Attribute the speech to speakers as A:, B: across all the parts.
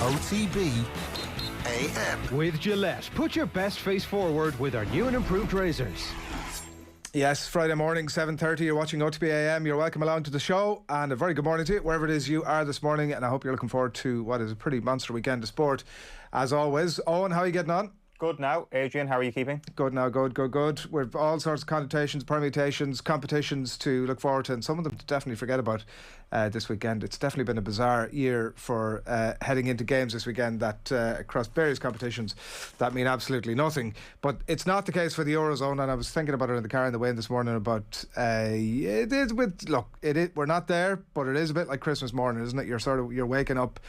A: OTB AM.
B: With Gillette, put your best face forward with our new and improved razors.
C: Yes, Friday morning, 7:30, you're watching OTB AM. You're welcome along to the show, and a very good morning to you, wherever it is you are this morning, and I hope you're looking forward to what is a pretty monster weekend of sport. As always, Eoin, how are you getting on?
D: Good now. Adrian, how are you keeping?
C: Good now, good. We've all sorts of connotations, permutations, competitions to look forward to, and some of them to definitely forget about this weekend. It's definitely been a bizarre year for heading into games this weekend that across various competitions that mean absolutely nothing. But it's not the case for the Eurozone, and I was thinking about it in the car on the way in this morning about it is with we're not there, but it is a bit like Christmas morning, isn't it? You're waking up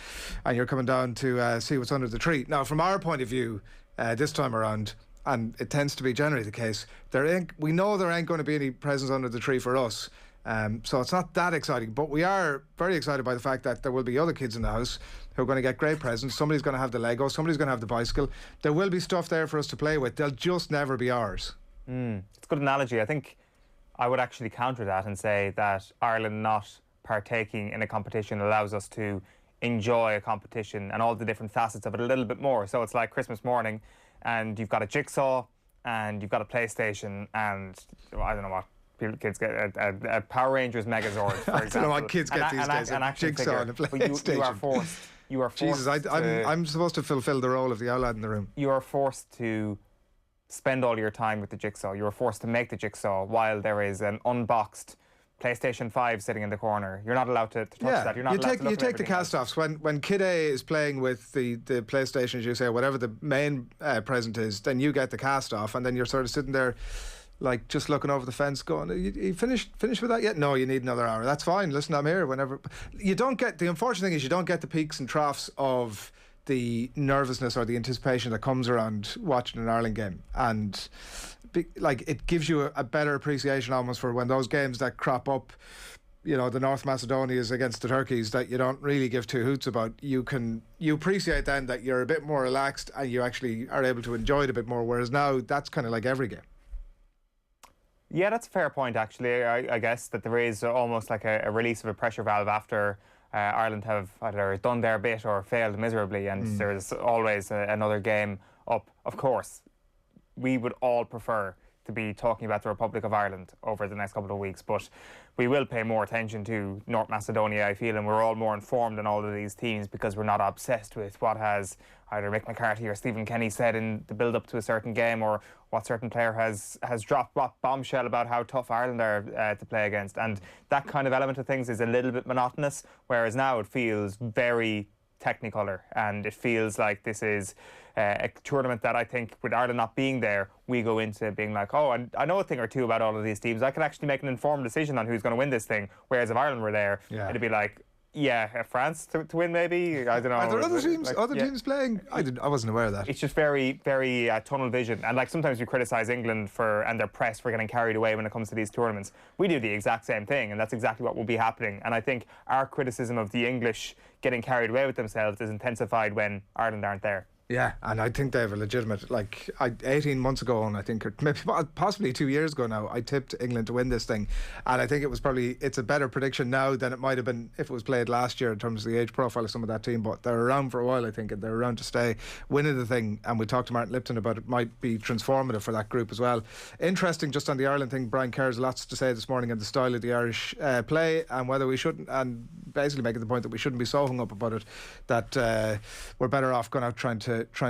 C: and you're coming down to see what's under the tree. Now, from our point of view, this time around, and it tends to be generally the case, we know there ain't going to be any presents under the tree for us, so it's not that exciting, but we are very excited by the fact that there will be other kids in the house who are going to get great presents. Somebody's going to have the Lego, somebody's going to have the bicycle. There will be stuff there for us to play with. They'll just never be ours.
D: It's a good analogy. I think I would actually counter that and say that Ireland not partaking in a competition allows us to enjoy a competition and all the different facets of it a little bit more. So it's like Christmas morning and you've got a jigsaw and you've got a PlayStation and I don't know what kids get, a Power Rangers Megazord, for example.
C: I don't know what kids get these days, a jigsaw and a PlayStation.
D: You are forced
C: Jesus, I'm supposed to fulfil the role of the old lad in the room.
D: You are forced to spend all your time with the jigsaw. You are forced to make the jigsaw while there is an unboxed PlayStation 5 sitting in the corner. You're not allowed to touch that. You're not allowed to look
C: You take the cast-offs. When Kid A is playing with the PlayStation, as you say, whatever the main present is, then you get the cast-off, and then you're sort of sitting there like just looking over the fence going, you finished with that yet? No, you need another hour. That's fine. Listen, I'm here whenever. You don't get, the unfortunate thing is you don't get the peaks and troughs of the nervousness or the anticipation that comes around watching an Ireland game, and it gives you a better appreciation almost for when those games that crop up, you know, the North Macedonians against the Turkeys that you don't really give two hoots about. You appreciate then that you're a bit more relaxed and you actually are able to enjoy it a bit more, whereas now that's kind of like every game.
D: Yeah, that's a fair point actually. I guess that there is almost like a release of a pressure valve after Ireland have either done their bit or failed miserably, and there's always another game up. Of course, we would all prefer to be talking about the Republic of Ireland over the next couple of weeks, but we will pay more attention to North Macedonia, I feel, and we're all more informed in all of these teams because we're not obsessed with what has either Mick McCarthy or Stephen Kenny said in the build-up to a certain game, or what certain player has dropped what bombshell about how tough Ireland are to play against. And that kind of element of things is a little bit monotonous, whereas now it feels very technicolor, and it feels like this is a tournament that I think, with Ireland not being there, we go into being like, oh, I know a thing or two about all of these teams. I can actually make an informed decision on who's going to win this thing. Whereas if Ireland were there, it'd be like, France to win maybe. I don't know.
C: Are there other teams? Teams playing? I wasn't aware of that.
D: It's just very, very tunnel vision. And like sometimes we criticise England and their press for getting carried away when it comes to these tournaments. We do the exact same thing, and that's exactly what will be happening. And I think our criticism of the English getting carried away with themselves is intensified when Ireland aren't there.
C: Yeah, and I think they have a legitimate, 18 months ago, and I think, or maybe possibly 2 years ago now, I tipped England to win this thing, and I think it's a better prediction now than it might have been if it was played last year in terms of the age profile of some of that team. But they're around for a while, I think, and they're around to stay. Winning the thing, and we talked to Martin Lipton about it, might be transformative for that group as well. Interesting, just on the Ireland thing, Brian Kerr's lots to say this morning on the style of the Irish play, and whether we shouldn't, and basically making the point that we shouldn't be so hung up about it, that we're better off going out trying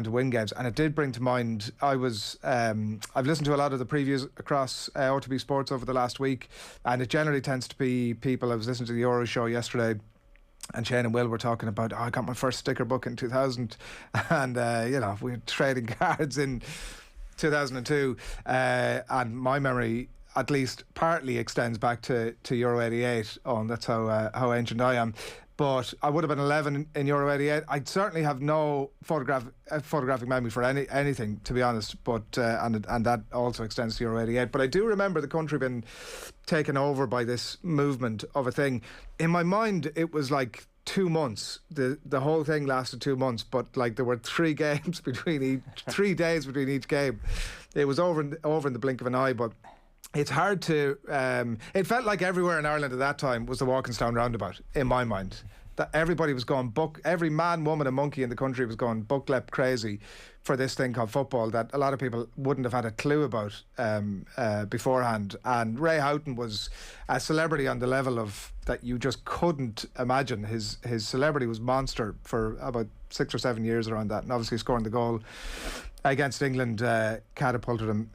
C: to win games. And it did bring to mind, I've listened to a lot of the previews across OTB Sports over the last week, and it generally tends to be people. I was listening to the Euro show yesterday, and Sheahan and Will were talking about, I got my first sticker book in 2000, and we were trading cards in 2002, and my memory at least partly extends back to Euro 88, and that's how ancient I am. But I would have been 11 in Euro 88. I certainly have no photographic memory for anything, to be honest. But and that also extends to Euro 88. But I do remember the country being taken over by this movement of a thing. In my mind, it was like 2 months. The whole thing lasted 2 months, but like there were 3 games between each, 3 days between each game. It was over in the blink of an eye, but it's hard to it felt like everywhere in Ireland at that time was the Walkinstown roundabout, in my mind. that everybody was going every man, woman and monkey in the country was going buck-lep crazy for this thing called football that a lot of people wouldn't have had a clue about beforehand. And Ray Houghton was a celebrity on the level of that you just couldn't imagine. His celebrity was monster for about 6 or 7 years around that, and obviously scoring the goal against England catapulted him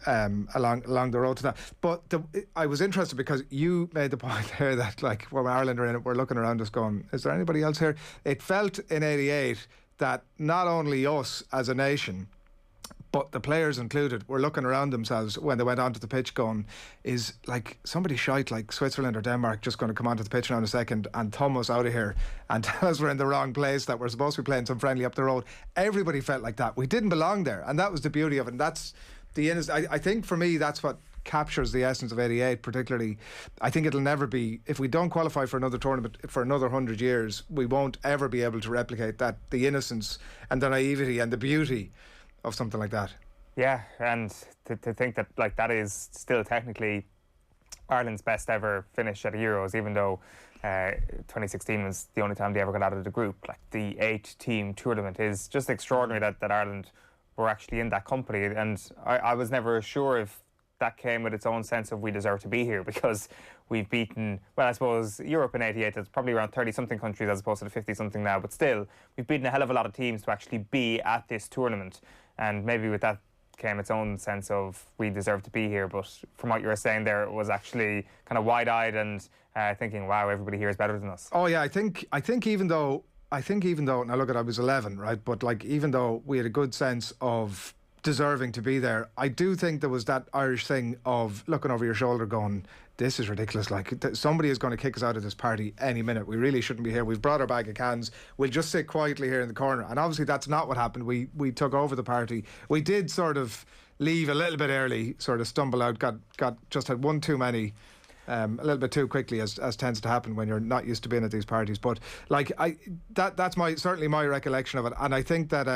C: along the road to that. But I was interested because you made the point there that, like, when Ireland are in it, we're looking around us going, is there anybody else here? It felt in '88 that not only us as a nation, but the players included, were looking around themselves when they went onto the pitch going, is like somebody shite like Switzerland or Denmark just going to come onto the pitch now in a second and thumb us out of here and tell us we're in the wrong place, that we're supposed to be playing some friendly up the road. Everybody felt like that. We didn't belong there, and that was the beauty of it. And that's the I think for me that's what captures the essence of '88 particularly. I think it'll never be, if we don't qualify for another tournament for another 100 years, we won't ever be able to replicate that, the innocence and the naivety and the beauty of something like that.
D: Yeah, and to think that, like, that is still technically Ireland's best ever finish at Euros, even though 2016 was the only time they ever got out of the group. Like, the 8-team tournament is just extraordinary that Ireland were actually in that company. And I was never sure if that came with its own sense of we deserve to be here, because we've beaten, well, I suppose Europe in '88, it's probably around 30-something countries as opposed to the 50-something now, but still, we've beaten a hell of a lot of teams to actually be at this tournament. And maybe with that came its own sense of we deserve to be here. But from what you were saying there, it was actually kind of wide-eyed and thinking, wow, everybody here is better than us.
C: Oh yeah, I think even though now look at, I was 11, right, but like, even though we had a good sense of deserving to be there, I do think there was that Irish thing of looking over your shoulder going, this is ridiculous, like somebody is going to kick us out of this party any minute, we really shouldn't be here, we've brought our bag of cans, we'll just sit quietly here in the corner. And obviously that's not what happened. We took over the party. We did sort of leave a little bit early, sort of stumble out, just had one too many, a little bit too quickly, as tends to happen when you're not used to being at these parties. But like, that's certainly my recollection of it. And I think that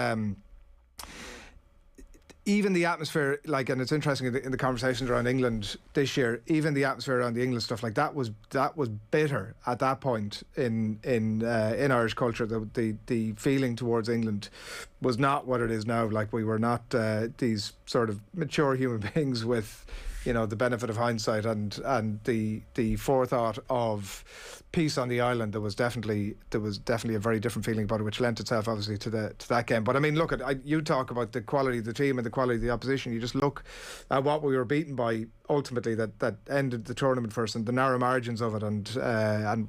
C: even the atmosphere, like, and it's interesting in the conversations around England this year, even the atmosphere around the England stuff, like, that was bitter at that point in Irish culture. The feeling towards England was not what it is now. Like, we were not these sort of mature human beings with, you know, the benefit of hindsight and the forethought of peace on the island. There was definitely a very different feeling about it, which lent itself obviously to that game. But I mean, look at, you talk about the quality of the team and the quality of the opposition. You just look at what we were beaten by ultimately, that ended the tournament first, and the narrow margins of it, and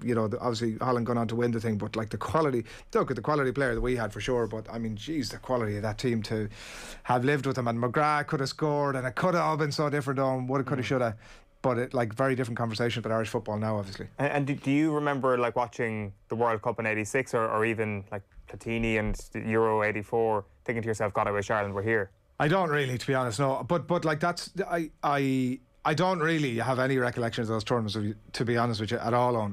C: you know, obviously Holland gone on to win the thing. But like, the quality, look at the quality player that we had for sure. But I mean, geez, the quality of that team to have lived with them. And McGrath could have scored, and it could have all been so different on woulda, coulda, shoulda. But it, like, very different conversation about Irish football now, obviously. And
D: do you remember, like, watching the World Cup in '86 or even like Platini and Euro '84, thinking to yourself, God, I wish Ireland were here? I
C: don't really, to be honest, no. But like, that's, I don't really have any recollection of those tournaments, to be honest with you, at all.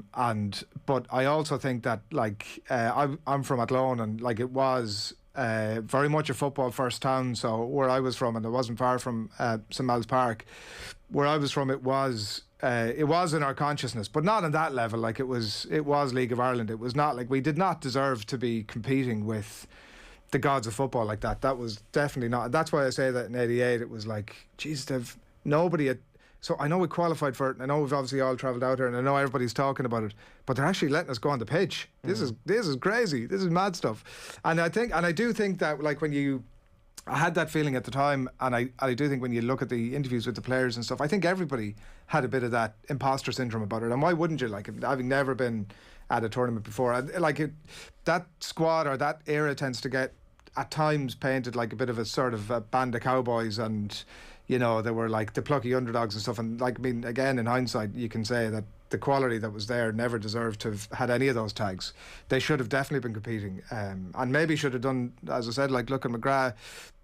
C: But I also think that, like, I'm from Athlone, and like, it was very much a football first town. So where I was from, and it wasn't far from St Mal's Park, where I was from, it was in our consciousness, but not on that level. Like, it was League of Ireland. It was not like, we did not deserve to be competing with the gods of football like that. That was definitely not. That's why I say that in '88 it was like, geez, nobody. So I know we qualified for it, and I know we've obviously all travelled out here, and I know everybody's talking about it, but they're actually letting us go on the pitch. This is crazy. This is mad stuff. And I do think that, like, I had that feeling at the time, and I do think when you look at the interviews with the players and stuff, I think everybody had a bit of that imposter syndrome about it. And why wouldn't you? Like, having never been at a tournament before, that squad or that era tends to get at times painted like a bit of a sort of a band of cowboys, and you know, they were like the plucky underdogs and stuff. And like, I mean, again, in hindsight, you can say that the quality that was there never deserved to have had any of those tags. They should have definitely been competing, and maybe should have done, as I said, like, look at McGrath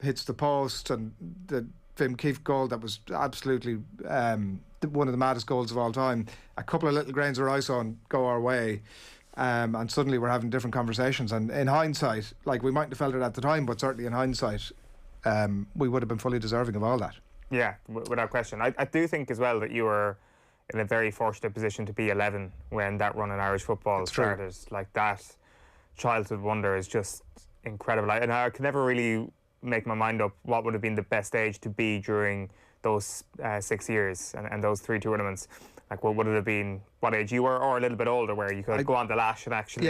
C: hits the post, and the Vim Keefe goal that was absolutely one of the maddest goals of all time. A couple of little grains of rice on go our way, and suddenly we're having different conversations. And in hindsight, like, we mightn't have felt it at the time, but certainly in hindsight, we would have been fully deserving of all that.
D: Yeah, without question. I do think as well that you were in a very fortunate position to be 11 when that run in Irish football started. Like, that childhood wonder is just incredible. And I could never really make my mind up what would have been the best age to be during those 6 years and those 3 tournaments. Like, what would it have been? What age you were, or a little bit older, where you could go on the lash and actually,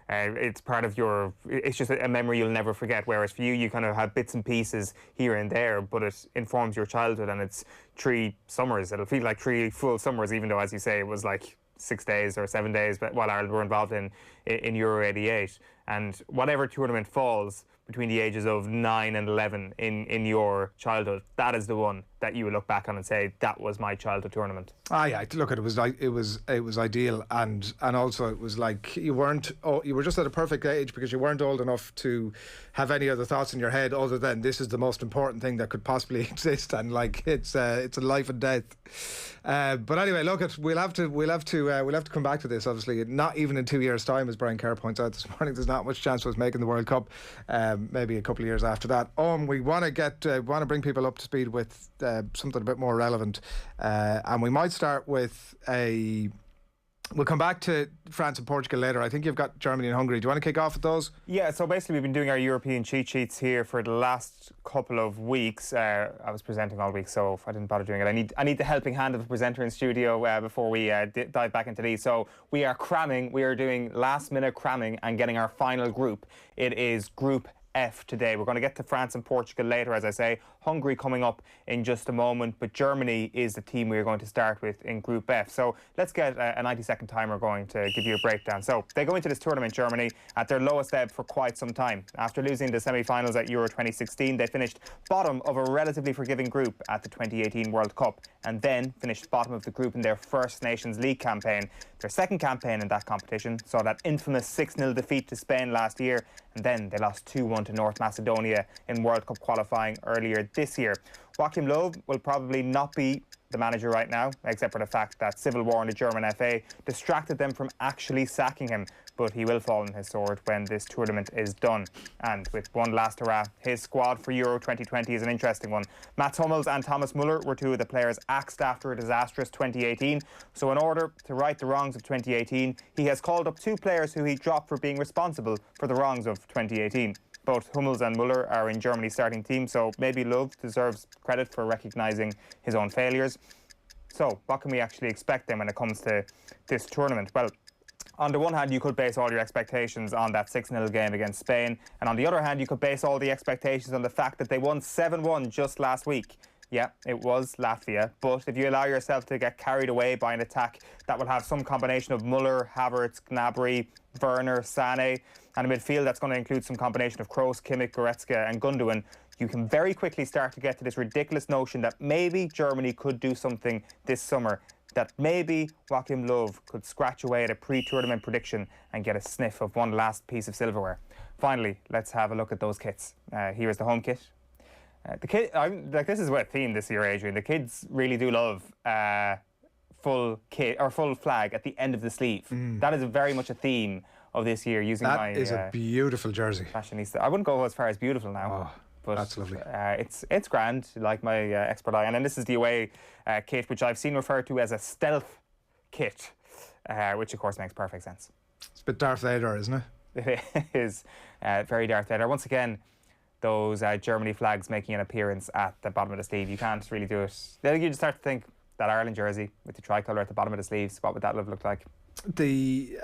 D: it's part of your. It's just a memory you'll never forget. Whereas for you, you kind of have bits and pieces here and there, but it informs your childhood, and it's 3 summers. It'll feel like 3 full summers, even though, as you say, it was like 6 days or 7 days. But while Ireland were involved in Euro '88, and whatever tournament falls between the ages of 9 and 11 in your childhood, that is the one that you would look back on and say, that was my childhood tournament.
C: Yeah, look, it was like it was ideal, and also it was like you were just at a perfect age, because you weren't old enough to have any other thoughts in your head other than this is the most important thing that could possibly exist, and like it's a life and death. But anyway, look, we'll have to come back to this. Obviously, not even in 2 years' time, as Brian Kerr points out this morning. There's not much chance of us making the World Cup. Maybe a couple of years after that. We want to bring people up to speed with something a bit more relevant, and we might start with we'll come back to France and Portugal later. I think you've got Germany and Hungary. Do you want to kick off with those? Yeah,
D: so basically we've been doing our European cheat sheets here for the last couple of weeks. I was presenting all week, so I didn't bother doing it. I need the helping hand of a presenter in studio before we dive back into these. So we are cramming. We are doing last minute cramming and getting our final group. It is Group F today. We're going to get to France and Portugal later, as I say. Hungary coming up in just a moment, but Germany is the team we're going to start with in Group F. So let's get a 90-second timer going to give you a breakdown. So they go into this tournament, Germany, at their lowest ebb for quite some time. After losing the semi-finals at Euro 2016, they finished bottom of a relatively forgiving group at the 2018 World Cup, and then finished bottom of the group in their first Nations League campaign. Their second campaign in that competition saw that infamous 6-0 defeat to Spain last year, and then they lost 2-1 to North Macedonia in World Cup qualifying earlier this year. Joachim Löw will probably not be the manager right now, except for the fact that civil war in the German FA distracted them from actually sacking him. But he will fall on his sword when this tournament is done. And with one last hurrah, his squad for Euro 2020 is an interesting one. Mats Hummels and Thomas Müller were 2 of the players axed after a disastrous 2018. So in order to right the wrongs of 2018, he has called up 2 players who he dropped for being responsible for the wrongs of 2018. Both Hummels and Müller are in Germany's starting team, so maybe Löw deserves credit for recognising his own failures. So what can we actually expect then when it comes to this tournament? Well, on the one hand, you could base all your expectations on that 6-0 game against Spain. And on the other hand, you could base all the expectations on the fact that they won 7-1 just last week. Yeah, it was Latvia. But if you allow yourself to get carried away by an attack that will have some combination of Müller, Havertz, Gnabry, Werner, Sané, and a midfield that's going to include some combination of Kroos, Kimmich, Goretzka and Gundogan, you can very quickly start to get to this ridiculous notion that maybe Germany could do something this summer, that maybe Joachim Löw could scratch away at a pre-tournament prediction and get a sniff of one last piece of silverware. Finally, let's have a look at those kits. Here's the home kit. The kit, this is a theme this year, Adrian. The kids really do love full kit or full flag at the end of the sleeve. That is very much a theme of this year. Using
C: that is a beautiful jersey.
D: Fashionista. I wouldn't go as far as beautiful now.
C: Oh.
D: But
C: that's lovely.
D: It's grand, like my expert eye. And then this is the away kit, which I've seen referred to as a stealth kit, which of course makes perfect sense.
C: It's a bit Darth Vader, isn't it?
D: It is very Darth Vader. Once again, those Germany flags making an appearance at the bottom of the sleeve. You can't really do it. Then you just start to think that Ireland jersey with the tricolour at the bottom of the sleeves, what would that look like?
C: The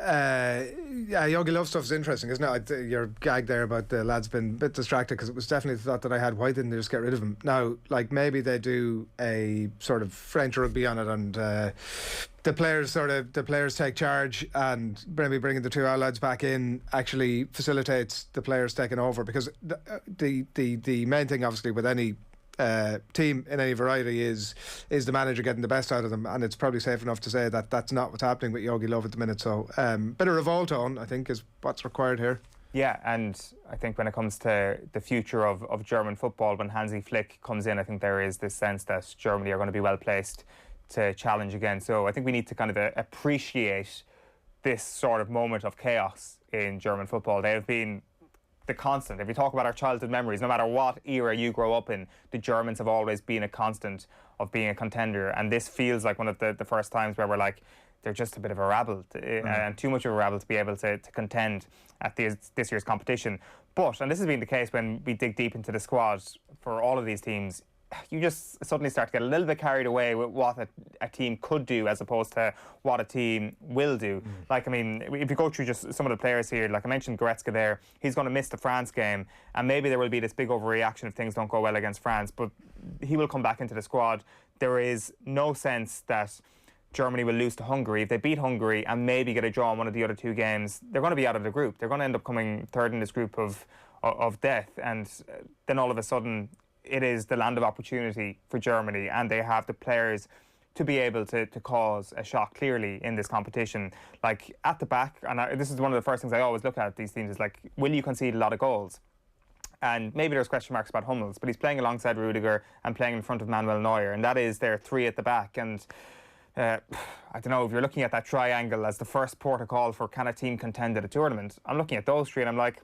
C: Yogi Love stuff is interesting, isn't it? Your gag there about the lads being a bit distracted, because it was definitely the thought that I had, why didn't they just get rid of him? Now, like, maybe they do a sort of French rugby on it, and the players take charge, and maybe bringing the 2 lads back in actually facilitates the players taking over, because the main thing obviously with any team in any variety is the manager getting the best out of them, and it's probably safe enough to say that that's not what's happening with Yogi Love at the minute. So bit of revolt on, I think, is what's required here.
D: Yeah, and I think when it comes to the future of German football, when Hansi Flick comes in, I think there is this sense that Germany are going to be well placed to challenge again. So I think we need to kind of appreciate this sort of moment of chaos in German football. They have been the constant. If we talk about our childhood memories, no matter what era you grow up in, the Germans have always been a constant of being a contender. And this feels like one of the first times where we're like, they're just a bit of a rabble, and too much of a rabble to be able to contend at this year's competition. But, and this has been the case when we dig deep into the squad for all of these teams, you just suddenly start to get a little bit carried away with what a team could do as opposed to what a team will do. Like, I mean, if you go through just some of the players here, like I mentioned Goretzka there, he's going to miss the France game, and maybe there will be this big overreaction if things don't go well against France, but he will come back into the squad. There is no sense that Germany will lose to Hungary. If they beat Hungary and maybe get a draw in one of the other two games, they're going to be out of the group. They're going to end up coming third in this group of death, and then all of a sudden it is the land of opportunity for Germany, and they have the players to be able to cause a shock clearly in this competition. Like at the back, and this is one of the first things I always look at these teams, is like, will you concede a lot of goals? And maybe there's question marks about Hummels, but he's playing alongside Rudiger and playing in front of Manuel Neuer, and that is their three at the back. And I don't know, if you're looking at that triangle as the first port of call for can a team contend at a tournament, I'm looking at those three and I'm like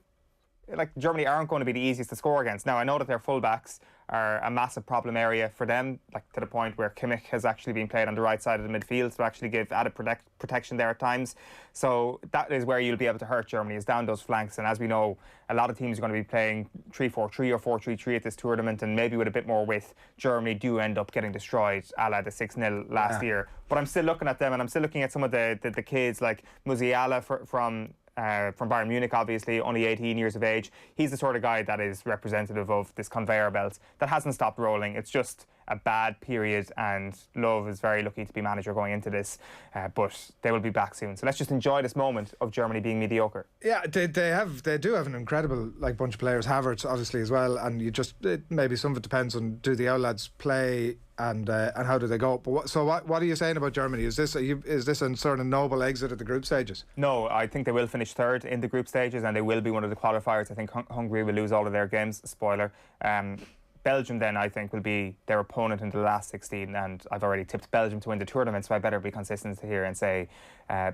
D: Germany aren't going to be the easiest to score against. Now, I know that their fullbacks are a massive problem area for them, like to the point where Kimmich has actually been played on the right side of the midfield to actually give added protection there at times. So that is where you'll be able to hurt Germany, is down those flanks. And as we know, a lot of teams are going to be playing 3-4-3 or 4-3-3 at this tournament, and maybe with a bit more width, Germany do end up getting destroyed, a la the 6-0 last year. But I'm still looking at them, and I'm still looking at some of the kids like Musiala from Bayern Munich, obviously, only 18 years of age. He's the sort of guy that is representative of this conveyor belt that hasn't stopped rolling. It's just a bad period, and Love is very lucky to be manager going into this, but they will be back soon. So let's just enjoy this moment of Germany being mediocre. Yeah,
C: they do have an incredible bunch of players. Havertz obviously as well, and maybe some of it depends on, do the old lads play and how do they go? But what are you saying about Germany? Is this a sort of noble exit at the group stages?
D: No, I think they will finish third in the group stages, and they will be one of the qualifiers. I think Hungary will lose all of their games. Spoiler. Belgium then, I think, will be their opponent in the last 16, and I've already tipped Belgium to win the tournament, so I better be consistent here and say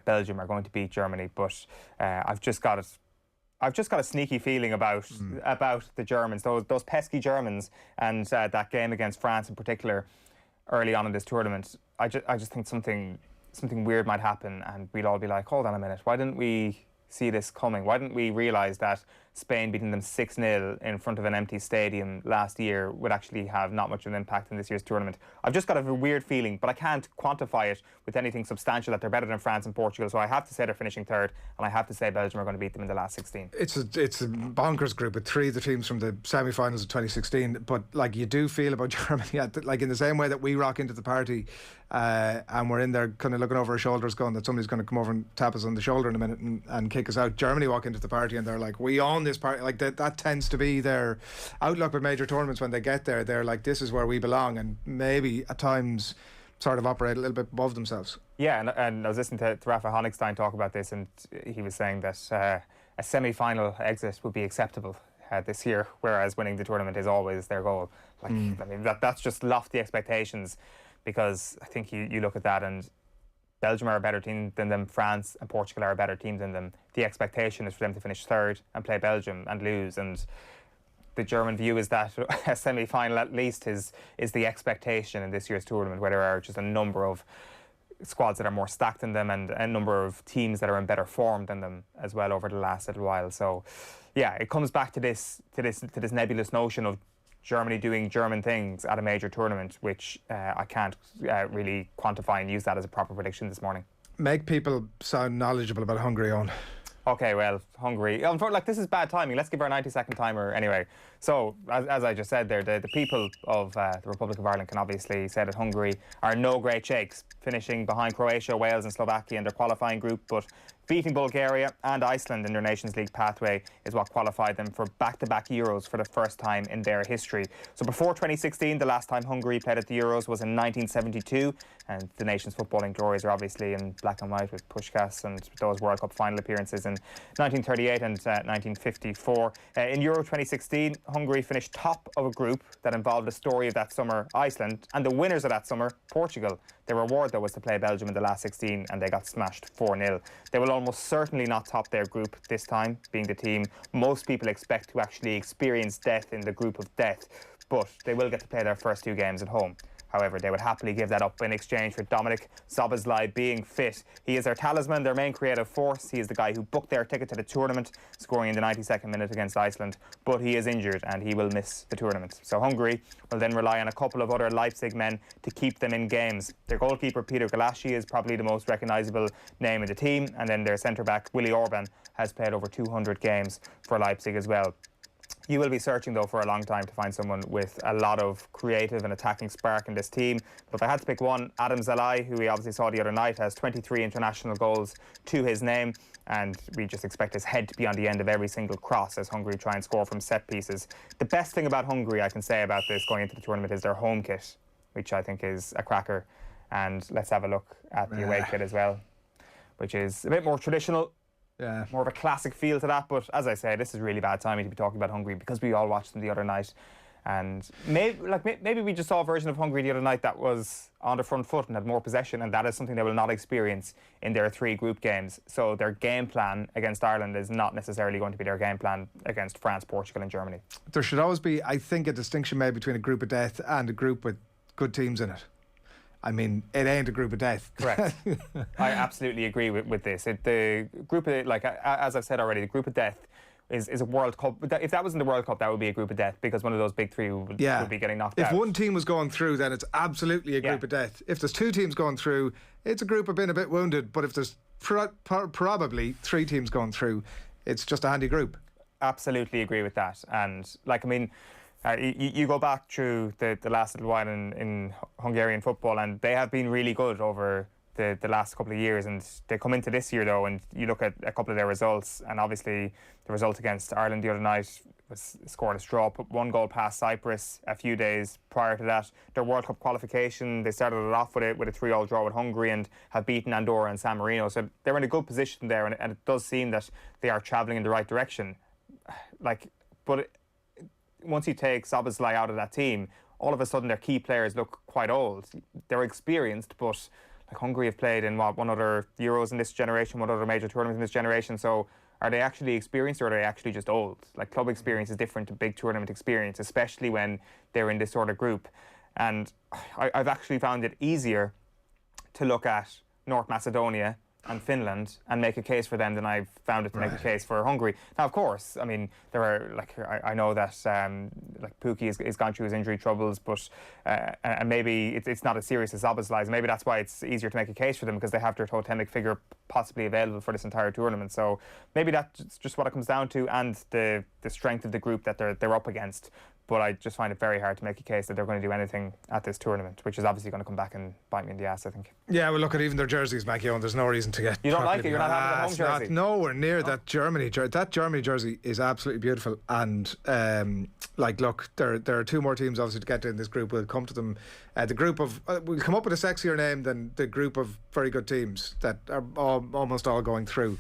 D: Belgium are going to beat Germany. But I've just got a sneaky feeling about the Germans, those pesky Germans, and that game against France in particular early on in this tournament. I just think something weird might happen, and we'll all be like, hold on a minute, why didn't we see this coming? Why didn't we realise that Spain beating them 6-0 in front of an empty stadium last year would actually have not much of an impact in this year's tournament? I've just got a weird feeling, but I can't quantify it with anything substantial, that they're better than France and Portugal, so I have to say they're finishing third, and I have to say Belgium are going to beat them in the last 16.
C: It's a bonkers group with three of the teams from the semi-finals of 2016, but like, you do feel about Germany, like in the same way that we rock into the party and we're in there kind of looking over our shoulders going that somebody's going to come over and tap us on the shoulder in a minute and kick us out. Germany walk into the party and they're like, we own this party. Like that tends to be their outlook with major tournaments. When they get there, they're like, this is where we belong, and maybe at times sort of operate a little bit above themselves. Yeah,
D: and I was listening to Rafa Honigstein talk about this, and he was saying that a semi-final exit would be acceptable this year, whereas winning the tournament is always their goal. Like, I mean, that's just lofty expectations, because I think you look at that and Belgium are a better team than them, France and Portugal are a better team than them. The expectation is for them to finish third and play Belgium and lose, and the German view is that a semi-final at least is the expectation in this year's tournament, where there are just a number of squads that are more stacked than them and a number of teams that are in better form than them as well over the last little while. So yeah, it comes back to this nebulous notion of Germany doing German things at a major tournament, which I can't really quantify and use that as a proper prediction this morning.
C: Make people sound knowledgeable about Hungary, Eoin.
D: Okay, well, Hungary. Like, this is bad timing. Let's give our 90-second timer anyway. So, as I just said there, the people of the Republic of Ireland can obviously say that Hungary are no great shakes, finishing behind Croatia, Wales and Slovakia in their qualifying group, but beating Bulgaria and Iceland in their Nations League pathway is what qualified them for back-to-back Euros for the first time in their history. So before 2016, the last time Hungary played at the Euros was in 1972, and the nation's footballing glories are obviously in black and white with Puskás and those World Cup final appearances in 1938 and 1954. In Euro 2016, Hungary finished top of a group that involved the story of that summer, Iceland, and the winners of that summer, Portugal. Their reward, though, was to play Belgium in the last 16, and they got smashed 4-0. They will almost certainly not top their group this time, being the team most people expect to actually experience death in the group of death, but they will get to play their first two games at home. However, they would happily give that up in exchange for Dominik Szoboszlai being fit. He is their talisman, their main creative force. He is the guy who booked their ticket to the tournament, scoring in the 92nd minute against Iceland. But he is injured and he will miss the tournament. So Hungary will then rely on a couple of other Leipzig men to keep them in games. Their goalkeeper, Peter Galassi, is probably the most recognisable name in the team. And then their centre-back, Willi Orban, has played over 200 games for Leipzig as well. You will be searching, though, for a long time to find someone with a lot of creative and attacking spark in this team. But if I had to pick one, Adam Zalai, who we obviously saw the other night, has 23 international goals to his name. And we just expect his head to be on the end of every single cross as Hungary try and score from set pieces. The best thing about Hungary, I can say about this going into the tournament, is their home kit, which I think is a cracker. And let's have a look at the away kit as well, which is a bit more traditional. Yeah, more of a classic feel to that. But as I say, this is really bad timing to be talking about Hungary because we all watched them the other night. And maybe we just saw a version of Hungary the other night that was on the front foot and had more possession, and that is something they will not experience in their 3 group games. So their game plan against Ireland is not necessarily going to be their game plan against France, Portugal and Germany. There
C: should always be, I think, a distinction made between a group of death and a group with good teams in it. I mean, it ain't a group of death.
D: Correct. I absolutely agree with this. The group of, like, as I've said already, the group of death is a World Cup. If that was in the World Cup, that would be a group of death because one of those big 3 would be getting knocked out.
C: If one team was going through, then it's absolutely a group of death. If there's 2 teams going through, it's a group of being a bit wounded. But if there's probably 3 teams going through, it's just a handy group.
D: Absolutely agree with that. And, like, I mean, you go back through the last little while in Hungarian football, and they have been really good over the last couple of years. And they come into this year, though, and you look at a couple of their results, and obviously the result against Ireland the other night was scored a draw, put 1 goal past Cyprus a few days prior to that. Their World Cup qualification, they started it off with a 3-all draw with Hungary and have beaten Andorra and San Marino. So they're in a good position there, and it does seem that they are travelling in the right direction. Once you take Szoboszlai out of that team, all of a sudden their key players look quite old. They're experienced, but like Hungary have played in one other Euros in this generation, one other major tournament in this generation. So are they actually experienced or are they actually just old? Like, club experience is different to big tournament experience, especially when they're in this sort of group. And I've actually found it easier to look at North Macedonia and Finland and make a case for them than I've found it to make a case for Hungary. Now, of course, I mean, there are, like, I know that Pukki has gone through his injury troubles, but and maybe it's not as serious as Szoboszlai. Maybe that's why it's easier to make a case for them, because they have their totemic figure possibly available for this entire tournament. So maybe that's just what it comes down to, and the strength of the group that they're up against. But I just find it very hard to make a case that they're going to do anything at this tournament, which is obviously going to come back and bite me in the ass, I think.
C: Yeah, well, look at even their jerseys, Mackie, and there's no reason to get...
D: You don't like it? You're not having a home jersey?
C: Nowhere near that Germany jersey. That Germany jersey is absolutely beautiful. And, look, there are 2 more teams, obviously, to get in this group. We'll come to them. The group of... we'll come up with a sexier name than the group of very good teams that are almost all going through.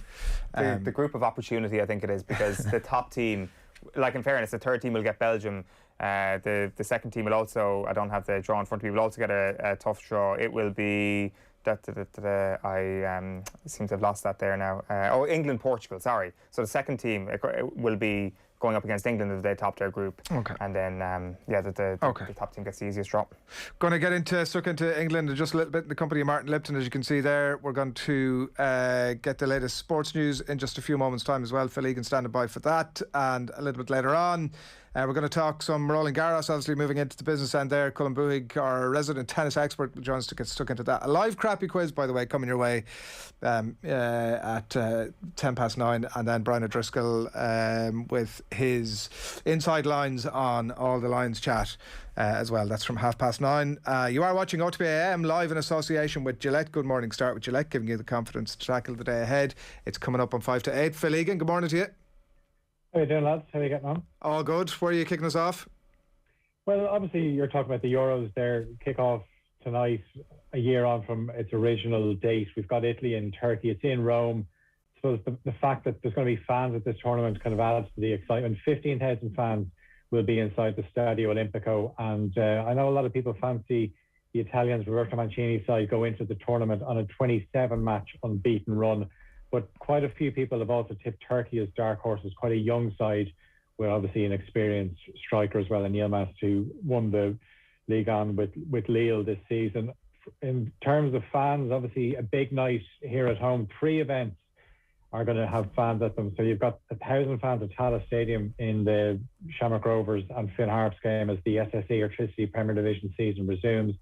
D: The group of opportunity, I think it is, because the top team... Like, in fairness, the 3rd team will get Belgium. The 2nd team will also, I don't have the draw in front of me, will also get a tough draw. It will be, I seem to have lost that there now. England, Portugal, sorry. So the 2nd team will be going up against England if they top their group. Okay. And then, the top team gets the easiest drop.
C: Going to get stuck into England in just a little bit in the company of Martin Lipton, as you can see there. We're going to get the latest sports news in just a few moments' time as well. Phil Egan standing by for that. And a little bit later on, we're going to talk some Roland Garros, obviously moving into the business end there. Colm Boohig, our resident tennis expert, will join us to get stuck into that. A live crappy quiz, by the way, coming your way at 9:10. And then Brian O'Driscoll with his inside lines on All the Lines chat as well. That's from 9:30. You are watching OTB AM live in association with Gillette. Good morning start with Gillette, giving you the confidence to tackle the day ahead. It's coming up on 5 to 8. Phil Egan, good morning to you.
E: How are you doing, lads? How are you getting on?
C: All good. Where are you kicking us off?
E: Well, obviously you're talking about the Euros there. Kick off tonight, a year on from its original date. We've got Italy and Turkey. It's in Rome. I suppose the fact that there's going to be fans at this tournament kind of adds to the excitement. 15,000 fans will be inside the Stadio Olimpico. And I know a lot of people fancy the Italians, Roberto Mancini's side, go into the tournament on a 27-match unbeaten run. But quite a few people have also tipped Turkey as dark horses, quite a young side with obviously an experienced striker as well, in Yilmaz, who won the League On with Lille this season. In terms of fans, obviously a big night here at home. 3 events are going to have fans at them. So you've got 1,000 fans at Tallaght Stadium in the Shamrock Rovers and Finn Harps game as the SSE Electricity Premier Division season resumes.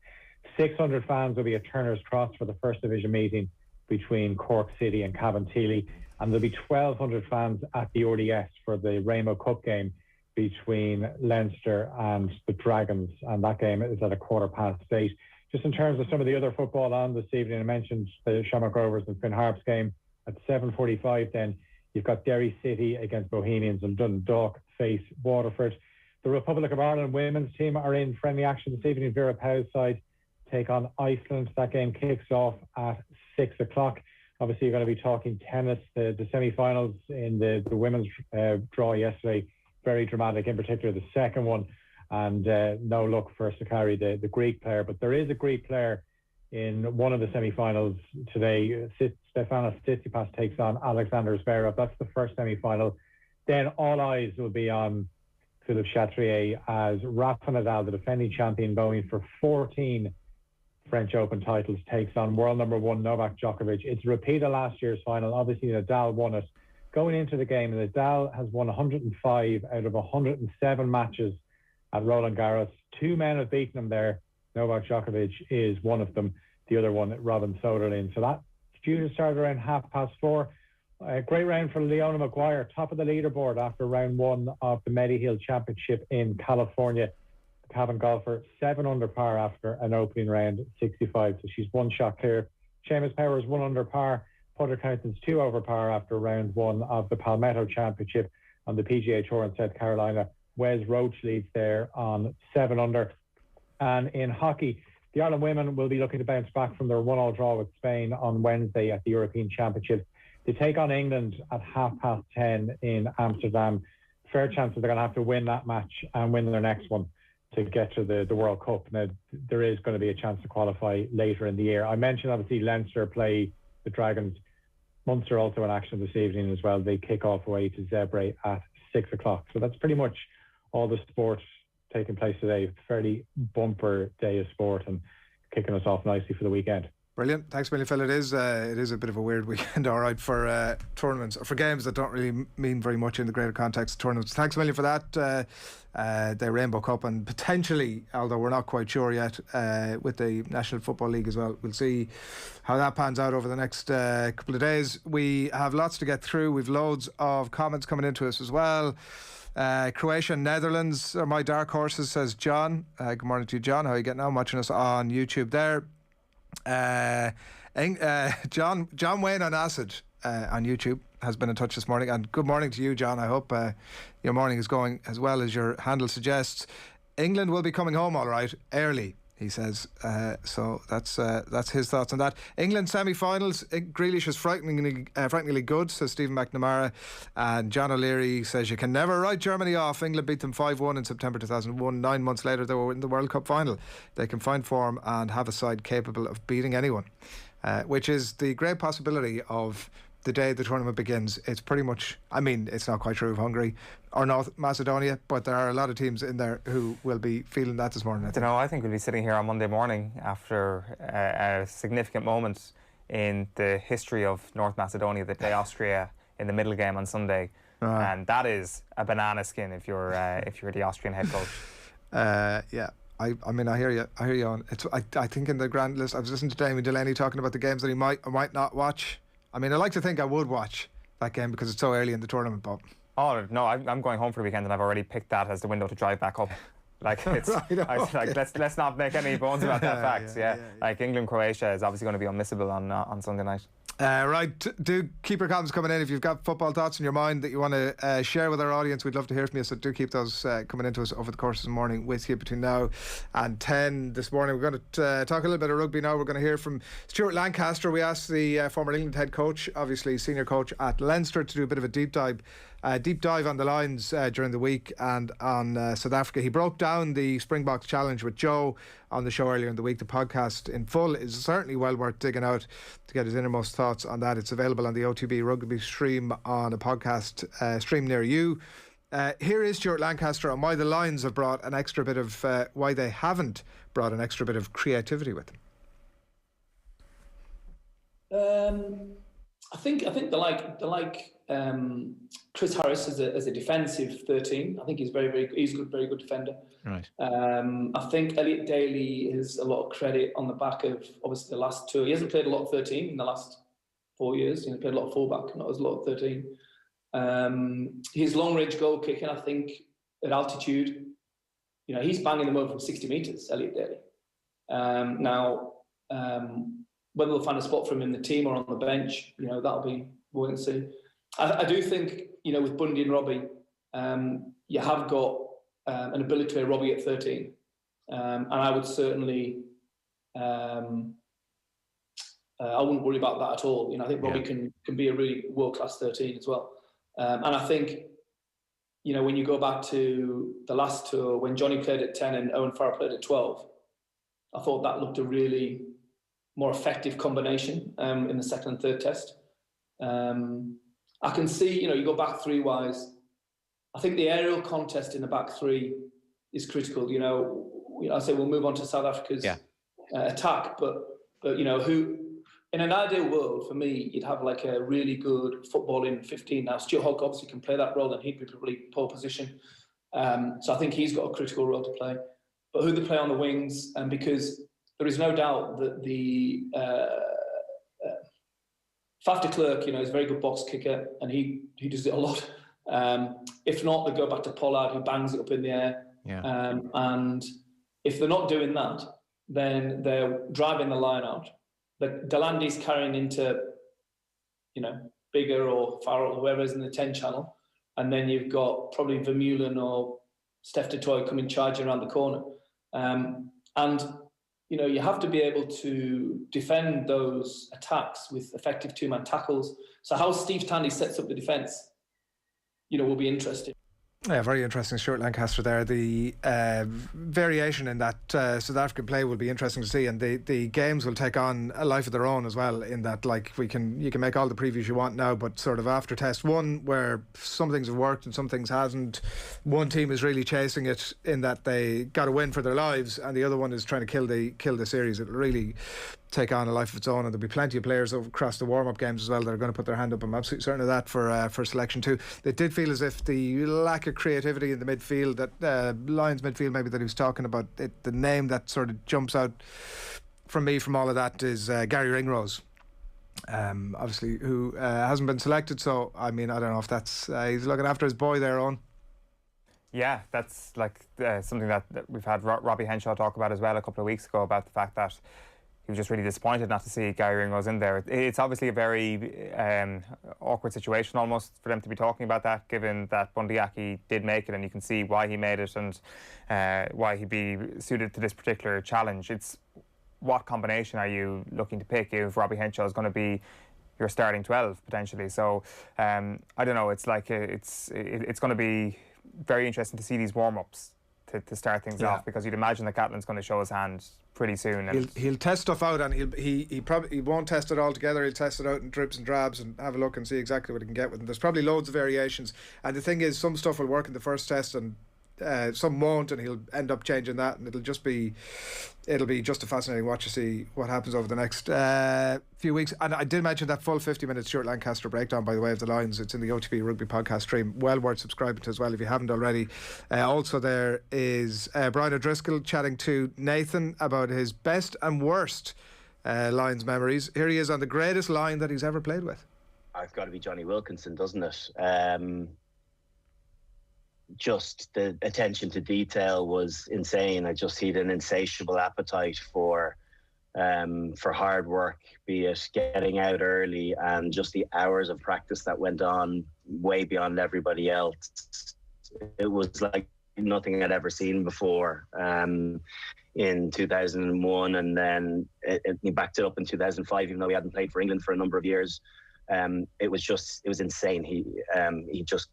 E: 600 fans will be at Turner's Cross for the First Division meeting between Cork City and Cabinteely. And there'll be 1,200 fans at the RDS for the Rainbow Cup game between Leinster and the Dragons. And that game is at 8:15. Just in terms of some of the other football on this evening, I mentioned the Shamrock Rovers and Finn Harps game at 7:45. Then you've got Derry City against Bohemians and Dundalk face Waterford. The Republic of Ireland women's team are in friendly action this evening. Vera Pauw's side take on Iceland. That game kicks off at 6 o'clock. Obviously, you're going to be talking tennis. The semi-finals in the women's draw yesterday, very dramatic, in particular the second one. And no luck for Sakari, the Greek player. But there is a Greek player in one of the semi-finals today. Stefanos Tsitsipas takes on Alexander Zverev. That's the first semi-final. Then all eyes will be on Philippe Chatrier as Rafa Nadal, the defending champion, going for 14 French Open titles, takes on world number 1 Novak Djokovic. It's a repeat of last year's final. Obviously, Nadal won it. Going into the game, Nadal has won 105 out of 107 matches at Roland Garros. 2 men have beaten him there. Novak Djokovic is one of them. The other one, Robin Soderling. So that's due to start around 4:30. A great round for Leona Maguire, top of the leaderboard after round 1 of the Medihill Championship in California. The Cavan golfer 7 under par after an opening round 65. So she's 1 shot clear. Seamus Power is 1 under par. Putter Countenance 2 over par after round 1 of the Palmetto Championship on the PGA Tour in South Carolina. Wes Roach leads there on 7 under. And in hockey, the Ireland women will be looking to bounce back from their 1-1 draw with Spain on Wednesday at the European Championships. They take on England at 10:30 in Amsterdam. Fair chance that they're going to have to win that match and win their next one to get to the World Cup. Now, there is going to be a chance to qualify later in the year. I mentioned, obviously, Leinster play the Dragons. Munster also in action this evening as well. They kick off away to Zebre at 6 o'clock. So that's pretty much all the sport taking place today. Fairly bumper day of sport and kicking us off nicely for the weekend.
C: Brilliant. Thanks, Billy Phil. It is a bit of a weird weekend, all right, for tournaments, or for games that don't really mean very much in the greater context of tournaments. Thanks a million for that. The Rainbow Cup, and potentially, although we're not quite sure yet, with the National Football League as well. We'll see how that pans out over the next couple of days. We have lots to get through. We've loads of comments coming into us as well. Croatia and Netherlands are my dark horses, says John. Good morning to you, John. How are you getting on? Watching us on YouTube there. John Wayne on acid on YouTube has been in touch this morning, and good morning to you, John. I hope your morning is going as well as your handle suggests. England will be coming home all right early, he says. So that's his thoughts on that. England semi-finals. Grealish is frighteningly good, says Stephen McNamara. And John O'Leary says you can never write Germany off. England beat them 5-1 in September 2001. 9 months later, they were in the World Cup final. They can find form and have a side capable of beating anyone, which is the great possibility of the day the tournament begins. It's pretty much, I mean, it's not quite true of Hungary or North Macedonia, but there are a lot of teams in there who will be feeling that this morning.
D: I think we'll be sitting here on Monday morning after a significant moment in the history of North Macedonia that play Austria in the middle game on Sunday, and that is a banana skin if you're the Austrian head coach.
C: Yeah. I mean, I hear you on. I think in the grand list, I was listening to Damien Delaney talking about the games that he might or might not watch. I mean, I like to think I would watch that game because it's so early in the tournament, Bob.
D: Oh no, I'm going home for the weekend, and I've already picked that as the window to drive back up. Like it's like let's not make any bones about that fact. Yeah. Like England-Croatia is obviously going to be unmissable on Sunday night.
C: Right, do keep your comments coming in. If you've got football thoughts in your mind that you want to share with our audience, we'd love to hear from you, so do keep those coming into us over the course of the morning with you between now and 10 this morning. We're going to talk a little bit of rugby now. We're going to hear from Stuart Lancaster. We asked the former England head coach, obviously senior coach at Leinster, to do a bit of a deep dive on the lines during the week and on South Africa. He broke down the Springboks challenge with Joe on the show earlier in the week. The podcast in full is certainly well worth digging out to get his innermost thoughts on that. It's available on the OTB Rugby stream on a podcast stream near you. Here is Stuart Lancaster on why the Lions have brought an extra bit of, why they haven't brought an extra bit of creativity with them.
F: I think they like Chris Harris as a defensive 13. I think he's very good defender.
C: Right.
F: I think Elliot Daly has a lot of credit on the back of obviously the last two. He hasn't played a lot of 13 in the last 4 years. He played a lot of fullback, not as a lot of 13. His long range goal kicking, I think, at altitude, he's banging them over from 60 metres, Elliot Daly. Whether they'll find a spot for him in the team or on the bench, that'll be, we'll wait and see. I do think, with Bundy and Robbie, you have got an ability to play Robbie at 13. And I would certainly, I wouldn't worry about that at all. I think Robbie can be a really world-class 13 as well. And I think, when you go back to the last tour, when Johnny played at 10 and Owen Farrell played at 12, I thought that looked a really more effective combination in the second and third test. I can see, you go back three-wise, I think the aerial contest in the back three is critical. I say we'll move on to South Africa's attack, but who, in an ideal world, for me, you'd have like a really good footballing 15. Now, Stuart Hogg obviously can play that role and he'd be probably pole position. So I think he's got a critical role to play. But who they play on the wings, and because there is no doubt that the Faf de Klerk, is a very good box kicker, and he does it a lot. If not, they go back to Pollard, who bangs it up in the air. Yeah. And if they're not doing that, then they're driving the line out. But Delandy's carrying into, Bigger or Farrell, whoever's in the 10 channel, and then you've got probably Vermeulen or Steph du Toit coming charging around the corner. And you have to be able to defend those attacks with effective two-man tackles. So how Steve Tandy sets up the defence, will be interesting.
C: Yeah, very interesting. Stuart Lancaster there. The variation in that South African play will be interesting to see, and the games will take on a life of their own as well, in that you can make all the previews you want now, but sort of after test one, where some things have worked and some things hasn't, one team is really chasing it in that they got to win for their lives, and the other one is trying to kill the series. It'll really take on a life of its own, and there'll be plenty of players across the warm-up games as well that are going to put their hand up. I'm absolutely certain of that for selection too. It did feel as if the lack of creativity in the midfield, that Lions midfield maybe that he was talking about, the name that sort of jumps out from me from all of that is Gary Ringrose, obviously, who hasn't been selected. So I don't know if that's he's looking after his boy there on.
D: Yeah, that's something that we've had Robbie Henshaw talk about as well a couple of weeks ago, about the fact that he was just really disappointed not to see Gary Ringrose in there. It's obviously a very awkward situation almost for them to be talking about that, given that Bundy Aki did make it, and you can see why he made it and why he'd be suited to this particular challenge. It's what combination are you looking to pick if Robbie Henshaw is going to be your starting 12 potentially? So I don't know. It's it's going to be very interesting to see these warm-ups to start things off, because you'd imagine that Gatlin's going to show his hand pretty soon. And
C: he'll test stuff out, and he probably won't test it all together. He'll test it out in drips and drabs and have a look and see exactly what he can get with it. There's probably loads of variations, and the thing is, some stuff will work in the first test and some won't, and he'll end up changing that, and it'll be just a fascinating watch to see what happens over the next few weeks. And I did mention that full 50-minute Stuart Lancaster breakdown, by the way, of the Lions. It's in the OTB Rugby podcast stream. Well worth subscribing to as well if you haven't already. Also there is Brian O'Driscoll chatting to Nathan about his best and worst Lions memories. Here he is on the greatest line that he's ever played with.
G: It's got to be Johnny Wilkinson, doesn't it? Just the attention to detail was insane. I just had an insatiable appetite for hard work, be it getting out early, and just the hours of practice that went on way beyond everybody else. It was like nothing I'd ever seen before in 2001, and then he backed it up in 2005, even though he hadn't played for England for a number of years. It was insane. He just,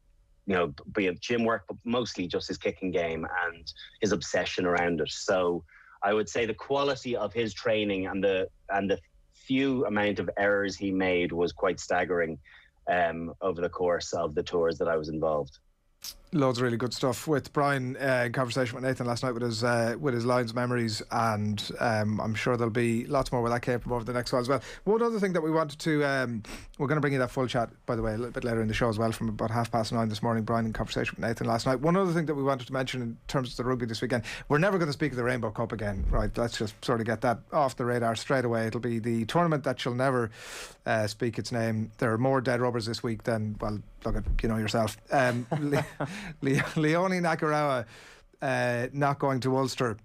G: be it gym work, but mostly just his kicking game and his obsession around it. So I would say the quality of his training and the few amount of errors he made was quite staggering over the course of the tours that I was involved.
C: Loads of really good stuff with Brian in conversation with Nathan last night with his Lions memories, and I'm sure there'll be lots more where that came from over the next while as well. One other thing that we wanted to we're going to bring you that full chat, by the way, a little bit later in the show as well, from about 9:30 this morning. Brian in conversation with Nathan last night. One other thing that we wanted to mention in terms of the rugby this weekend, we're never going to speak of the Rainbow Cup again, right? Let's just sort of get that off the radar straight away. It'll be the tournament that shall never speak its name. There are more dead rubbers this week than, well, look at, you know yourself. Leone Nakarawa not going to Ulster.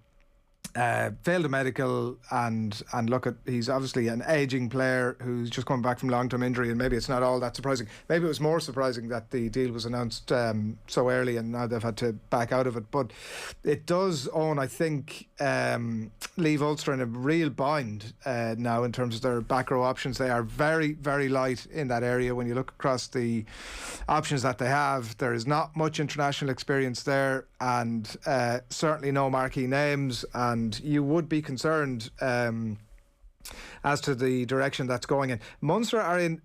C: Failed a medical, and look at, he's obviously an ageing player who's just coming back from long-term injury, and maybe it's not all that surprising. Maybe it was more surprising that the deal was announced so early and now they've had to back out of it. But it does, Eoin, I think, leave Ulster in a real bind now in terms of their back row options. They are very, very light in that area. When you look across the options that they have, there is not much international experience there, and certainly no marquee names, and you would be concerned as to the direction that's going in. Munster are in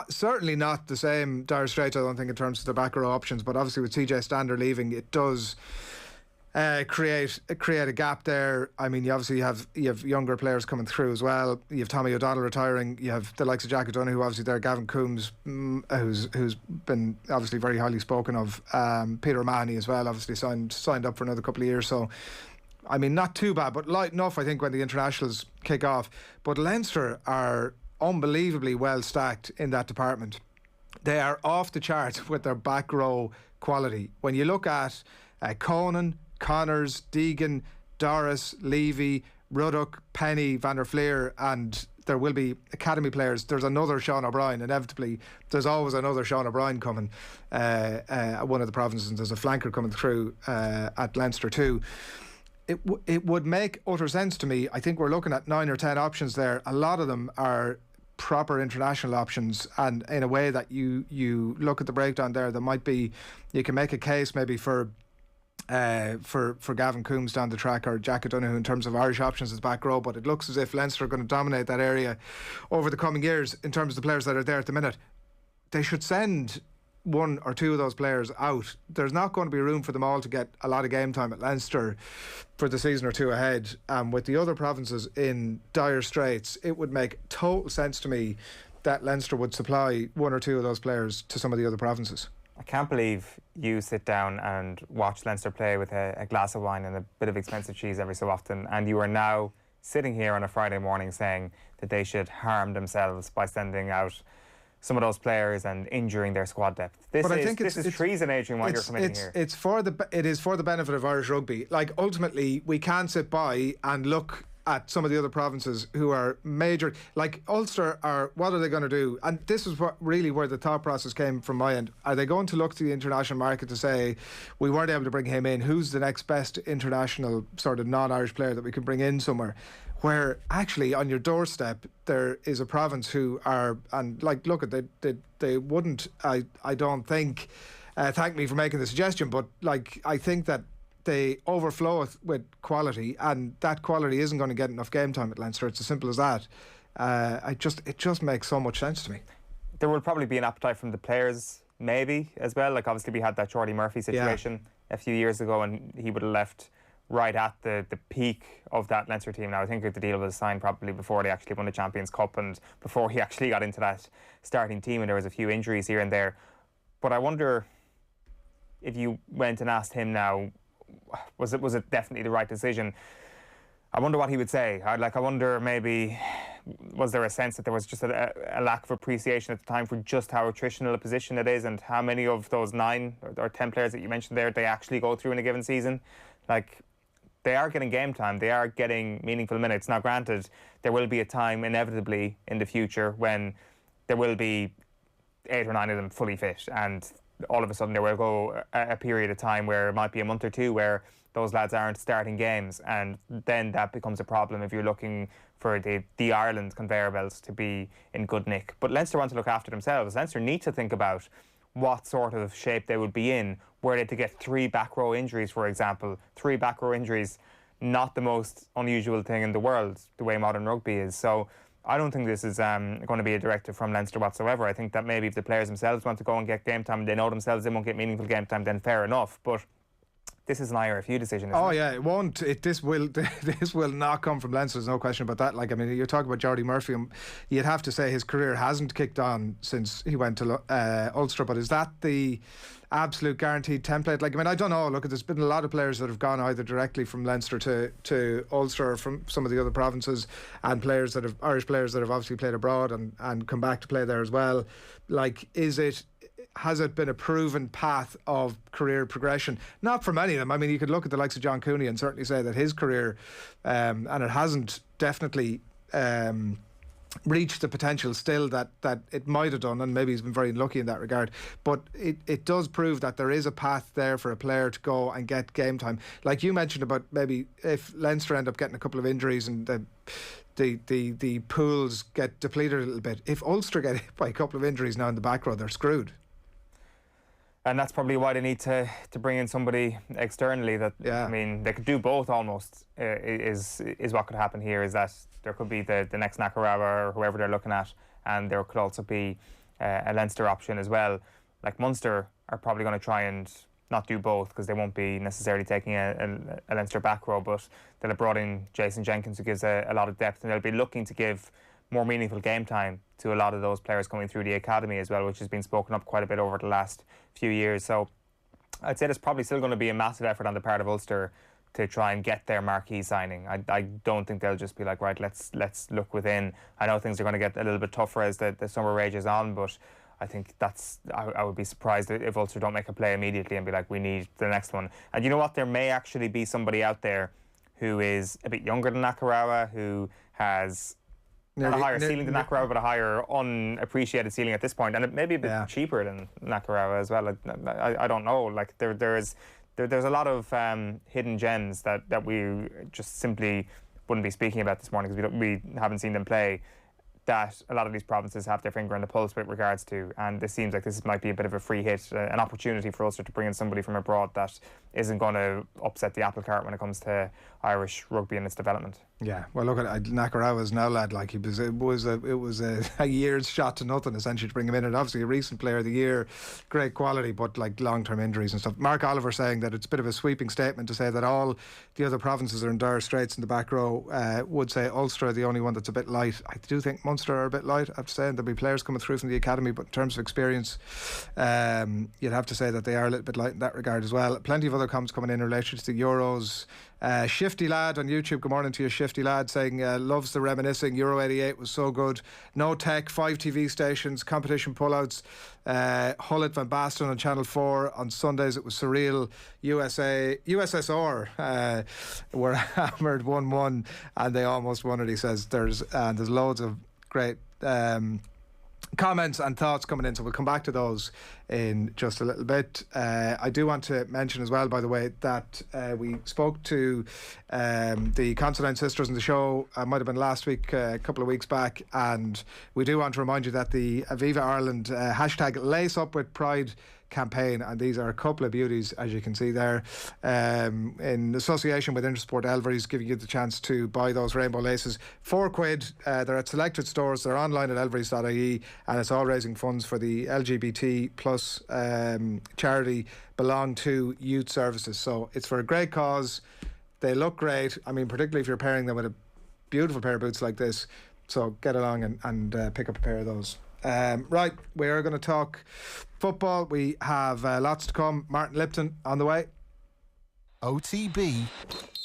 C: certainly not the same dire straits, I don't think, in terms of their back row options, but obviously with CJ Stander leaving, it does create a gap there. I mean, you have younger players coming through as well. You have Tommy O'Donnell retiring. You have the likes of Jack O'Donoghue, who obviously there, Gavin Coombs, who's been obviously very highly spoken of. Peter O'Mahony as well, obviously signed up for another couple of years. So, I mean, not too bad, but light enough, I think, when the internationals kick off. But Leinster are unbelievably well stacked in that department. They are off the charts with their back row quality. When you look at Conan, Connors, Deegan, Doris, Levy, Ruddock, Penny, Van der Fleer, and there will be academy players. There's another Sean O'Brien. Inevitably, there's always another Sean O'Brien coming at one of the provinces, and there's a flanker coming through at Leinster too. It would make utter sense to me. I think we're looking at 9 or 10 options there. A lot of them are proper international options, and in a way that you look at the breakdown there, there might be, you can make a case maybe for Gavin Coombs down the track, or Jack O'Donoghue in terms of Irish options as back row. But it looks as if Leinster are going to dominate that area over the coming years in terms of the players that are there at the minute. They should send 1 or 2 of those players out. There's not going to be room for them all to get a lot of game time at Leinster for the season or two ahead. With the other provinces in dire straits, it would make total sense to me that Leinster would supply 1 or 2 of those players to some of the other provinces.
D: I can't believe you sit down and watch Leinster play with a glass of wine and a bit of expensive cheese every so often, and you are now sitting here on a Friday morning saying that they should harm themselves by sending out some of those players and injuring their squad depth. This is treason, Adrian, what you're committing here. It
C: is for the benefit of Irish rugby. Like, ultimately, we can't sit by and look at some of the other provinces who are major. Like Ulster what are they going to do? And this is where the thought process came from my end. Are they going to look to the international market to say, we weren't able to bring him in, who's the next best international sort of non-Irish player that we can bring in somewhere? Where actually on your doorstep there is a province who are, and like, look, they wouldn't, I don't think, thank me for making the suggestion, but like, I think that they overflow with quality, and that quality isn't going to get enough game time at Leinster. It's as simple as that. It just makes so much sense to me.
D: There will probably be an appetite from the players, maybe, as well. Like, obviously we had that Jordy Murphy situation a few years ago, and he would have left right at the peak of that Leinster team. Now, I think the deal was signed probably before they actually won the Champions Cup and before he actually got into that starting team, and there was a few injuries here and there. But I wonder if you went and asked him now, was it definitely the right decision? I wonder what he would say. I wonder, maybe, was there a sense that there was just a lack of appreciation at the time for just how attritional a position it is, and how many of those 9 or 10 players that you mentioned there, they actually go through in a given season? Like, they are getting game time, they are getting meaningful minutes. Now, granted, there will be a time inevitably in the future when there will be 8 or 9 of them fully fit, and all of a sudden there will go a period of time where it might be a month or 2 where those lads aren't starting games, and then that becomes a problem if you're looking for the Ireland conveyor belts to be in good nick. But Leinster want to look after themselves. Leinster need to think about what sort of shape they would be in were they to get 3 back row injuries, for example. 3 back row injuries, not the most unusual thing in the world, the way modern rugby is. So I don't think this is going to be a directive from Leinster whatsoever. I think that maybe if the players themselves want to go and get game time, they know themselves they won't get meaningful game time, then fair enough. But this is an IRFU decision, isn't it?
C: Yeah, it won't. This will not come from Leinster. There's no question about that. Like, I mean, you're talking about Jordy Murphy. You'd have to say his career hasn't kicked on since he went to Ulster. But is that the absolute guaranteed template? Like, I mean, I don't know. Look, there's been a lot of players that have gone either directly from Leinster to Ulster or from some of the other provinces, and Irish players that have obviously played abroad and come back to play there as well. Like, has it been a proven path of career progression? Not for many of them. I mean, you could look at the likes of John Cooney and certainly say that his career, and it hasn't definitely reached the potential still that it might have done, and maybe he's been very unlucky in that regard. But it does prove that there is a path there for a player to go and get game time. Like you mentioned about maybe if Leinster end up getting a couple of injuries and the pools get depleted a little bit. If Ulster get hit by a couple of injuries now in the back row, they're screwed.
D: And that's probably why they need to bring in somebody externally that, I mean, they could do both almost, is what could happen here, is that there could be the next Nakarawa or whoever they're looking at, and there could also be a Leinster option as well. Like Munster are probably going to try and not do both because they won't be necessarily taking a Leinster back row, but they'll have brought in Jason Jenkins, who gives a lot of depth, and they'll be looking to give more meaningful game time to a lot of those players coming through the academy as well, which has been spoken up quite a bit over the last few years. So I'd say there's probably still going to be a massive effort on the part of Ulster to try and get their marquee signing. I don't think they'll just be like, right, let's look within. I know things are going to get a little bit tougher as the summer rages on, but I think I would be surprised if Ulster don't make a play immediately and be like, we need the next one. And you know what? There may actually be somebody out there who is a bit younger than Nakarawa, who has not a higher ceiling than Nakarawa, but a higher unappreciated ceiling at this point, and it may be a bit cheaper than Nakarawa as well. I don't know. Like there's a lot of hidden gems that we just simply wouldn't be speaking about this morning because we haven't seen them play, that a lot of these provinces have their finger on the pulse with regards to, and this seems like this might be a bit of a free hit, an opportunity for Ulster to bring in somebody from abroad that isn't going to upset the apple cart when it comes to Irish rugby and its development. Yeah, well, look at Nakarawa's now lad. Like it was a year's shot to nothing essentially to bring him in, and obviously a recent player of the year, great quality, but like long-term injuries and stuff. Mark Oliver saying that it's a bit of a sweeping statement to say that all the other provinces are in dire straits in the back row. Would say Ulster are the only one that's a bit light. I do think Munster are a bit light, I have to say, and there'll be players coming through from the academy, but in terms of experience, you'd have to say that they are a little bit light in that regard as well. Plenty of other comments coming in relation to the Euros. Shifty Lad on YouTube, good morning to you, Shifty Lad, saying loves the reminiscing. Euro 88 was so good. No tech, 5 TV stations, competition pullouts. Hullet Van Basten on Channel 4 on Sundays. It was surreal. USSR were hammered 1-1 and they almost won it. He says there's loads of great comments and thoughts coming in, so we'll come back to those in just a little bit. I do want to mention as well, by the way, that we spoke to the Considine sisters in the show, might have been last week, a couple of weeks back, and we do want to remind you that the Aviva Ireland hashtag Lace Up With Pride campaign, and these are a couple of beauties, as you can see there, in association with Intersport Elvery's, giving you the chance to buy those rainbow laces. £4. They're at selected stores, they're online at elverys.ie, and it's all raising funds for the LGBT plus charity Belong To Youth Services. So it's for a great cause. They look great. I mean, particularly if you're pairing them with a beautiful pair of boots like this. So get along and pick up a pair of those. Right, we are going to talk football. We have lots to come. Martin Lipton on the way.
A: OTB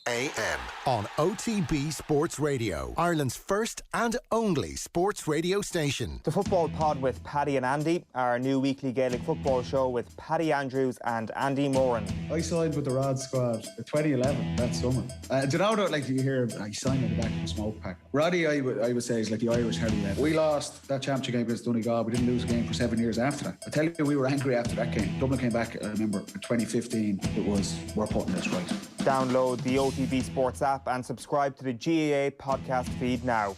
A: AM on OTB Sports Radio, Ireland's first and only sports radio station.
D: The Football Pod with Paddy and Andy, our new weekly Gaelic football show with Paddy Andrews and Andy Moran.
H: I signed with the Rod squad in 2011, that summer. Do you know, like you hear, I signed in the back of a smoke pack. Roddy, I would say, is like the Irish Harry Levin. We lost that championship game against Donegal. We didn't lose a game for 7 years after that. I tell you, we were angry after that game. Dublin came back, I remember, in 2015, it was, we're putting this right.
D: Download the OTB Sports app and subscribe to the GAA podcast feed now.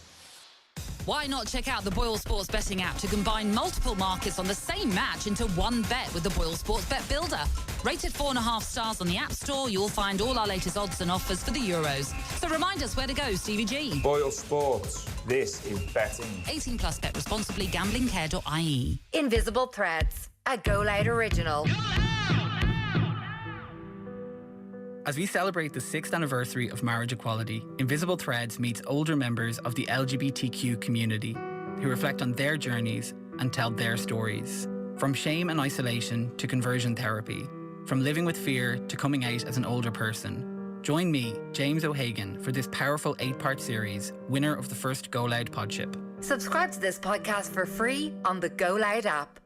I: Why not check out the Boyle Sports betting app to combine multiple markets on the same match into one bet with the Boyle Sports Bet Builder? Rated 4.5 stars on the App Store, you'll find all our latest odds and offers for the Euros. So remind us where to go, Stevie G.
J: Boyle Sports. This is betting.
I: 18 plus, bet responsibly, gamblingcare.ie.
K: Invisible Threads, a Go Loud original.
L: As we celebrate the 6th anniversary of marriage equality, Invisible Threads meets older members of the LGBTQ community who reflect on their journeys and tell their stories. From shame and isolation to conversion therapy, from living with fear to coming out as an older person. Join me, James O'Hagan, for this powerful 8-part series, winner of the first Go Loud Podship.
K: Subscribe to this podcast for free on the Go Loud app.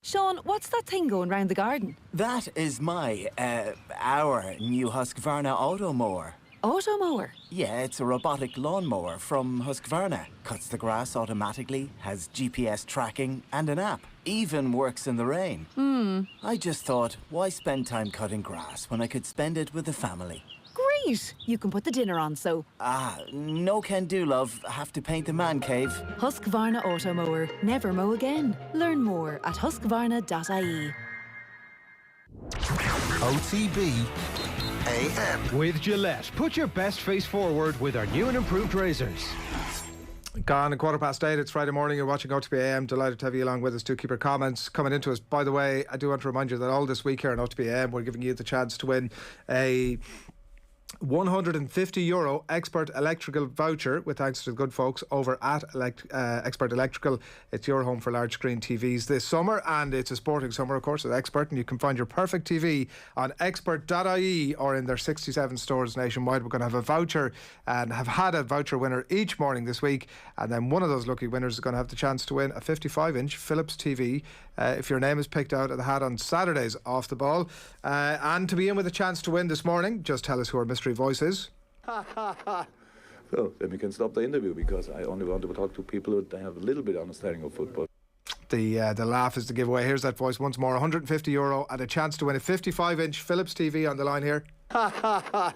M: Sean, what's that thing going round the garden?
N: That is our new Husqvarna Automower.
M: Automower?
N: Yeah, it's a robotic lawnmower from Husqvarna. Cuts the grass automatically, has GPS tracking and an app. Even works in the rain. I just thought, why spend time cutting grass when I could spend it with the family?
M: Great! You can put the dinner on, so...
N: No can do, love. Have to paint the man cave.
M: Husqvarna Automower. Never mow again. Learn more at husqvarna.ie.
A: OTB AM.
B: With Gillette, put your best face forward with our new and improved razors.
C: Gone at 8:15. It's Friday morning. You're watching OTB AM. Delighted to have you along with us. Do keep your comments coming into us. By the way, I do want to remind you that all this week here on OTB AM, we're giving you the chance to win a €150 Expert Electrical voucher with thanks to the good folks over at Expert Electrical. It's your home for large screen TVs this summer, and it's a sporting summer, of course, with Expert, and you can find your perfect TV on expert.ie or in their 67 stores nationwide. We're going to have a voucher and have had a voucher winner each morning this week, and then one of those lucky winners is going to have the chance to win a 55-inch Philips TV if your name is picked out of the hat on Saturdays off the ball. And to be in with a chance to win this morning, just tell us who our mystery voice is.
O: Well, then we can stop the interview because I only want to talk to people who have a little bit of understanding of football.
C: The laugh is the giveaway. Here's that voice once more. €150 and a chance to win a 55-inch Philips TV on the line here.
O: Well,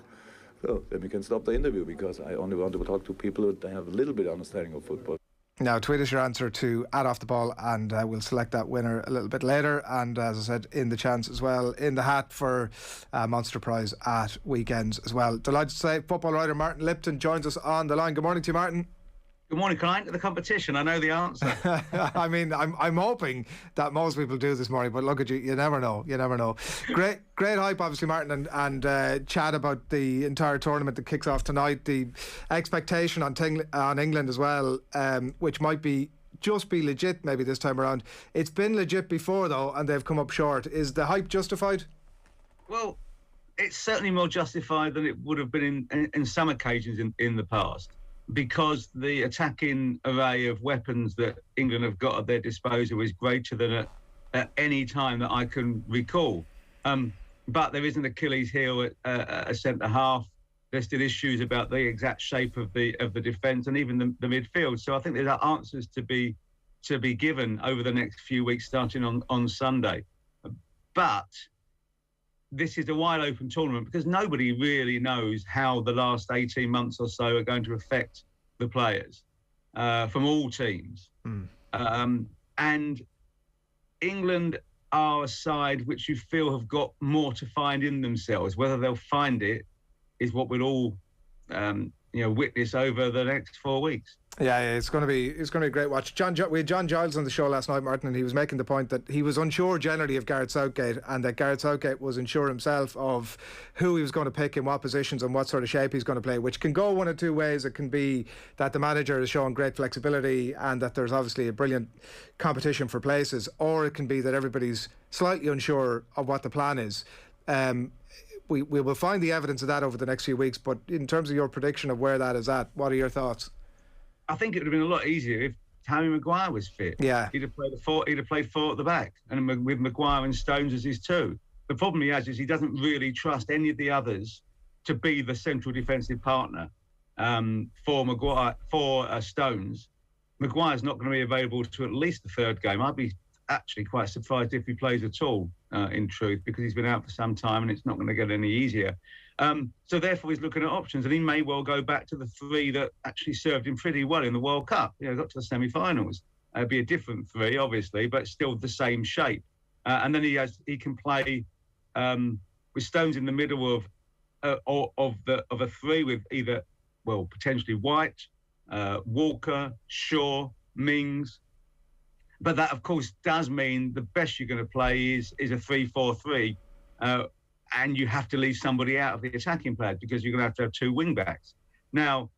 O: then we can stop the interview because I only want to talk to people who have a little bit of understanding of football.
C: Now, tweet us your answer to @OffTheBall and we'll select that winner a little bit later. And as I said, in the chance as well, in the hat for Monster Prize at weekends as well. Delighted to say football writer Martin Lipton joins us on the line. Good morning to you, Martin.
P: Good morning. Can I enter the competition? I know the answer.
C: I mean, I'm hoping that most people do this morning, but look at you, you never know. You never know. Great hype, obviously, Martin, and chat about the entire tournament that kicks off tonight. The expectation on England as well, which might be legit maybe this time around. It's been legit before though, and they've come up short. Is the hype justified?
P: Well, it's certainly more justified than it would have been in some occasions in the past, because the attacking array of weapons that England have got at their disposal is greater than at any time that I can recall. But there is an Achilles heel at a centre half. There's still issues about the exact shape of the defence and even the midfield. So I think there are answers to be given over the next few weeks, starting on Sunday. But this is a wide open tournament because nobody really knows how the last 18 months or so are going to affect the players from all teams. And England are a side which you feel have got more to find in themselves. Whether they'll find it is what we'll all witness over the next 4 weeks.
C: Yeah, it's going to be a great watch. We had John Giles on the show last night, Martin, and he was making the point that he was unsure generally of Gareth Southgate, and that Gareth Southgate was unsure himself of who he was going to pick in what positions and what sort of shape he's going to play, which can go one of two ways. It can be that the manager is showing great flexibility and that there's obviously a brilliant competition for places, or it can be that everybody's slightly unsure of what the plan is. We will find the evidence of that over the next few weeks, but in terms of your prediction of where that is at, what are your thoughts?
P: I think it would have been a lot easier if Harry Maguire was fit.
C: Yeah,
P: he'd have played four at the back, and with Maguire and Stones as his two. The problem he has is he doesn't really trust any of the others to be the central defensive partner for Stones. Maguire's not going to be available to at least the third game. I'd be actually quite surprised if he plays at all, in truth, because he's been out for some time and it's not going to get any easier. So therefore, he's looking at options, and he may well go back to the three that actually served him pretty well in the World Cup. Got to the semi-finals. It'd be a different three, obviously, but still the same shape. And then he can play with Stones in the middle of a three with either, well, potentially White, Walker, Shaw, Mings. But that, of course, does mean the best you're going to play is a 3-4-3, and you have to leave somebody out of the attacking plan because you're going to have two wing-backs. Now,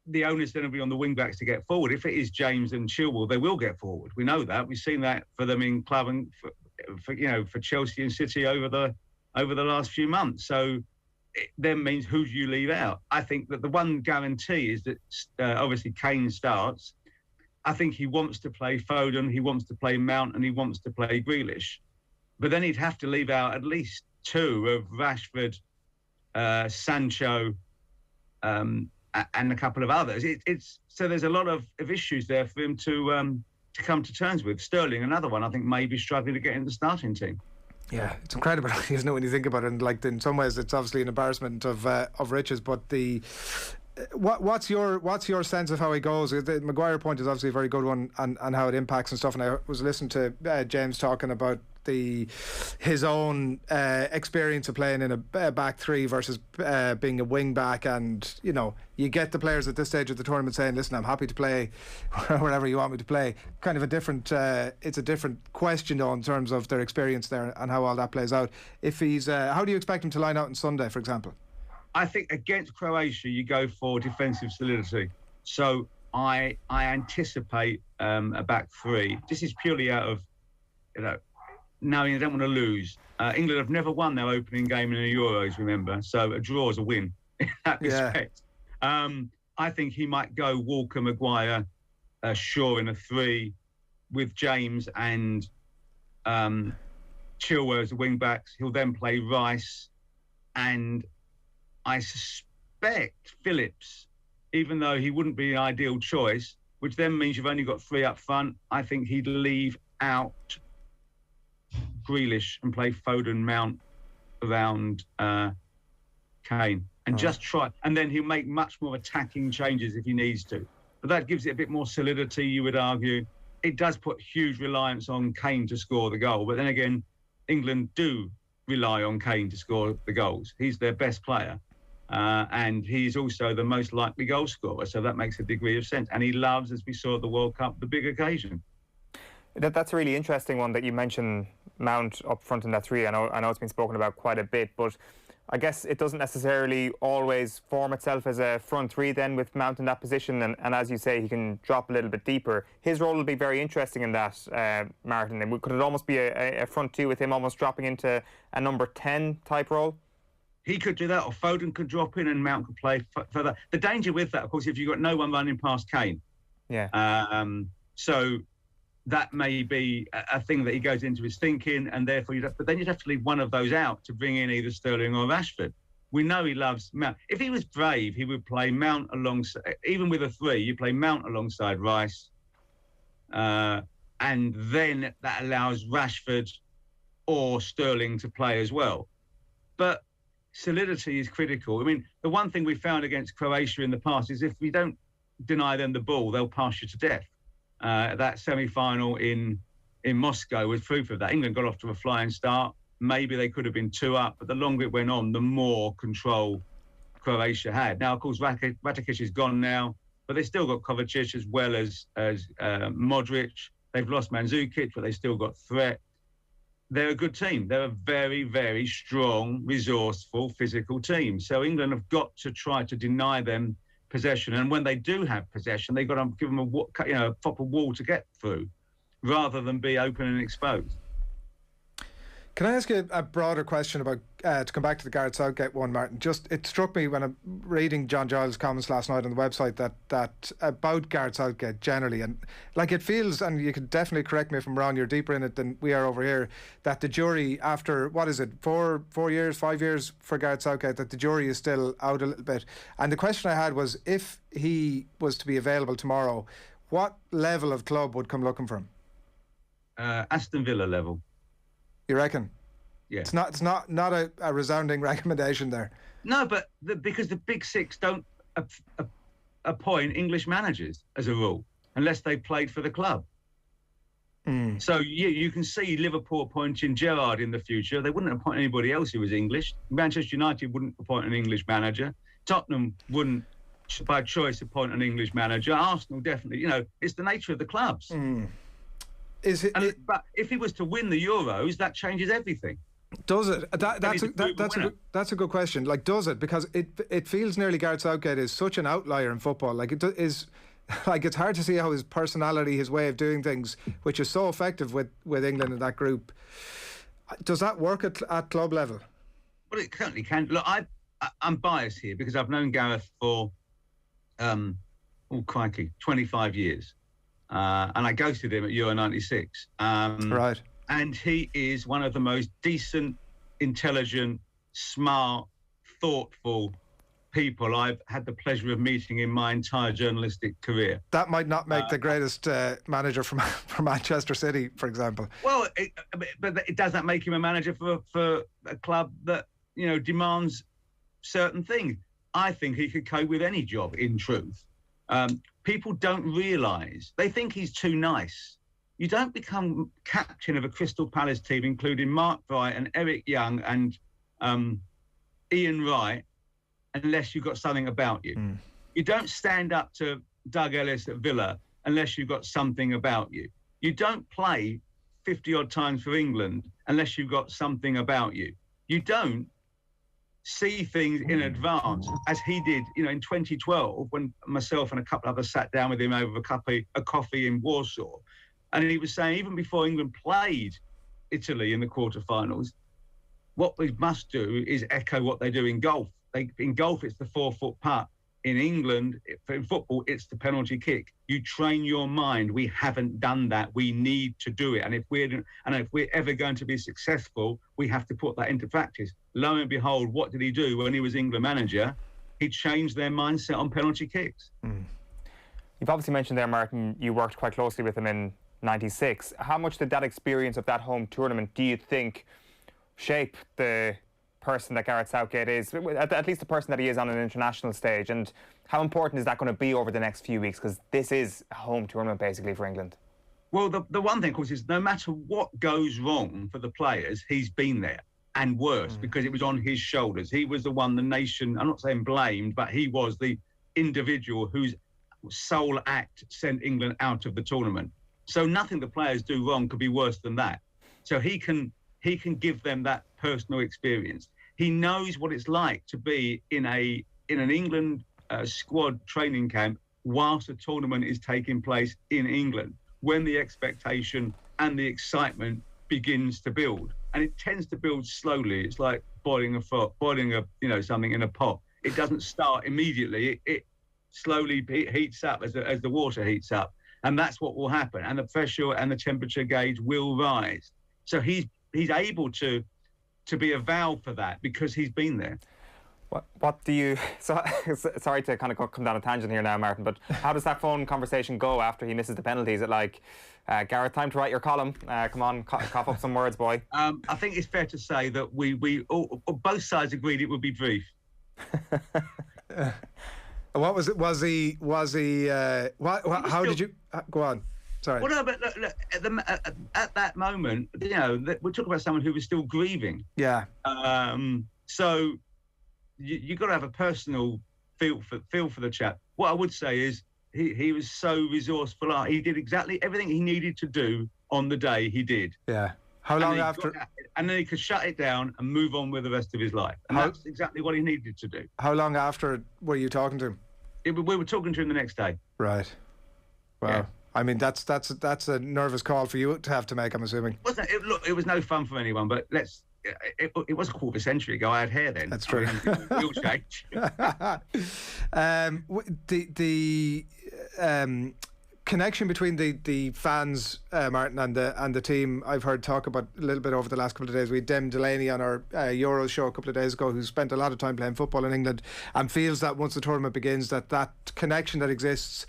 P: the onus then will be on the wing-backs to get forward. If it is James and Chilwell, they will get forward. We know that. We've seen that for them in club and for Chelsea and City over the last few months. So it then means who do you leave out? I think that the one guarantee is that obviously Kane starts. I think he wants to play Foden, he wants to play Mount, and he wants to play Grealish. But then he'd have to leave out at least two of Rashford, Sancho, and a couple of others. So there's a lot of issues there for him to come to terms with. Sterling, another one, I think maybe struggling to get in the starting team.
C: Yeah, it's incredible, isn't it, when you think about it? And like, in some ways, it's obviously an embarrassment of riches. But what's your sense of how he goes? The Maguire point is obviously a very good one, and how it impacts and stuff. And I was listening to James talking about his own experience of playing in a back three versus being a wing back, and you get the players at this stage of the tournament saying, listen, I'm happy to play wherever you want me to play. Kind of a different it's a different question though in terms of their experience there and how all that plays out. If he's how do you expect him to line out on Sunday, for example?
P: I think against Croatia you go for defensive solidity, so I anticipate a back three. This is purely out of knowing they don't want to lose. England have never won their opening game in the Euros, remember? So a draw is a win in that respect. I think he might go Walker, Maguire, Shaw in a three with James and Chilwell as the wing-backs. He'll then play Rice, and I suspect Phillips, even though he wouldn't be an ideal choice, which then means you've only got three up front. I think he'd leave out Grealish and play Foden, Mount around Kane, and just try, and then he'll make much more attacking changes if he needs to. But that gives it a bit more solidity, you would argue. It does put huge reliance on Kane to score the goal, but then again, England do rely on Kane to score the goals. He's their best player, and he's also the most likely goal scorer, so that makes a degree of sense. And he loves, as we saw at the World Cup, the big occasion.
D: That's a really interesting one that you mentioned, Mount up front in that three. I know it's been spoken about quite a bit, but I guess it doesn't necessarily always form itself as a front three then with Mount in that position, and as you say, he can drop a little bit deeper. His role will be very interesting in that, Martin. And could it almost be a front two with him almost dropping into a number 10 type role?
P: He could do that, or Foden could drop in and Mount could play further. The danger with that, of course, if you've got no one running past Kane.
D: Yeah.
P: So that may be a thing that he goes into his thinking, and therefore but then you'd have to leave one of those out to bring in either Sterling or Rashford. We know he loves Mount. If he was brave, he would play Mount alongside, even with a three, you play Mount alongside Rice, and then that allows Rashford or Sterling to play as well. But solidity is critical. I mean, the one thing we found against Croatia in the past is if we don't deny them the ball, they'll pass you to death. That semi-final in Moscow was proof of that. England got off to a flying start. Maybe they could have been two up, but the longer it went on, the more control Croatia had. Now, of course, Rakitic is gone now, but they still got Kovacic as well as Modric. They've lost Mandzukic, but they still got threat. They're a good team. They're a very, very strong, resourceful, physical team. So England have got to try to deny them possession, and when they do have possession, they've got to give them a proper wall to get through, rather than be open and exposed.
C: Can I ask you a broader question about to come back to the Gareth Southgate one, Martin? Just it struck me when I'm reading John Giles' comments last night on the website that about Gareth Southgate generally, and like it feels, and you could definitely correct me if I'm wrong, you're deeper in it than we are over here, that the jury after, what is it, 5 years for Gareth Southgate, that the jury is still out a little bit. And the question I had was, if he was to be available tomorrow, what level of club would come looking for him?
P: Aston Villa level.
C: You reckon?
P: Yeah.
C: It's not a resounding recommendation there.
P: No, but because the Big Six don't appoint English managers as a rule unless they played for the club. So you can see Liverpool appointing Gerrard in the future. They wouldn't appoint anybody else who was English. Manchester United wouldn't appoint an English manager. Tottenham wouldn't, by choice, appoint an English manager. Arsenal definitely. It's the nature of the clubs. But if he was to win the Euros, that changes everything.
C: Does it? That's a good question. Like, does it? Because it feels nearly Gareth Southgate is such an outlier in football. Like, it is. Like, it's hard to see how his personality, his way of doing things, which is so effective with England in that group, does that work at club level?
P: Well, it certainly can. Look, I'm biased here because I've known Gareth for, 25 years. And I ghosted him at Euro 96.
C: Right.
P: And he is one of the most decent, intelligent, smart, thoughtful people I've had the pleasure of meeting in my entire journalistic career.
C: That might not make the greatest manager for Manchester City, for example.
P: Well, but it does that make him a manager for a club that demands certain things? I think he could cope with any job. In truth, people don't realise, they think he's too nice. You don't become captain of a Crystal Palace team, including Mark Bright and Eric Young and Ian Wright, unless you've got something about you. You don't stand up to Doug Ellis at Villa unless you've got something about you. You don't play 50-odd times for England unless you've got something about you. You don't see things in advance, as he did, in 2012, when myself and a couple of others sat down with him over a coffee in Warsaw. And he was saying, even before England played Italy in the quarterfinals, what we must do is echo what they do in golf. In golf, it's the 4-foot putt. In England, in football, it's the penalty kick. You train your mind. We haven't done that. We need to do it. And if we're ever going to be successful, we have to put that into practice. Lo and behold, what did he do when he was England manager? He changed their mindset on penalty kicks.
D: You've obviously mentioned there, Martin, you worked quite closely with him in '96. How much did that experience of that home tournament, do you think, shape the person that Gareth Southgate is, at least the person that he is on an international stage, and how important is that going to be over the next few weeks, because this is a home tournament basically for England?
P: Well, the one thing, of course, is no matter what goes wrong for the players, he's been there, and worse, because it was on his shoulders. He was the one the nation, I'm not saying blamed, but he was the individual whose sole act sent England out of the tournament. So nothing the players do wrong could be worse than that. So he can give them that personal experience. He knows what it's like to be in an England squad training camp whilst a tournament is taking place in England, when the expectation and the excitement begins to build. And it tends to build slowly. It's like boiling something in a pot. It doesn't start immediately. It slowly heats up as the water heats up. And that's what will happen. And the pressure and the temperature gauge will rise. So he's able to be a valve for that because he's been there.
D: What do you... sorry to kind of come down a tangent here now, Martin, but how does that phone conversation go after he misses the penalty? Is it like, Gareth, time to write your column? Come on, cough up some words, boy.
P: I think it's fair to say that we both sides agreed it would be brief.
C: What was it? Was he? How did you go on? Sorry.
P: Well, no, but look, at that moment, we're talking about someone who was still grieving.
C: Yeah.
P: So you've got to have a personal feel for the chap. What I would say is he was so resourceful. He did exactly everything he needed to do on the day he did.
C: Yeah. How long after?
P: And then he could shut it down and move on with the rest of his life. And that's exactly what he needed to do.
C: How long after were you talking to him?
P: We were talking to him the next day.
C: Right. Wow. Yeah. I mean, that's a nervous call for you to have to make, I'm assuming.
P: Wasn't it? Look, it was no fun for anyone, but it was a quarter century ago. I had hair then.
C: That's true.
P: It will change.
C: connection between the fans, Martin, and the team, I've heard talk about a little bit over the last couple of days. We had Dem Delaney on our Euros show a couple of days ago, who spent a lot of time playing football in England and feels that once the tournament begins, that connection that exists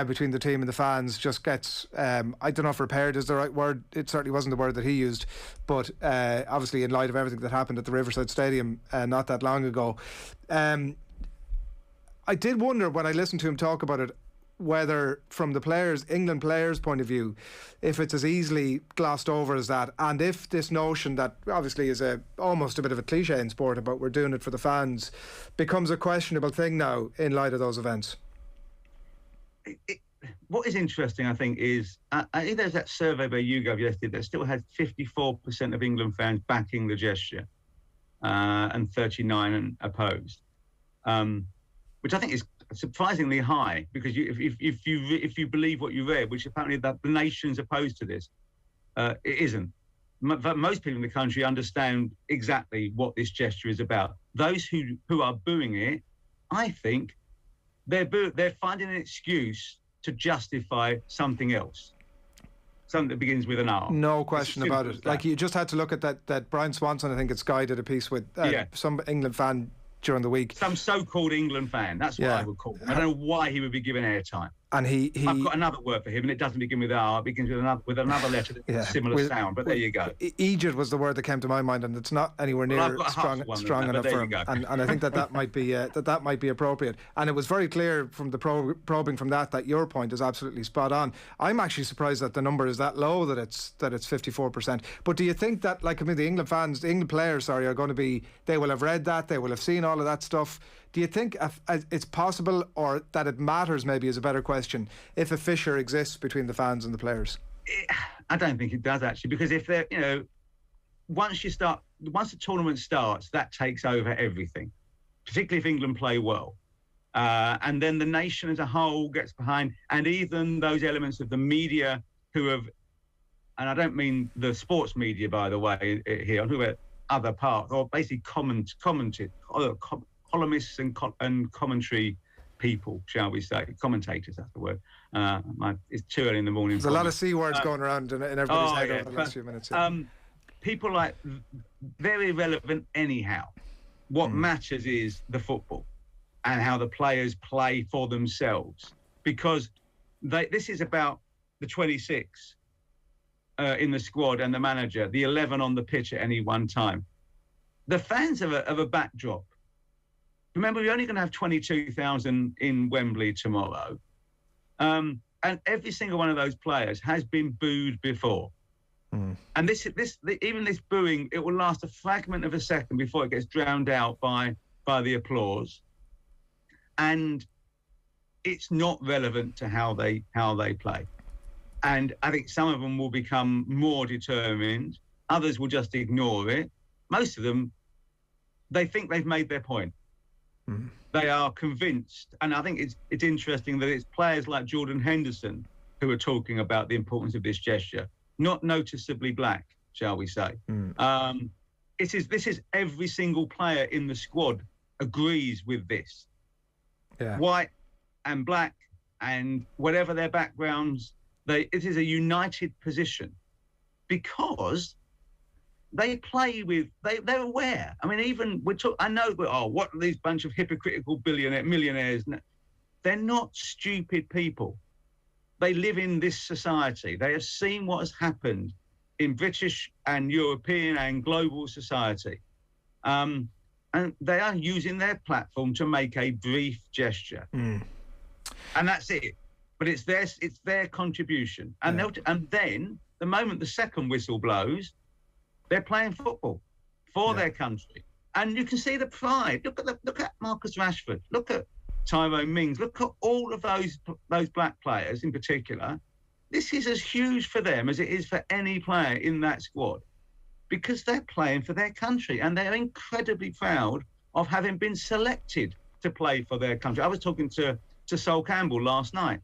C: between the team and the fans just gets, I don't know if repaired is the right word. It certainly wasn't the word that he used, but obviously in light of everything that happened at the Riverside Stadium not that long ago, I did wonder when I listened to him talk about it, whether from the players, England players' point of view, if it's as easily glossed over as that, and if this notion that obviously is almost a bit of a cliche in sport about we're doing it for the fans becomes a questionable thing now in light of those events.
P: What is interesting, I think, is I think there's that survey by YouGov yesterday that still had 54% of England fans backing the gesture and 39% opposed, which I think is surprisingly high, because if you believe what you read, which apparently that the nation's opposed to this, it isn't. Most people in the country understand exactly what this gesture is about. Those who are booing it, I think they're finding an excuse to justify something else, something that begins with an R.
C: No question about it. Like, you just had to look at that Brian Swanson, I think it's Sky, did a piece with some England fan during the week.
P: Some so-called England fan, that's what I would call him. I don't know why he would be given airtime.
C: And
P: I've got another word for him, and it doesn't begin with R, it begins with another letter that's similar sound, but there you go.
C: Egypt was the word that came to my mind, and it's not anywhere near strong enough for him. And I think that might be that might be appropriate. And it was very clear from the probing from that your point is absolutely spot on. I'm actually surprised that the number is that low, that it's 54%. But do you think that, like, I mean, the England players, are going to be, they will have read that, they will have seen all of that stuff. Do you think it's possible, or that it matters, maybe is a better question, if a fissure exists between the fans and the players?
P: I don't think it does, actually, because if they're, once the tournament starts, that takes over everything, particularly if England play well. And then the nation as a whole gets behind, and even those elements of the media who have, and I don't mean the sports media, by the way, here, who are other parts, or basically columnists and commentary people, shall we say, commentators, that's the word. It's too early in the morning.
C: There's a lot of C words going around in everybody's head over the last few minutes.
P: People like, they're irrelevant anyhow. What matters is the football and how the players play for themselves, because this is about the 26 in the squad and the manager, the 11 on the pitch at any one time. The fans of a backdrop. Remember, we're only going to have 22,000 in Wembley tomorrow. And every single one of those players has been booed before. And even this booing, it will last a fragment of a second before it gets drowned out by the applause. And it's not relevant to how they play. And I think some of them will become more determined. Others will just ignore it. Most of them, they think they've made their point. They are convinced, and I think it's interesting that it's players like Jordan Henderson who are talking about the importance of this gesture, not noticeably black, shall we say. This is every single player in the squad agrees with this. White and black and whatever their backgrounds, it is a united position, because they play with, they're aware. I mean, even I know, what are these bunch of hypocritical millionaires? They're not stupid people. They live in this society. They have seen what has happened in British and European and global society. And they are using their platform to make a brief gesture. And that's it. But it's their contribution. And then the moment the second whistle blows, they're playing football for their country, and you can see the pride. Look at Marcus Rashford. Look at Tyrone Mings. Look at all of those black players in particular. This is as huge for them as it is for any player in that squad, because they're playing for their country, and they're incredibly proud of having been selected to play for their country. I was talking to Sol Campbell last night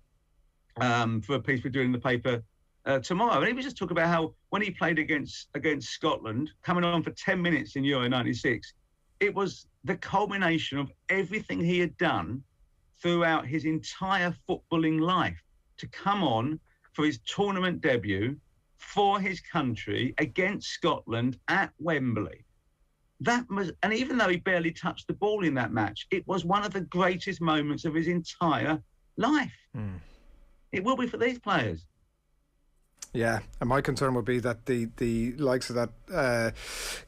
P: for a piece we're doing in the paper tomorrow, and he was just talking about how when he played against Scotland, coming on for 10 minutes in Euro 96, it was the culmination of everything he had done throughout his entire footballing life to come on for his tournament debut for his country against Scotland at Wembley. And even though he barely touched the ball in that match, it was one of the greatest moments of his entire life. It will be for these players.
C: Yeah, and my concern would be that the likes of that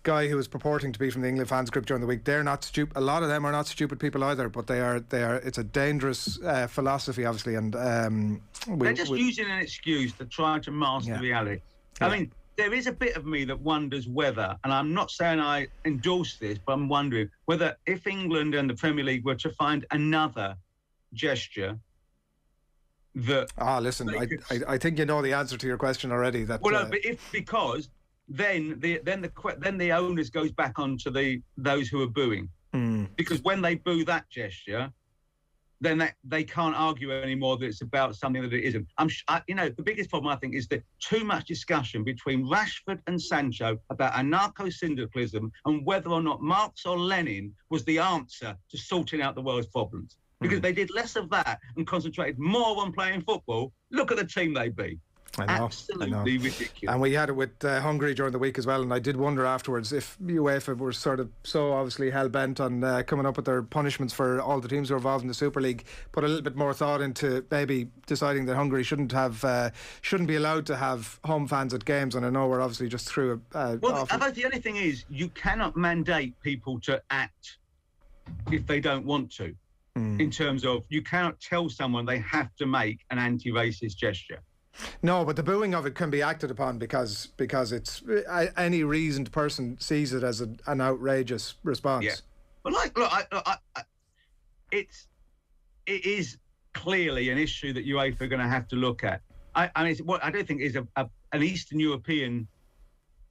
C: guy who was purporting to be from the England fans group during the week, they're not stupid. A lot of them are not stupid people either, but they are. It's a dangerous philosophy, obviously, and
P: they're just using an excuse to try to mask the reality. I mean, there is a bit of me that wonders whether, and I'm not saying I endorse this, but I'm wondering whether if England and the Premier League were to find another gesture that...
C: listen, I think you know the answer to your question already. That
P: well, no, but because then the onus goes back onto those who are booing, because when they boo that gesture, then they can't argue anymore that it's about something that it isn't. The biggest problem I think is that too much discussion between Rashford and Sancho about anarcho-syndicalism and whether or not Marx or Lenin was the answer to sorting out the world's problems. Because they did less of that and concentrated more on playing football. Look at the team they beat.
C: I know.
P: Absolutely ridiculous.
C: And we had it with Hungary during the week as well, and I did wonder afterwards if UEFA were sort of so obviously hell-bent on coming up with their punishments for all the teams who are involved in the Super League, put a little bit more thought into maybe deciding that Hungary shouldn't be allowed to have home fans at games. And I know we're obviously just through
P: the only thing is you cannot mandate people to act if they don't want to. In terms of, you cannot tell someone they have to make an anti-racist gesture.
C: No, but the booing of it can be acted upon because it's any reasoned person sees it as an outrageous response.
P: Yeah, but it is clearly an issue that UEFA are going to have to look at. I mean, what I don't think is an Eastern European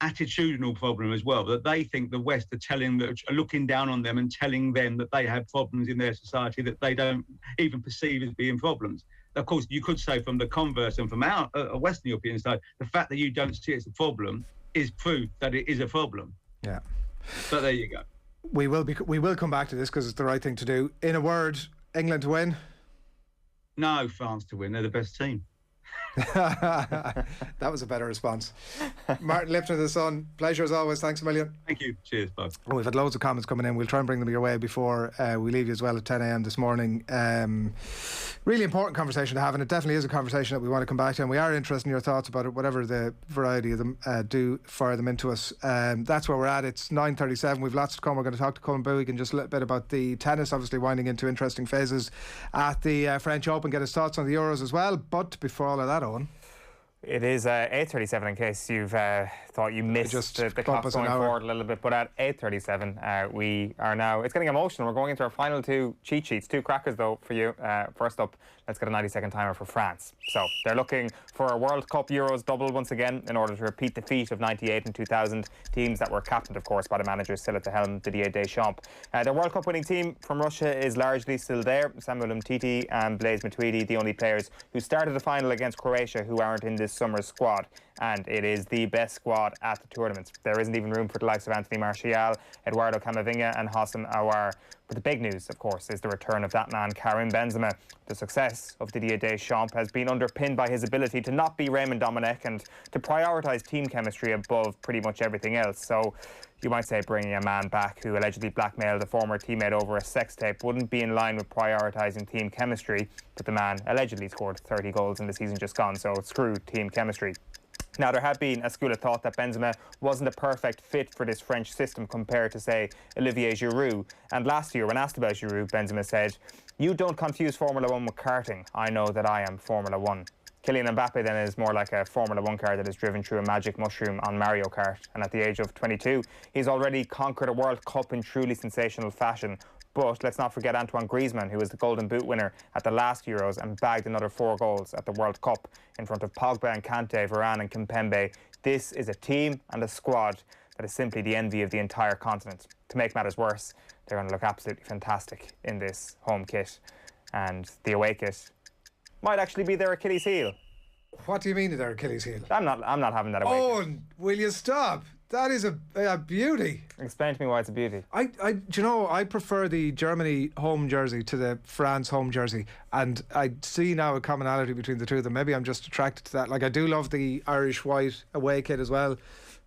P: attitudinal problem as well, that they think the West are looking down on them and telling them that they have problems in their society that they don't even perceive as being problems. Of course, you could say from the converse and from our Western European side, the fact that you don't see it as a problem is proof that it is a problem.
C: Yeah.
P: But there you go.
C: We will come back to this because it's the right thing to do. In a word, England to win?
P: No, France to win. They're the best team.
C: That was a better response. Martin Lipton of The Sun, pleasure as always. Thanks a million.
P: Thank you. Cheers, Bob.
C: We've had loads of comments coming in. We'll try and bring them your way before we leave you as well at 10 a.m. this morning. Really important conversation to have, and it definitely is a conversation that we want to come back to, and we are interested in your thoughts about it, whatever the variety of them. Do fire them into us. That's where we're at. It's 9:37. We've lots to come. We're going to talk to Colm Boohig in just a little bit about the tennis, obviously winding into interesting phases at the French Open, get his thoughts on the Euros as well. But before all of that, Eoin,
D: it is 8:37 in case you've thought you missed the clock going forward a little bit. But at 8:37 we are now, it's getting emotional. We're going into our final two cheat sheets. Two crackers though for you. First up, let's get a 90-second timer for France. So they're looking for a World Cup Euros double once again in order to repeat the feat of 98 and 2000, teams that were captained of course by the manager still at the helm, Didier Deschamps. Their World Cup winning team from Russia is largely still there. Samuel Umtiti and Blaise Matuidi, the only players who started the final against Croatia who aren't in this summer's squad, and it is the best squad at the tournament. There isn't even room for the likes of Anthony Martial, Eduardo Camavinga and Houssem Aouar. But the big news, of course, is the return of that man, Karim Benzema. The success of Didier Deschamps has been underpinned by his ability to not be Raymond Domenech and to prioritise team chemistry above pretty much everything else. So you might say bringing a man back who allegedly blackmailed a former teammate over a sex tape wouldn't be in line with prioritising team chemistry, but the man allegedly scored 30 goals in the season just gone, so screw team chemistry. Now, there had been a school of thought that Benzema wasn't a perfect fit for this French system compared to, say, Olivier Giroud. And last year, when asked about Giroud, Benzema said, "You don't confuse Formula 1 with karting. I know that I am Formula 1. Kylian Mbappe then is more like a Formula 1 car that is driven through a magic mushroom on Mario Kart. And at the age of 22, he's already conquered a World Cup in truly sensational fashion. But let's not forget Antoine Griezmann, who was the Golden Boot winner at the last Euros and bagged another 4 goals at the World Cup in front of Pogba and Kante, Varane and Kimpembe. This is a team and a squad that is simply the envy of the entire continent. To make matters worse, they're going to look absolutely fantastic in this home kit. And the away kit might actually be their Achilles heel.
C: What do you mean their Achilles heel?
D: I'm not having that away kit.
C: Will you stop? That is a beauty.
D: Explain to me why it's a beauty.
C: Do you know, I prefer the Germany home jersey to the France home jersey, and I see now a commonality between the two of them. Maybe I'm just attracted to that. Like, I do love the Irish white away kit as well.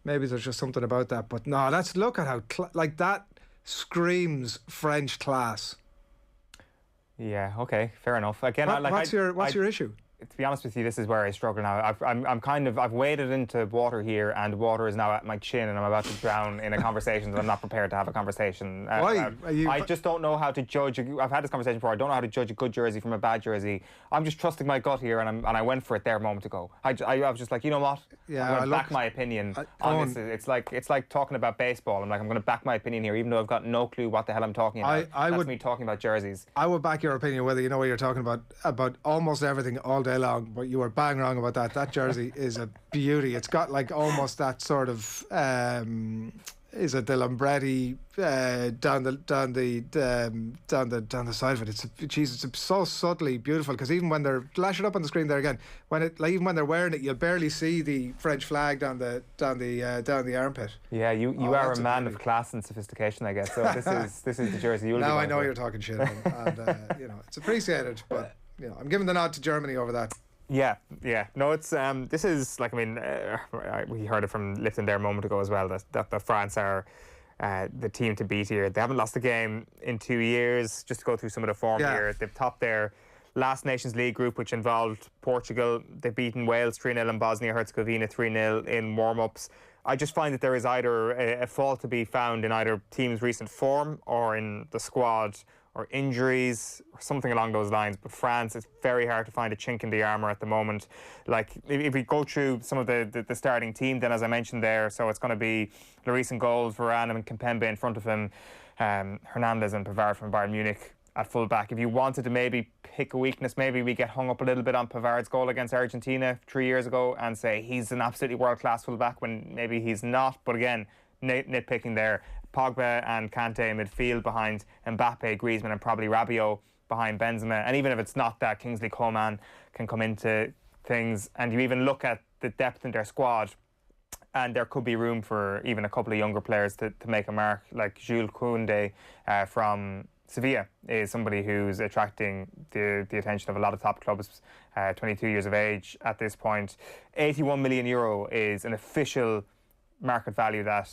C: Maybe there's just something about that. But no, look at how like that screams French class.
D: Yeah. Okay. Fair enough. Again,
C: what's your issue?
D: To be honest with you, this is where I struggle now. I've waded into water here, and water is now at my chin, and I'm about to drown in a conversation that I'm not prepared to have a conversation.
C: Why?
D: I just don't know how to judge. I've had this conversation before. I don't know how to judge a good jersey from a bad jersey. I'm just trusting my gut here, and I went for it there a moment ago. I was just like, you know what?
C: Yeah,
D: I'm going to back my opinion on this. It's like talking about baseball. I'm going to back my opinion here, even though I've got no clue what the hell I'm talking about. That's me talking about jerseys.
C: I would back your opinion whether you know what you're talking about almost everything all day long, but you were bang wrong about that. That jersey is a beauty. It's got like almost that sort of is it the Lambretti down the side of it. It's so subtly beautiful, because even when they're flash it up on the screen there again, even when they're wearing it, you'll barely see the French flag down the armpit.
D: Yeah, you are a man of class and sophistication, I guess. So this is the jersey you'll be
C: now I know
D: for.
C: you're talking shit, and it's appreciated, but I'm giving the nod to Germany over that.
D: Yeah. No, it's this is like, I mean, we heard it from Lipton there a moment ago as well, that France are the team to beat here. They haven't lost a game in 2 years. Just to go through some of the form here, they've topped their last Nations League group, which involved Portugal. They've beaten Wales 3-0 and Bosnia-Herzegovina 3-0 in warm-ups. I just find that there is either a fault to be found in either teams' recent form or in the squad, or injuries, or something along those lines. But France, it's very hard to find a chink in the armour at the moment. Like, if we go through some of the starting team, then as I mentioned there, so it's going to be Lloris in goals, Varane and Kimpembe in front of him, Hernandez and Pavard from Bayern Munich at full back. If you wanted to maybe pick a weakness, maybe we get hung up a little bit on Pavard's goal against Argentina 3 years ago and say he's an absolutely world-class full back when maybe he's not. But again, nitpicking there. Pogba and Kante in midfield behind Mbappe, Griezmann and probably Rabiot behind Benzema. And even if it's not that, Kingsley Coman can come into things. And you even look at the depth in their squad, and there could be room for even a couple of younger players to make a mark, like Jules Koundé from Sevilla is somebody who's attracting the attention of a lot of top clubs, 22 years of age at this point. €81 million is an official market value that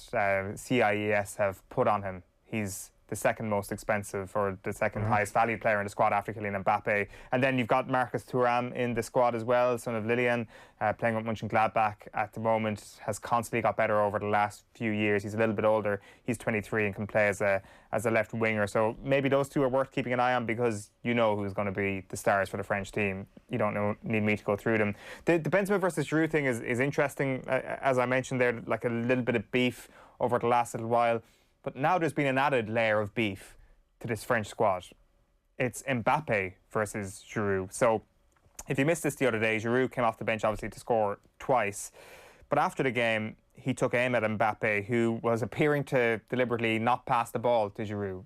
D: CIES have put on him. He's the second most expensive, or the second highest valued player in the squad after Kylian Mbappe. And then you've got Marcus Thuram in the squad as well, son of Lilian, playing with Mönchengladbach at the moment, has constantly got better over the last few years. He's a little bit older. He's 23 and can play as a left winger. So maybe those two are worth keeping an eye on, because you know who's going to be the stars for the French team. You don't need me to go through them. The Benzema versus Giroud thing is interesting. As I mentioned there, like a little bit of beef over the last little while. But now there's been an added layer of beef to this French squad. It's Mbappe versus Giroud. So if you missed this the other day, Giroud came off the bench obviously to score twice. But after the game, he took aim at Mbappe, who was appearing to deliberately not pass the ball to Giroud.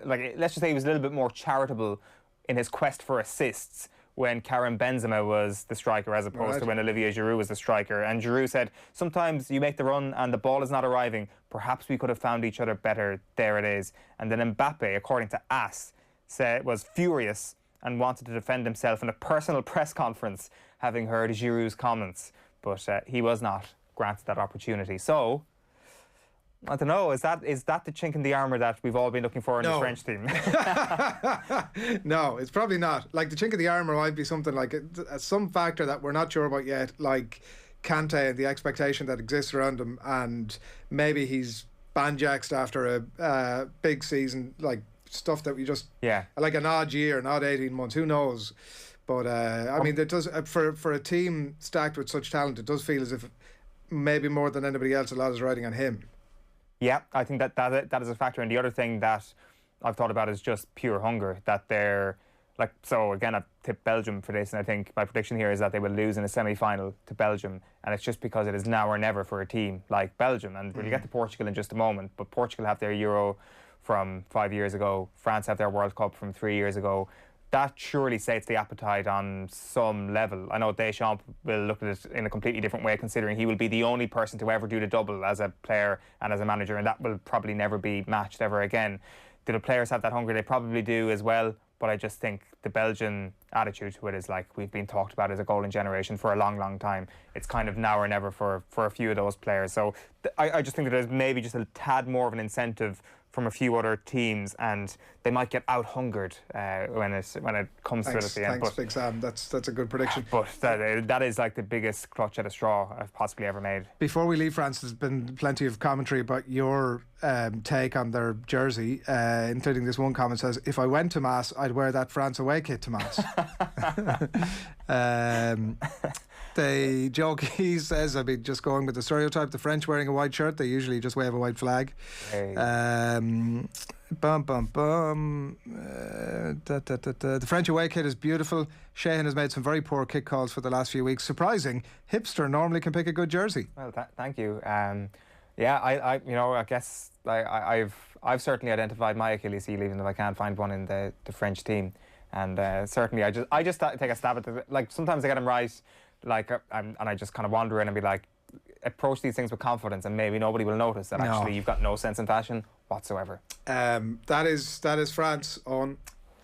D: Like, let's just say he was a little bit more charitable in his quest for assists when Karim Benzema was the striker, as opposed to when Olivier Giroud was the striker. And Giroud said, sometimes you make the run and the ball is not arriving. Perhaps we could have found each other better. There it is. And then Mbappe, according to AS, was furious and wanted to defend himself in a personal press conference, having heard Giroud's comments. But he was not granted that opportunity. So, I don't know, is that the chink in the armour that we've all been looking for in the French team?
C: No, it's probably not. Like, the chink in the armour might be something like some factor that we're not sure about yet, like Kante and the expectation that exists around him, and maybe he's banjaxed after a big season, like stuff that we just like an odd year, an odd 18 months, who knows. But I mean, it does for a team stacked with such talent, it does feel as if maybe more than anybody else, a lot is riding on him.
D: Yeah, I think that is a factor. And the other thing that I've thought about is just pure hunger, that they're like, so again, I've tipped Belgium for this, and I think my prediction here is that they will lose in a semi-final to Belgium, and it's just because it is now or never for a team like Belgium. And we'll get to Portugal in just a moment, but Portugal have their Euro from 5 years ago, France have their World Cup from 3 years ago. that surely states the appetite on some level. I know Deschamps will look at it in a completely different way, considering he will be the only person to ever do the double as a player and as a manager, and that will probably never be matched ever again. Do the players have that hunger? They probably do as well, but I just think the Belgian attitude to it is like we've been talked about as a golden generation for a long, long time. It's kind of now or never for a few of those players. So I just think that there's maybe just a tad more of an incentive from a few other teams, and they might get out-hungered when it comes to it at the end.
C: Thanks, Big Sam. That's a good prediction.
D: But that is like the biggest clutch at a straw I've possibly ever made.
C: Before we leave France, there's been plenty of commentary about your take on their jersey, including this one comment says, if I went to Mass, I'd wear that France away kit to Mass. They joke, he says, I'll be just going with the stereotype, the French wearing a white shirt, they usually just wave a white flag.
D: Hey.
C: The French away kit is beautiful. Sheahan has made some very poor kick calls for the last few weeks. Surprising, hipster normally can pick a good jersey.
D: Well, thank you. Yeah, I guess I've certainly identified my Achilles heel, even if I can't find one in the French team. And certainly, I just take a stab at it. Like sometimes I get them right. And I just kind of wander in and be like, approach these things with confidence, and maybe nobody will notice that actually you've got no sense in fashion whatsoever.
C: That is France on.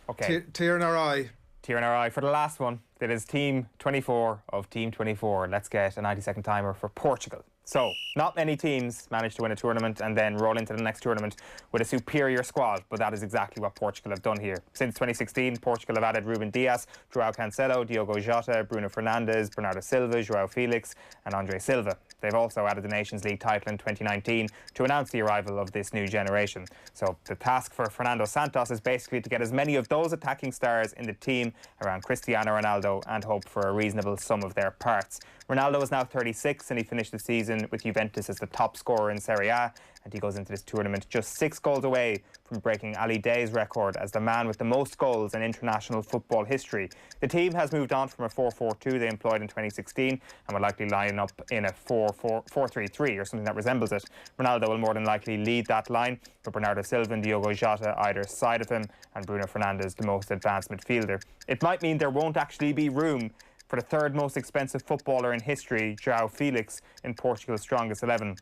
D: Okay.
C: Tear in our eye.
D: Tear in our eye for the last one. That is Team 24 of Team 24. Let's get a 90-second timer for Portugal. So, not many teams manage to win a tournament and then roll into the next tournament with a superior squad, but that is exactly what Portugal have done here. Since 2016, Portugal have added Ruben Dias, João Cancelo, Diogo Jota, Bruno Fernandes, Bernardo Silva, João Felix and Andre Silva. They've also added the Nations League title in 2019 to announce the arrival of this new generation. So the task for Fernando Santos is basically to get as many of those attacking stars in the team around Cristiano Ronaldo and hope for a reasonable sum of their parts. Ronaldo is now 36 and he finished the season with Juventus as the top scorer in Serie A, and he goes into this tournament just 6 goals away from breaking Ali Day's record as the man with the most goals in international football history. The team has moved on from a 4-4-2 they employed in 2016 and will likely line up in a 4-4-3 or something that resembles it. Ronaldo will more than likely lead that line, with Bernardo Silva and Diogo Jota either side of him, and Bruno Fernandes the most advanced midfielder. It might mean there won't actually be room for the third most expensive footballer in history, João Felix, in Portugal's strongest 11.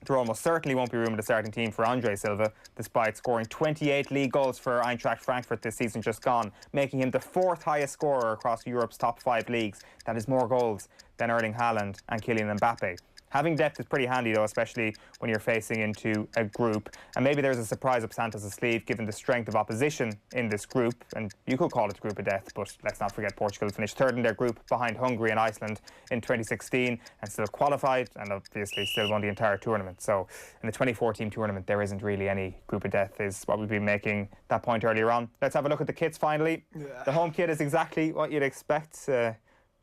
D: There almost certainly won't be room in the starting team for Andre Silva, despite scoring 28 league goals for Eintracht Frankfurt this season just gone, making him the 4th highest scorer across Europe's top 5 leagues. That is more goals than Erling Haaland and Kylian Mbappe. Having depth is pretty handy though, especially when you're facing into a group. And maybe there's a surprise up Santos' sleeve given the strength of opposition in this group. And you could call it a group of death, but let's not forget Portugal finished 3rd in their group behind Hungary and Iceland in 2016 and still qualified and obviously still won the entire tournament. So in the 24-team tournament, there isn't really any group of death is what we've been making that point earlier on. Let's have a look at the kits finally. Yeah. The home kit is exactly what you'd expect.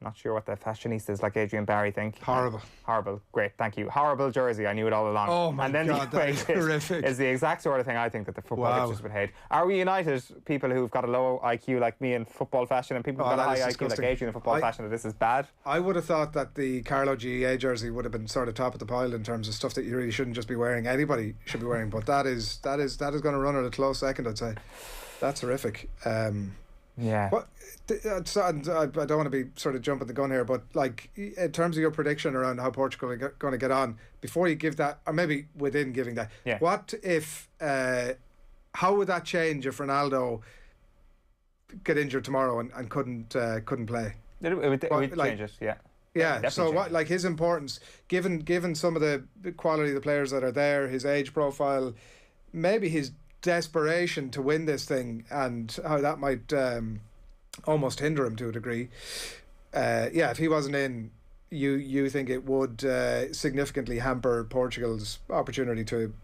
D: Not sure what the fashionistas like Adrian Barry think.
C: Horrible.
D: Horrible. Great, thank you. Horrible jersey. I knew it all along.
C: Oh my
D: and then
C: God, that is horrific.
D: Is the exact sort of thing I think that the football hipsters would hate. Are we united, people who've got a low IQ like me in football fashion and people who've got a high IQ like Adrian in football fashion, that this is bad?
C: I would have thought that the Carlo GEA jersey would have been sort of top of the pile in terms of stuff that you really shouldn't just be wearing. Anybody should be wearing, but that is going to run at a close second, I'd say. That's horrific.
D: Yeah.
C: What, I don't want to be sort of jumping the gun here, but like in terms of your prediction around how Portugal are going to get on, before you give that, or maybe within giving that, what if, how would that change if Ronaldo get injured tomorrow and couldn't play?
D: It would change it, yeah.
C: Yeah, so what, like his importance, given some of the quality of the players that are there, his age profile, maybe his desperation to win this thing and how that might almost hinder him to a degree. If he wasn't in, you think it would significantly hamper Portugal's opportunity to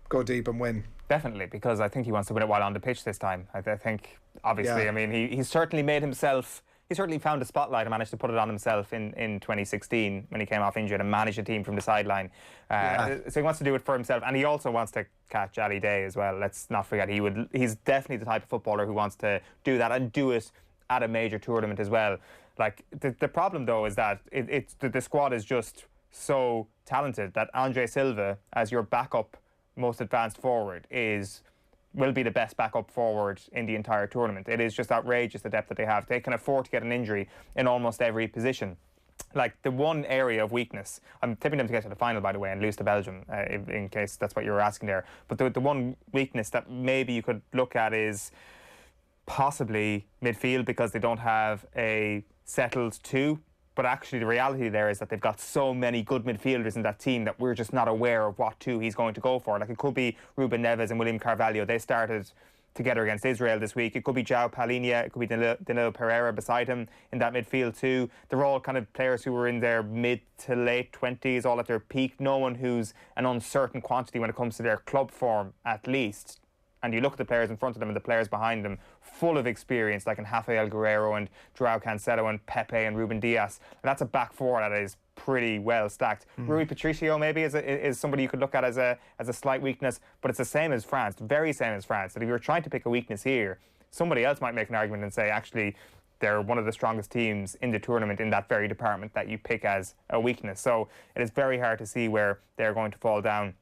C: go deep and win? Definitely, because I think he wants to win it while on the pitch this time. I think, obviously, I mean, he's certainly made himself... He certainly found a spotlight and managed to put it on himself in 2016 when he came off injured and managed a team from the sideline. So he wants to do it for himself, and he also wants to catch Ali Day as well. Let's not forget, he's definitely the type of footballer who wants to do that and do it at a major tournament as well. Like the problem though is that the squad is just so talented that Andre Silva as your backup most advanced forward is
D: will be the best backup forward in the entire tournament. It is just outrageous the depth that they have. They can afford to get an injury in almost every position. Like, the one area of weakness, I'm tipping them to get to the final, by the way, and lose to Belgium, in case that's what you were asking there. But the one weakness that maybe you could look at is possibly midfield, because they don't have a settled two. But actually the reality there is that they've got so many good midfielders in that team that we're just not aware of what two he's going to go for. Like, it could be Ruben Neves and William Carvalho. They started together against Israel this week. It could be João Palhinha. It could be Danilo Pereira beside him in that midfield too. They're all kind of players who were in their mid to late 20s, all at their peak. No one who's an uncertain quantity when it comes to their club form, at least. And you look at the players in front of them and the players behind them, full of experience, like in Rafael Guerreiro and João Cancelo and Pepe and Ruben Dias. And that's a back four that is pretty well stacked. Rui Patricio maybe is somebody you could look at as a slight weakness, but it's the same as France, very same as France. That if you're trying to pick a weakness here, somebody else might make an argument and say, actually, they're one of the strongest teams in the tournament in that very department that you pick as a weakness. So it is very hard to see where they're going to fall down.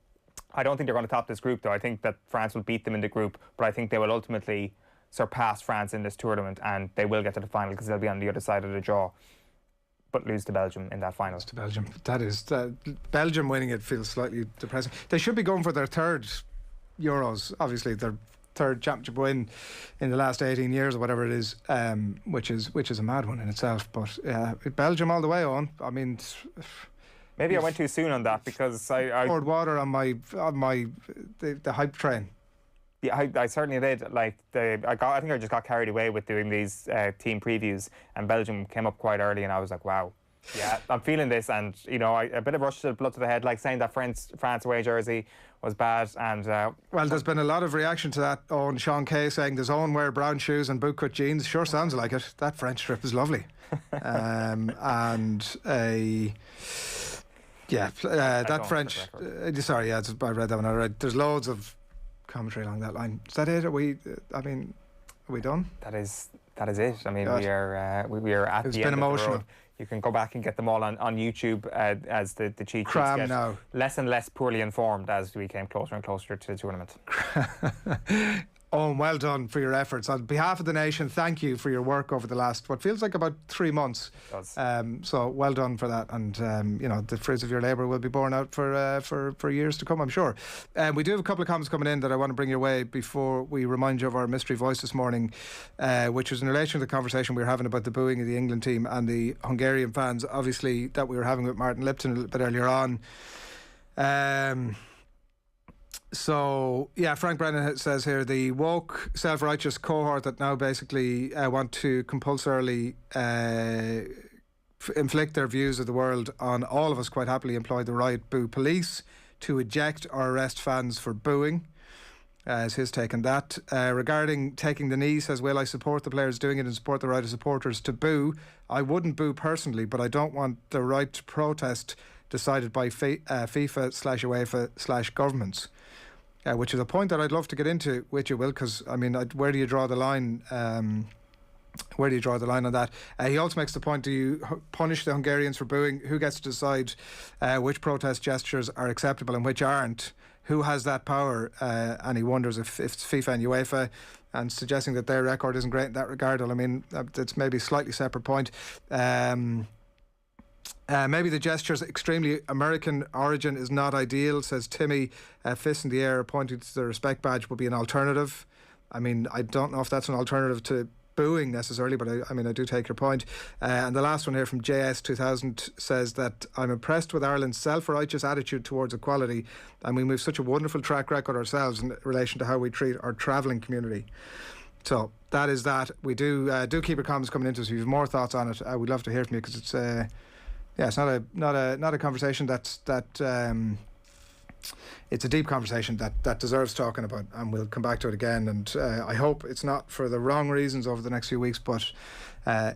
D: I don't think they're going to top this group, though. I think that France will beat them in the group, but I think they will ultimately surpass France in this tournament, and they will get to the final because they'll be on the other side of the draw, but lose to Belgium in that final.
C: Lose to Belgium. That is... Belgium winning it feels slightly depressing. They should be going for their third Euros, obviously, their third championship win in the last 18 years or whatever it is, which is a mad one in itself. But Belgium all the way on. I mean...
D: Maybe I went too soon on that, because I
C: poured water on the hype train.
D: Yeah, I certainly did. Like, I think I just got carried away with doing these team previews, and Belgium came up quite early, and I was like, wow, yeah, I'm feeling this. And you know, a bit of rush to the blood to the head, like saying that France away jersey was bad. And
C: well, there's been a lot of reaction to that. On Sean Kay saying there's Eoin wear brown shoes and bootcut jeans. Sure sounds like it. That French trip is lovely. Yeah, that French. Sorry, yeah, I read that one. I read. There's loads of commentary along that line. Is that it? Are we done?
D: That is it. I mean, God. we are at the end of the road. You can go back and get them all on YouTube as the cheat sheets get
C: now.
D: Less and less poorly informed as we came closer and closer to the tournament.
C: Oh, well done for your efforts. On behalf of the nation, thank you for your work over the last, what feels like about 3 months.
D: It does.
C: So well done for that. And, you know, the fruits of your labour will be borne out for years to come, I'm sure. We do have a couple of comments coming in that I want to bring your way before we remind you of our mystery voice this morning, which was in relation to the conversation we were having about the booing of the England team and the Hungarian fans, obviously, that we were having with Martin Lipton a little bit earlier on. So, yeah, Frank Brennan says here, the woke, self-righteous cohort that now basically want to compulsorily inflict their views of the world on all of us quite happily employ the riot boo police to eject or arrest fans for booing. Is his take on that. Regarding taking the knee, says Will, I support the players doing it and support the right of supporters to boo. I wouldn't boo personally, but I don't want the right to protest decided by FIFA/UEFA/ governments. Which is a point that I'd love to get into with you, Will, because, I mean, where do you draw the line? Where do you draw the line on that? He also makes the point, do you punish the Hungarians for booing? Who gets to decide which protest gestures are acceptable and which aren't? Who has that power? And he wonders if it's FIFA and UEFA, and suggesting that their record isn't great in that regard. Well, I mean, it's maybe a slightly separate point. Maybe the gesture's extremely American origin is not ideal, says Timmy. Fist in the air pointing to the respect badge would be an alternative. I mean, I don't know if that's an alternative to booing necessarily, but I mean, I do take your point. And the last one here from JS2000 says that I'm impressed with Ireland's self-righteous attitude towards equality, and we move such a wonderful track record ourselves in relation to how we treat our travelling community. So that is that. We do keep your comments coming into us. If you have more thoughts on it, we'd love to hear from you, because it's it's not a conversation it's a deep conversation that deserves talking about, and we'll come back to it again. And I hope it's not for the wrong reasons over the next few weeks, but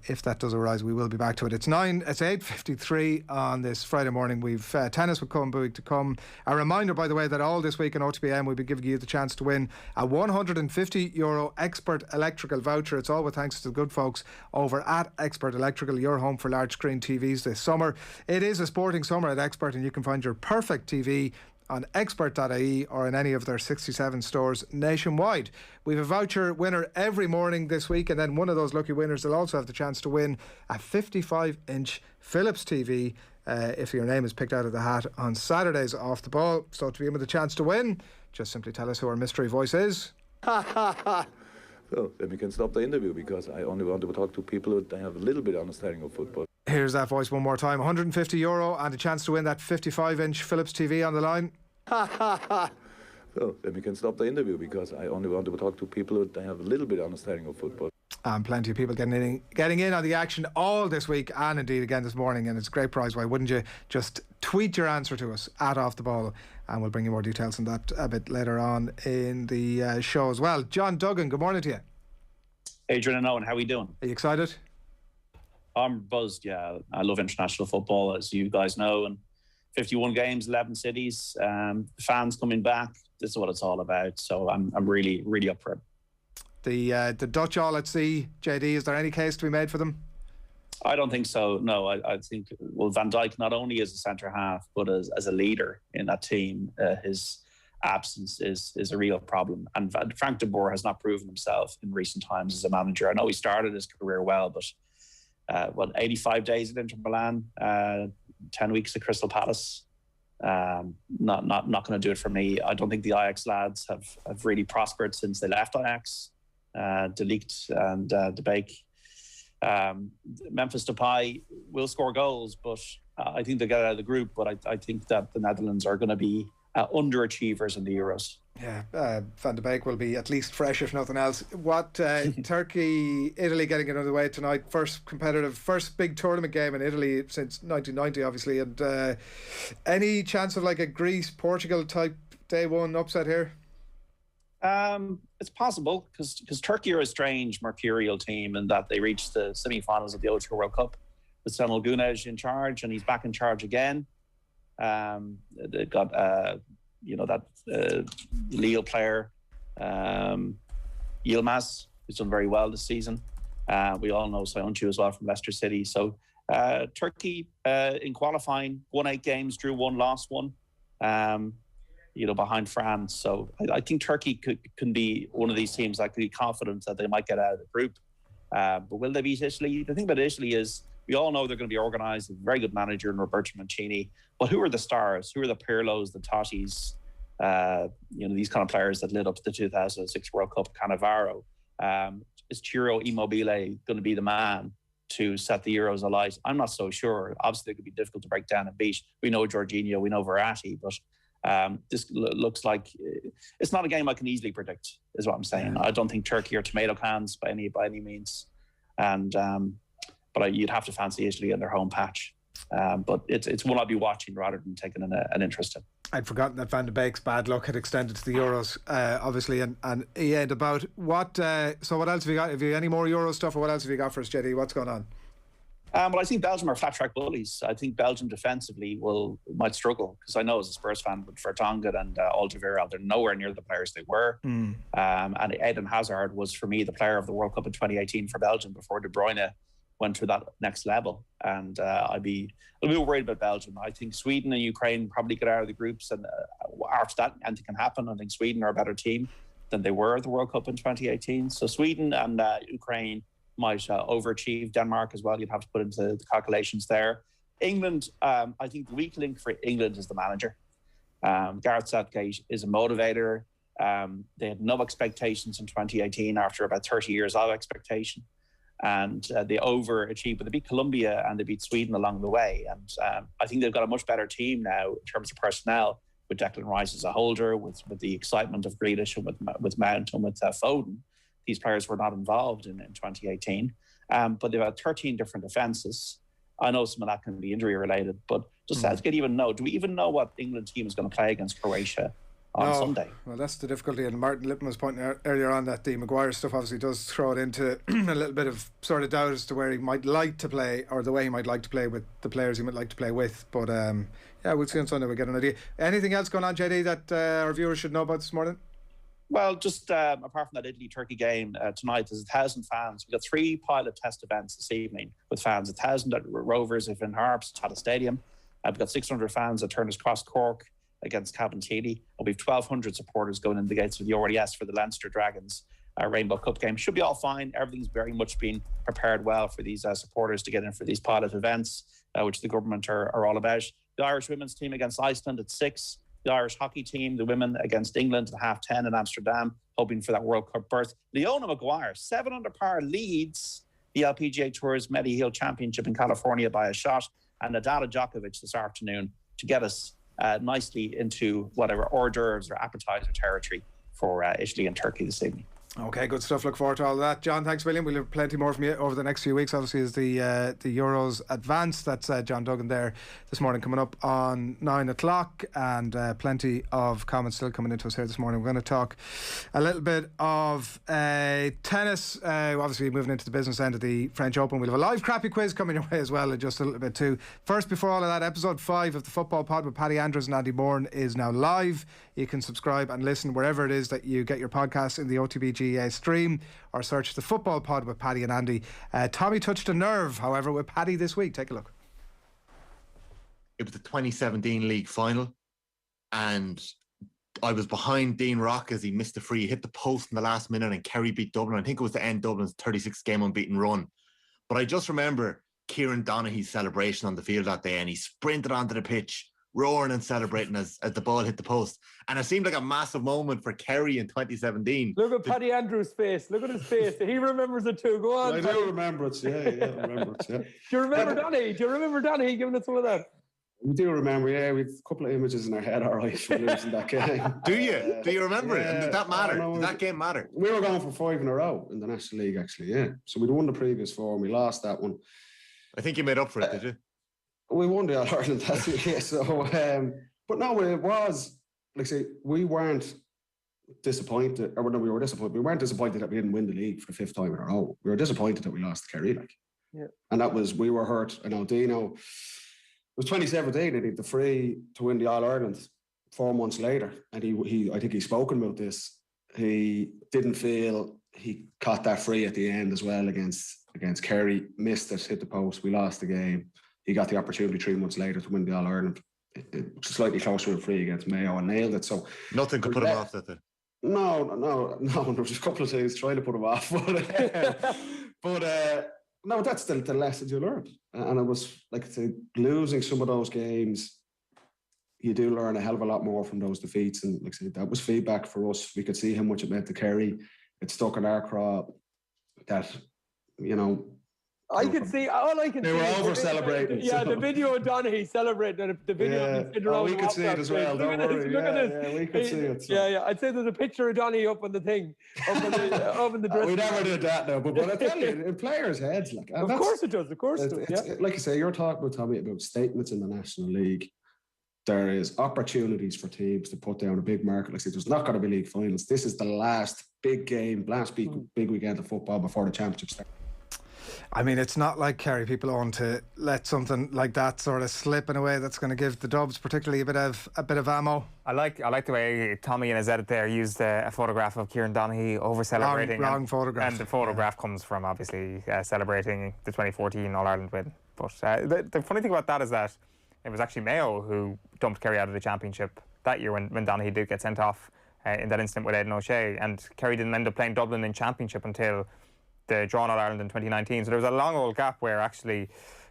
C: if that does arise, we will be back to it. It's 8:53 on this Friday morning. We've tennis with Colm Boohig to come. A reminder, by the way, that all this week in OTB AM we'll be giving you the chance to win a €150 Expert Electrical voucher. It's all with thanks to the good folks over at Expert Electrical, your home for large screen TVs this summer. It is a sporting summer at Expert, and you can find your perfect TV on expert.ie or in any of their 67 stores nationwide. We have a voucher winner every morning this week, and then one of those lucky winners will also have the chance to win a 55-inch Philips TV if your name is picked out of the hat on Saturdays Off the Ball. So to be in with a chance to win, just simply tell us who our mystery voice is.
O: So then we can stop the interview, because I only want to talk to people who have a little bit of understanding of football.
C: Here's that voice one more time. €150 and a chance to win that 55-inch Philips TV on the line.
O: So then we can stop the interview, because I only want to talk to people who have a little bit of understanding of football.
C: And plenty of people getting in on the action all this week, and indeed again this morning, and it's a great prize. Why wouldn't you just tweet your answer to us at Off the Ball, and we'll bring you more details on that a bit later on in the show as well. John Duggan, good morning to you.
Q: Adrian and Eoin, how are we doing?
C: Are you excited?
Q: I'm buzzed, yeah. I love international football, as you guys know, and 51 games, 11 cities, fans coming back. This is what it's all about. So I'm really, really up for it.
C: The Dutch all at sea, JD, is there any case to be made for them?
Q: I don't think so, no. I think, well, Van Dijk, not only as a centre half, but as a leader in that team, his absence is a real problem. And Frank de Boer has not proven himself in recent times as a manager. I know he started his career well, but 85 days at Inter Milan, 10 weeks at Crystal Palace. Not going to do it for me. I don't think the Ajax lads have really prospered since they left Ajax. De Ligt and De Beek. Memphis Depay will score goals, but I think they get out of the group. But I think that the Netherlands are going to be underachievers in the Euros.
C: Yeah, Van de Beek will be at least fresh, if nothing else. What Turkey, Italy getting it underway tonight. First big tournament game in Italy since 1990, obviously. And any chance of like a Greece-Portugal type day one upset here?
Q: It's possible, because Turkey are a strange mercurial team in that they reached the semi-finals of the O2 World Cup with Senol Gunej in charge, and he's back in charge again. They've got that Lille player, Yilmaz, who's done very well this season. We all know Soyuncu as well from Leicester City. So Turkey in qualifying won 8 games, drew 1, lost 1. Behind France. So I think Turkey can be one of these teams that could be confident that they might get out of the group. But will they beat Italy? The thing about Italy is we all know they're going to be organised with a very good manager in Roberto Mancini. But who are the stars? Who are the Pirlos, the Tottis? These kind of players that lit up the 2006 World Cup. Cannavaro. Is Ciro Immobile going to be the man to set the Euros alight? I'm not so sure. Obviously, it could be difficult to break down and beat. We know Jorginho, we know Verratti, but this looks like it's not a game I can easily predict, is what I'm saying. I don't think Turkey are tomato cans by any means, and but you'd have to fancy Italy in their home patch. But it's one I'll be watching rather than taking an interest in.
C: I'd forgotten that Van de Beek's bad luck had extended to the Euros, obviously, and Ian, about what. So what else have you got? Have you any more Euro stuff, or what else have you got for us, JD? What's going on?
Q: Well, I think Belgium are flat track bullies. I think Belgium defensively might struggle, because I know as a Spurs fan, but Vertonghen and Alderweireld, they're nowhere near the players they were. And Eden Hazard was, for me, the player of the World Cup in 2018 for Belgium before De Bruyne went to that next level. And I'd be a little bit worried about Belgium. I think Sweden and Ukraine probably get out of the groups, and after that, anything can happen. I think Sweden are a better team than they were at the World Cup in 2018. So Sweden and Ukraine might overachieve. Denmark as well, you'd have to put into the calculations there. England, I think the weak link for England is the manager. Gareth Southgate is a motivator. They had no expectations in 2018 after about 30 years of expectation. And they overachieved, but they beat Colombia and they beat Sweden along the way. And I think they've got a much better team now in terms of personnel, with Declan Rice as a holder, with the excitement of Grealish and with Mount and with Foden. These players were not involved in 2018, but they've had 13 different defences. I know some of that can be injury related, but does Southgate even know? Do we even know what England team is going to play against Croatia on Sunday? Well,
C: that's the difficulty. And Martin Lipton was pointing out earlier on that the Maguire stuff obviously does throw it into a little bit of sort of doubt as to where he might like to play, or the way he might like to play with the players he might like to play with. But we'll see on Sunday. We'll get an idea. Anything else going on, JD, that our viewers should know about this morning?
Q: Well, just apart from that Italy-Turkey game tonight, there's 1,000 fans. We've got 3 pilot test events this evening with fans. 1,000 at Rovers at Finn Harps, Tata Stadium. We've got 600 fans at Turner's Cross Cork. against Cabinteely. We've 1,200 supporters going in the gates with the RDS for the Leinster Dragons Rainbow Cup game. Should be all fine. Everything's very much been prepared well for these supporters to get in for these pilot events, which the government are all about. The Irish women's team against Iceland at 6. The Irish hockey team, the women against England at 10:30 in Amsterdam, hoping for that World Cup berth. Leona Maguire, 7 under par, leads the LPGA Tour's Mediheal Championship in California by a shot. And Nadal and Djokovic this afternoon to get us nicely into whatever hors d'oeuvres or appetizer territory for Italy and Turkey this evening.
C: Okay, good stuff. Look forward to all of that. John, thanks a million. We'll have plenty more from you over the next few weeks. Obviously, as the Euros advance, that's John Duggan there this morning coming up on 9 o'clock, and plenty of comments still coming into us here this morning. We're going to talk a little bit of tennis, obviously moving into the business end of the French Open. We'll have a live crappy quiz coming your way as well in just a little bit too. First, before all of that, episode 5 of the Football Pod with Paddy Andrews and Andy Bourne is now live. You can subscribe and listen wherever it is that you get your podcasts in the OTB stream, or search the Football Pod with Paddy and Andy. Tommy touched a nerve, however, with Paddy this week. Take a look.
R: It was the 2017 league final, and I was behind Dean Rock as he missed the free. He hit the post in the last minute, and Kerry beat Dublin. I think it was to end Dublin's 36 game unbeaten run. But I just remember Kieran Donaghy's celebration on the field that day, and he sprinted onto the pitch, roaring and celebrating as the ball hit the post. And it seemed like a massive moment for Kerry in 2017.
S: Look at Paddy Andrews' face. Look at his face. He remembers it too. Go on.
T: I do remember it, yeah. I remember it, yeah.
S: Do you remember Donaghy? Do you remember Donaghy giving it some of that?
T: We do remember, yeah. We've a couple of images in our head, all right, for losing that game.
R: Do you? Do you remember it? And did that matter? Did that game matter?
T: We were going for 5 in a row in the National League, actually, yeah. So we'd won the previous 4 and we lost that one.
R: I think you made up for it, did you?
T: We won the All-Ireland that week, yeah. So, but no, it was, like I say, we weren't disappointed, or no, we were disappointed. We weren't disappointed that we didn't win the league for the 5th time in a row. We were disappointed that we lost to Kerry, like.
S: Yeah.
T: And that was, we were hurt. I know Dino, it was 2017, and he had the free to win the All-Ireland 4 months later. And he I think he's spoken about this. He didn't feel he caught that free at the end as well against Kerry, missed it, hit the post, we lost the game. He got the opportunity 3 months later to win the All-Ireland. It slightly closer and free against Mayo and nailed it. So
R: nothing could put him off, did it?
T: No. There was a couple of things trying to put him off, but no, that's the lessons you learned. And it was like losing some of those games. You do learn a hell of a lot more from those defeats, and like I said, that was feedback for us. We could see how much it meant to Kerry. It stuck in our craw that, you know.
S: I could see, all I can see.
T: They were over celebrating.
S: Yeah, the video of Donaghy celebrating, and the video of
T: we could see it as well. Don't worry.
S: Look at this.
T: Yeah, we could see it. So.
S: Yeah. I'd say there's a picture of Donaghy up on the thing, up in the dressing
T: We never did that now, but I tell you, in players' heads, like.
S: Of course it does. Of course it does. Yeah.
T: Like you say, you're talking about, Tommy, about statements in the National League. There is opportunities for teams to put down a big market. Like I say, there's not going to be league finals. This is the last big game, big weekend of football before the championship starts.
C: I mean, it's not like Kerry people on to let something like that sort of slip in a way that's going to give the Dubs particularly a bit of ammo.
D: I like the way Tommy in his edit there used a photograph of Kieran Donaghy over celebrating.
C: Wrong photograph.
D: And the photograph comes from obviously celebrating the 2014 All-Ireland win. But the funny thing about that is that it was actually Mayo who dumped Kerry out of the championship that year when Donaghy did get sent off in that incident with Aidan O'Shea, and Kerry didn't end up playing Dublin in championship until the drawn All-Ireland in 2019. So there was a long old gap where actually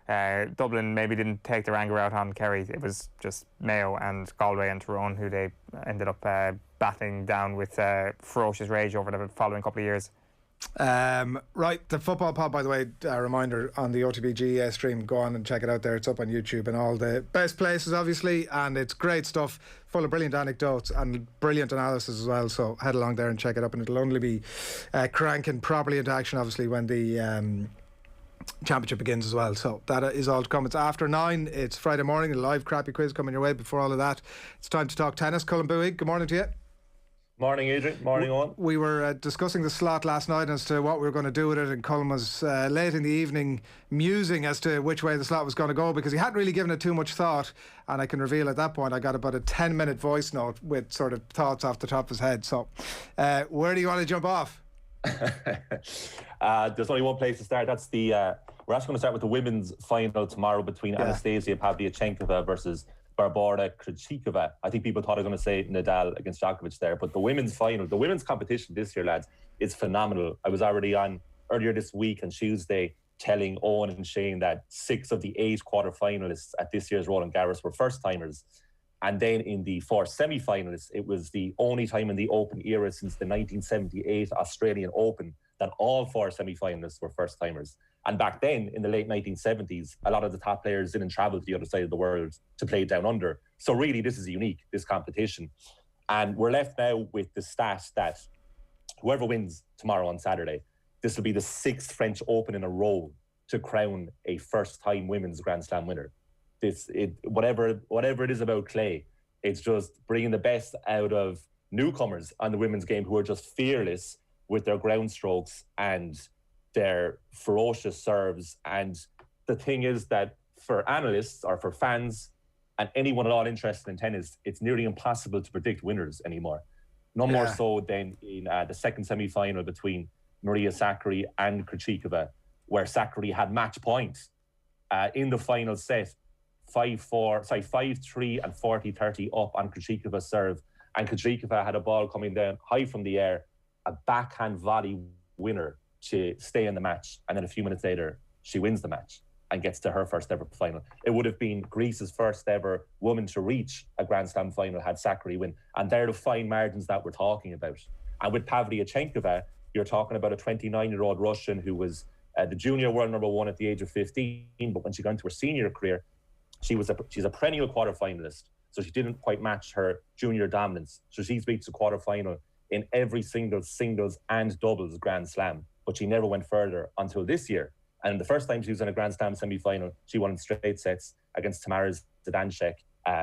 D: Dublin maybe didn't take their anger out on Kerry. It was just Mayo and Galway and Tyrone who they ended up battling down with ferocious rage over the following couple of years.
C: Right, the Football Pod, by the way, a reminder on the OTB stream, go on and check it out there. It's up on YouTube and all the best places, obviously, and it's great stuff, full of brilliant anecdotes and brilliant analysis as well. So head along there and check it up, and it'll only be cranking properly into action, obviously, when the championship begins as well. So that is all to come. It's after 9. It's Friday morning. A live crappy quiz coming your way. Before all of that, it's time to talk tennis. Colm Boohig, good morning to you.
U: Morning, Adrian. Morning, Eoin.
C: We were discussing the slot last night as to what we were going to do with it, and Colm was late in the evening musing as to which way the slot was going to go because he hadn't really given it too much thought. And I can reveal at that point I got about a 10-minute voice note with sort of thoughts off the top of his head. So where do you want to jump off?
U: There's only one place to start. That's the we're actually going to start with the women's final tomorrow between Anastasia Pavlyuchenkova versus Barbora Krejcikova. I think people thought I was going to say Nadal against Djokovic there, but the women's final, the women's competition this year, lads, is phenomenal. I was already on earlier this week on Tuesday telling Eoin and Sheahan that 6 of the 8 quarterfinalists at this year's Roland Garros were first-timers. And then in the 4 semi-finalists, it was the only time in the Open era since the 1978 Australian Open that all 4 semi-finalists were first-timers. And back then, in the late 1970s, a lot of the top players didn't travel to the other side of the world to play down under. So really, this is unique, this competition. And we're left now with the stat that whoever wins tomorrow on Saturday, this will be the 6th French Open in a row to crown a first-time women's Grand Slam winner. Whatever it is about clay, it's just bringing the best out of newcomers on the women's game who are just fearless with their ground strokes and their ferocious serves. And the thing is that for analysts or for fans and anyone at all interested in tennis, it's nearly impossible to predict winners anymore. No more so than in the second semi-final between Maria Sakkari and Krejcikova, where Sakkari had match point in the final set, 5-3 and 40-30 up on Krejcikova's serve. And Krejcikova had a ball coming down high from the air, a backhand volley winner to stay in the match. And then a few minutes later, she wins the match and gets to her first ever final. It would have been Greece's first ever woman to reach a Grand Slam final had Sakkari win. And they're the fine margins that we're talking about. And with Pavlyuchenkova, you're talking about a 29-year-old Russian who was the junior world number 1 at the age of 15. But when she got into her senior career, she's a perennial quarterfinalist. So she didn't quite match her junior dominance. So she's reached the quarterfinal in every singles and doubles Grand Slam. But she never went further until this year. And the first time she was in a Grand Slam semi-final, she won in straight sets against Tamara Zidansek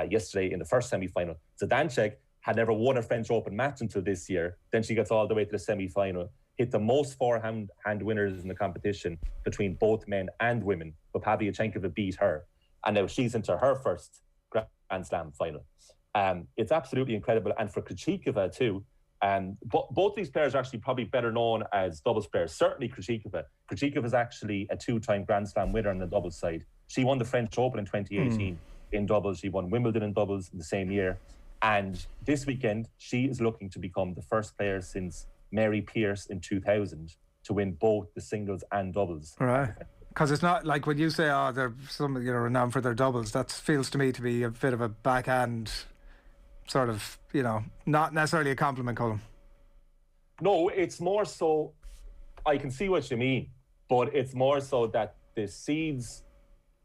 U: yesterday in the first semi-final. Zidansek had never won a French Open match until this year. Then she gets all the way to the semi-final, hit the most forehand winners in the competition between both men and women. But Pavlyuchenkova beat her. And now she's into her first Grand Slam final. It's absolutely incredible. And for Krejcikova too, both these players are actually probably better known as doubles players. Certainly Krejcikova. Krejcikova is actually a 2-time Grand Slam winner on the doubles side. She won the French Open in 2018 in doubles. She won Wimbledon in doubles in the same year. And this weekend, she is looking to become the first player since Mary Pierce in 2000 to win both the singles and doubles.
C: Right. Because it's not like when you say, they're renowned for their doubles, that feels to me to be a bit of a backhand sort of, not necessarily a compliment, Colm.
U: No, it's more so, I can see what you mean, but it's more so that the seeds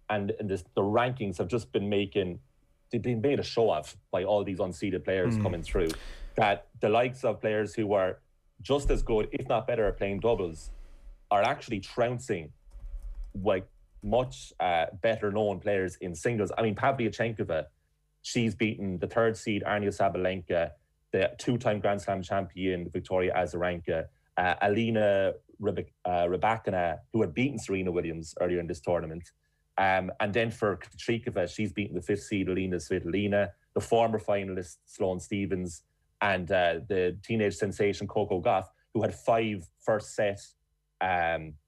U: and the rankings have just been they've been made a show of by all these unseeded players coming through, that the likes of players who are just as good, if not better, at playing doubles are actually trouncing like much better known players in singles. I mean, Pavlyuchenkova, she's beaten the 3rd seed Arina Sabalenka, the 2-time Grand Slam champion Victoria Azarenka, Alina Rybakina, who had beaten Serena Williams earlier in this tournament. And then for Krejcikova, she's beaten the 5th seed Alina Svitolina, the former finalist Sloane Stephens, and the teenage sensation Coco Gauff, who had 5 first set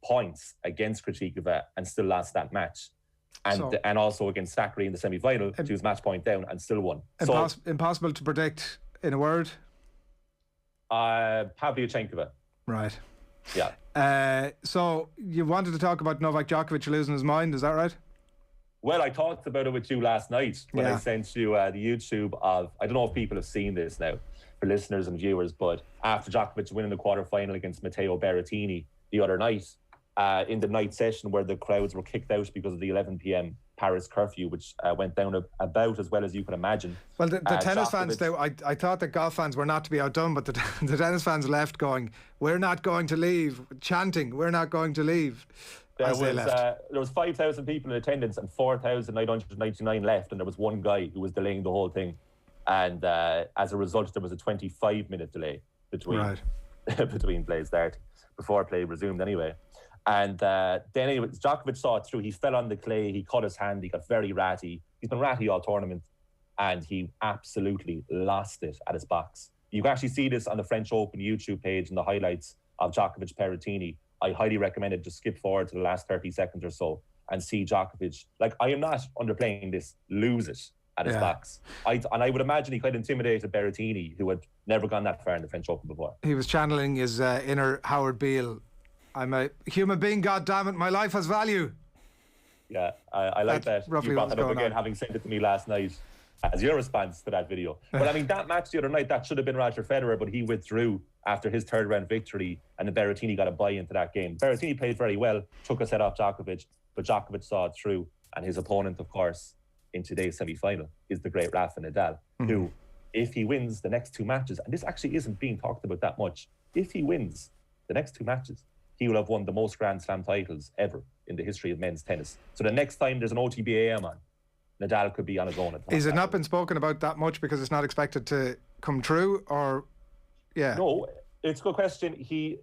U: points against Krejcikova and still lost that match. And also against Sakkari in the semi-final, she was match point down and still won.
C: Impossible to predict in a word?
U: Pavlyuchenkova.
C: Right.
U: Yeah.
C: So you wanted to talk about Novak Djokovic losing his mind, is that right?
U: Well, I talked about it with you last night when I sent you the YouTube of, I don't know if people have seen this now, for listeners and viewers, but after Djokovic winning the quarterfinal against Matteo Berrettini the other night, in the night session where the crowds were kicked out because of the 11 p.m. Paris curfew, which went down about as well as you can imagine.
C: Well, the tennis fans, I thought that golf fans were not to be outdone, but the tennis fans left going, "We're not going to leave," chanting, "We're not going to leave."
U: There was 5,000 people in attendance and 4,999 left, and there was one guy who was delaying the whole thing. And as a result, there was a 25-minute delay between between play starting, before play resumed anyway. And then anyway, Djokovic saw it through. He fell on the clay, he cut his hand, he got very ratty. He's been ratty all tournament, and he absolutely lost it at his box. You can actually see this on the French Open YouTube page in the highlights of Djokovic Berrettini. I highly recommend it. Just skip forward to the last 30 seconds or so and see Djokovic. Like, I am not underplaying this, lose it at his backs. And I would imagine he quite intimidated Berrettini, who had never gone that far in the French Open before.
C: He was channeling his inner Howard Beale. I'm a human being, goddammit, my life has value.
U: Yeah, I like
C: That's
U: that. You brought that up again, having sent it to me last night as your response to that video. But I mean, that match the other night, that should have been Roger Federer, but he withdrew after his third round victory, and then Berrettini got a buy into that game. Berrettini played very well, took a set off Djokovic, but Djokovic saw it through, and his opponent, of course, in today's semi-final is the great Rafa Nadal, who, if he wins the next two matches, and this actually isn't being talked about that much, if he wins the next two matches, he will have won the most Grand Slam titles ever in the history of men's tennis. So the next time there's an OTB AM on, Nadal could be on his own.
C: Is it not been spoken about that much because it's not expected to come true, or
U: No, it's a good question. It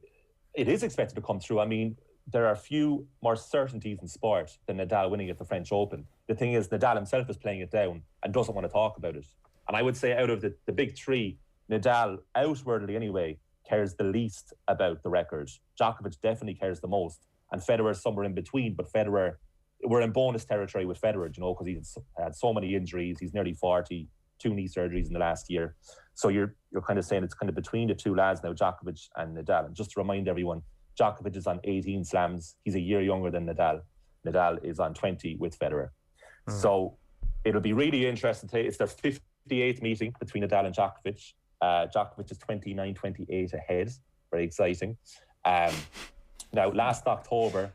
U: is expected to come true. I mean, there are few more certainties in sport than Nadal winning at the French Open. The thing is, Nadal himself is playing it down and doesn't want to talk about it. And I would say out of the big three, Nadal, outwardly anyway, cares the least about the record. Djokovic definitely cares the most. And Federer is somewhere in between, but Federer, we're in bonus territory with Federer, you know, because he's had so many injuries. He's nearly 40, 2 knee surgeries in the last year. So you're kind of saying it's kind of between the two lads now, Djokovic and Nadal. And just to remind everyone, Djokovic is on 18 slams. He's a year younger than Nadal. Nadal is on 20 with Federer. So it'll be really interesting. It's their 58th meeting between Nadal and Djokovic. Djokovic is 29-28 ahead. Very exciting. Now, last October,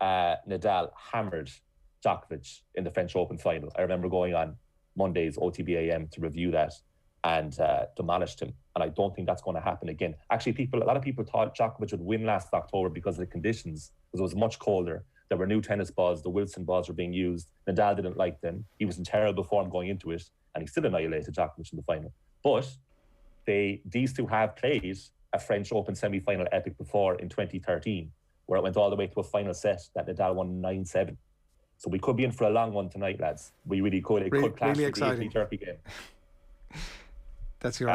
U: Nadal hammered Djokovic in the French Open final. I remember going on Monday's OTB AM to review that and demolished him. And I don't think that's going to happen again. Actually, a lot of people thought Djokovic would win last October because of the conditions, because it was much colder. There were new tennis balls. The Wilson balls were being used. Nadal didn't like them. He was in terrible form going into it, and he still annihilated Djokovic in the final. But these two have played a French Open semi-final epic before in 2013, where it went all the way to a final set that Nadal won 9-7. So we could be in for a long one tonight, lads. We really could. It could clash with the Italy Turkey game.
C: That's your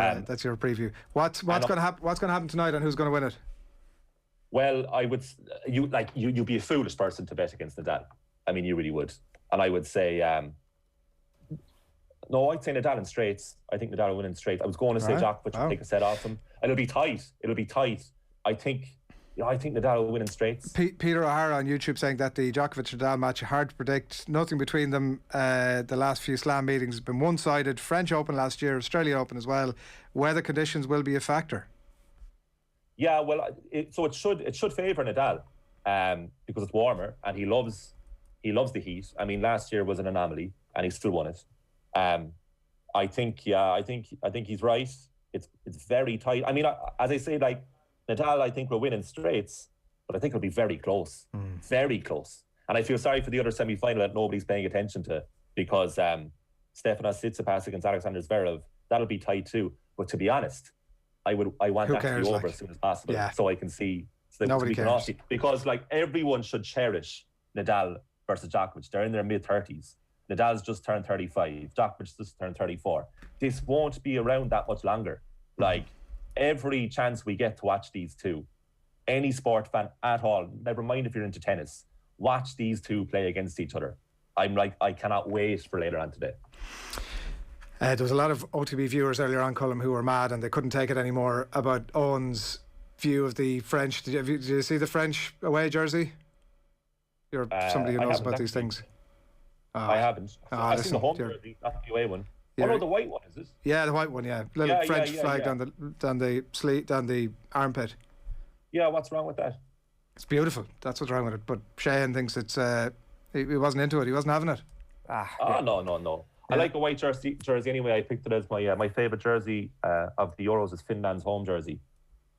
C: preview. What's going to happen? What's going to happen tonight, and who's going to win it?
U: Well, you'd be a foolish person to bet against Nadal. I mean, you really would. And I would say, no, I'd say Nadal in straights. I think Nadal will win in straights. I was going to say Djokovic will take a set off him. And it'll be tight. I think Nadal will win in straights.
C: Peter O'Hara on YouTube saying that the Djokovic-Nadal match hard to predict. Nothing between them. The last few slam meetings has been one-sided. French Open last year, Australia Open as well. Weather conditions will be a factor.
U: Yeah, well, it should favour Nadal because it's warmer and he loves the heat. I mean, last year was an anomaly and he still won it. I think he's right. It's very tight. I mean, as I say, like Nadal, I think will win in straights, but I think it'll be very close, very close. And I feel sorry for the other semi-final that nobody's paying attention to because Stefanos Tsitsipas against Alexander Zverev, that'll be tight too. But to be honest, I want that to be over as soon as possible, so I can see. So nobody cares because like everyone should cherish Nadal versus Djokovic. They're in their mid-30s. Nadal's just turned 35. Djokovic just turned 34. This won't be around that much longer. Like every chance we get to watch these two, any sport fan at all, never mind if you're into tennis, watch these two play against each other. I cannot wait for later on today.
C: There was a lot of OTB viewers earlier on, Colm, who were mad and they couldn't take it anymore about Eoin's view of the French. Did you see the French away jersey? You're somebody who knows about these things.
U: I haven't. I've seen the home jersey, not the away one. Oh no, the white one is this?
C: Yeah, the white one. Yeah, little French flag down the sleeve, down the armpit.
U: Yeah, what's wrong with that?
C: It's beautiful. That's what's wrong with it. But Sheahan thinks it's he wasn't into it. He wasn't having it.
U: No. I like a white jersey anyway. I picked it as my favourite jersey of the Euros is Finland's home jersey.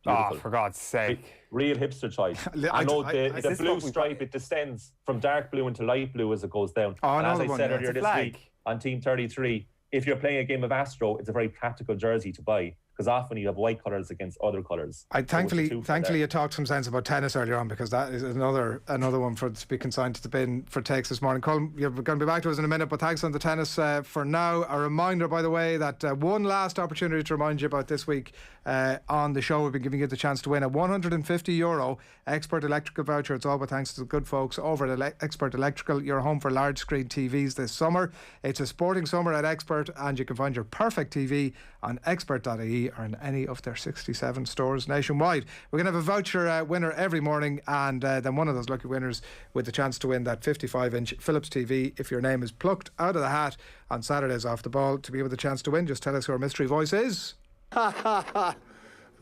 U: Beautiful.
D: For God's sake.
U: Real hipster choice. I know the blue stripe, it descends from dark blue into light blue as it goes down. And as I said earlier this week on Team 33, if you're playing a game of Astro, it's a very practical jersey to buy. because often you have white colours against other colours.
C: Thankfully, you talked some sense about tennis earlier on, because that is another one for to be consigned to the bin for takes this morning. Colm, you're going to be back to us in a minute, but thanks on the tennis for now. A reminder, by the way, that one last opportunity to remind you about this week on the show. We've been giving you the chance to win a €150 Expert Electrical voucher. It's all but thanks to the good folks over at Expert Electrical. You're home for large screen TVs this summer. It's a sporting summer at Expert, and you can find your perfect TV on expert.ie or in any of their 67 stores nationwide. We're going to have a voucher winner every morning, and then one of those lucky winners with the chance to win that 55-inch Philips TV. If your name is plucked out of the hat on Saturdays Off the Ball to be with a chance to win, just tell us who our mystery voice is.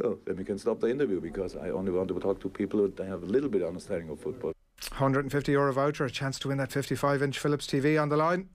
O: So then we can stop the interview, because I only want to talk to people who have a little bit of understanding of football.
C: €150 voucher, a chance to win that 55-inch Philips TV on the line.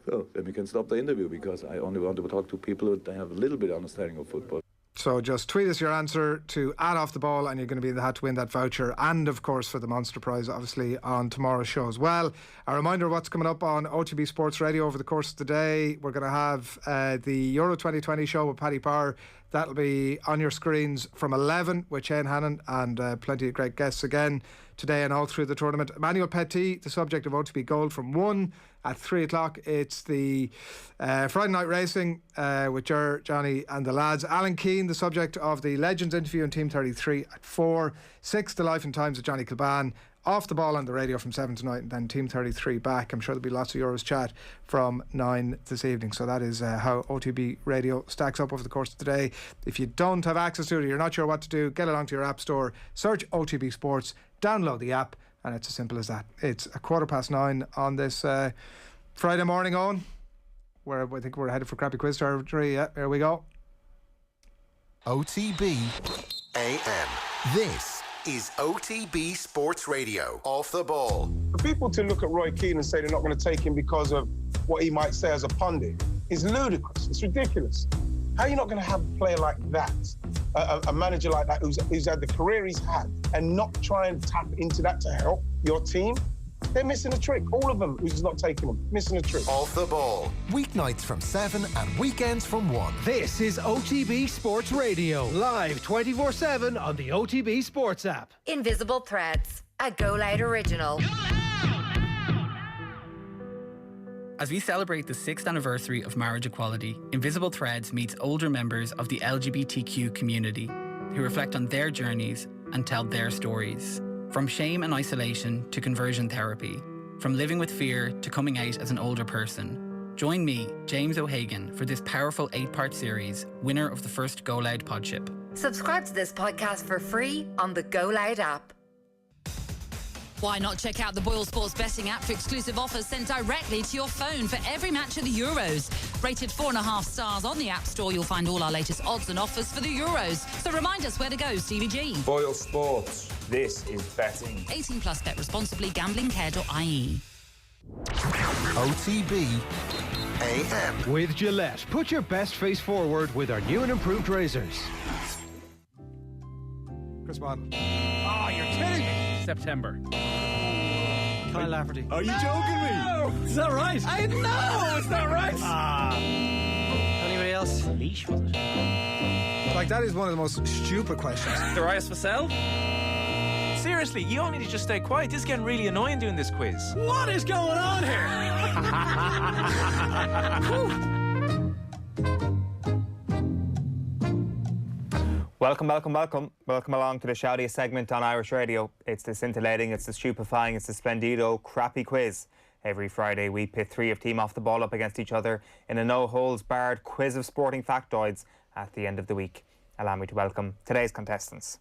O: So then we can stop the interview, because I only want to talk to people who have a little bit of understanding of football.
C: So just tweet us your answer to @OffTheBall, and you're going to be in the hat to win that voucher, and of course for the Monster Prize obviously on tomorrow's show as well. A reminder of what's coming up on OTB Sports Radio over the course of the day. We're going to have the Euro 2020 show with Paddy Power. That'll be on your screens from 11 with Shane Hannon, and plenty of great guests again today and all through the tournament. Emmanuel Petit, the subject of OTB Gold, from 1 at 3 o'clock. It's the Friday night racing with Johnny and the lads. Alan Keane, the subject of the Legends interview on Team 33 at 4. 6, the Life and Times of Johnny Kilban. Off the Ball on the radio from 7 tonight, and then Team 33 back. I'm sure there'll be lots of Euros chat from 9 this evening. So that is how OTB Radio stacks up over the course of the day. If you don't have access to it, or you're not sure what to do, get along to your app store, search OTB Sports, download the app, and it's as simple as that. It's 9:15 on this Friday morning, Eoin, where I think we're headed for crappy quiz territory. Yeah, here we go.
A: OTB AM. This is OTB Sports Radio. Off the Ball.
E: For people to look at Roy Keane and say they're not going to take him because of what he might say as a pundit is ludicrous. It's ridiculous. How are you not going to have a player like that, a manager like that who's had the career he's had, and not try and tap into that to help your team? They're missing a trick. All of them who's not taking them, missing a trick.
A: Off the Ball. Weeknights from 7 and weekends from 1.
B: This is OTB Sports Radio. Live 24/7 on the OTB Sports app.
K: Invisible Threads, a Go Loud original.
L: As we celebrate the 6th anniversary of marriage equality, Invisible Threads meets older members of the LGBTQ community who reflect on their journeys and tell their stories. From shame and isolation to conversion therapy, from living with fear to coming out as an older person. Join me, James O'Hagan, for this powerful 8-part series, winner of the first Go Loud Podship.
K: Subscribe to this podcast for free on the Go Loud app.
I: Why not check out the Boyle Sports betting app for exclusive offers sent directly to your phone for every match of the Euros. Rated 4.5 stars on the App Store, you'll find all our latest odds and offers for the Euros. So remind us where to go, Stevie G.
J: Boyle Sports. This is betting.
I: 18 plus, bet responsibly, gamblingcare.ie.
A: OTB AM.
B: With Gillette, put your best face forward with our new and improved razors.
C: Chris Waddle.
B: Oh, you're kidding me.
L: September.
B: Kyle Lafferty.
L: Are you joking me?
B: Is that right?
L: I know it's not right.
B: Anybody else?
L: Leash, was it?
C: Like, that is one of the most stupid questions.
V: Darius Vassell? Seriously, you all need to just stay quiet. This is getting really annoying doing this quiz.
B: What is going on here?
D: Welcome along to the shoutiest segment on Irish radio. It's the scintillating, it's the stupefying, it's the splendido, crappy quiz. Every Friday we pit 3 of Team Off the Ball up against each other in a no-holds-barred quiz of sporting factoids at the end of the week. Allow me to welcome today's contestants.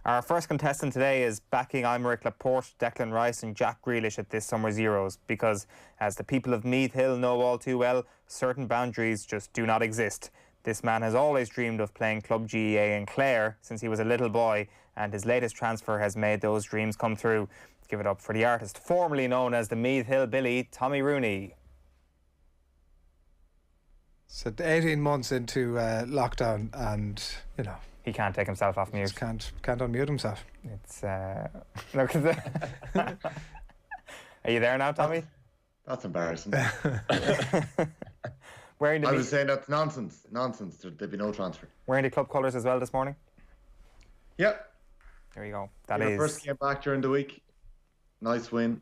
D: Our first contestant today is backing Aymeric Laporte, Declan Rice and Jack Grealish at this summer's Euros because, as the people of Meath Hill know all too well, certain boundaries just do not exist. This man has always dreamed of playing Club GEA in Clare since he was a little boy, and his latest transfer has made those dreams come true. Give it up for the artist formerly known as the Meath Hill Billy, Tommy Rooney.
C: So 18 months into lockdown, and you know
D: he can't take himself off mute.
C: Can't unmute himself.
D: It's look at the. Are you there now, Tommy?
R: That's embarrassing.
D: Wearing the
R: I was saying that's nonsense. Nonsense. There'd be no transfer.
D: Wearing the club colours as well this morning?
R: Yep.
D: There you go. That
R: Your
D: is
R: first came back during the week. Nice win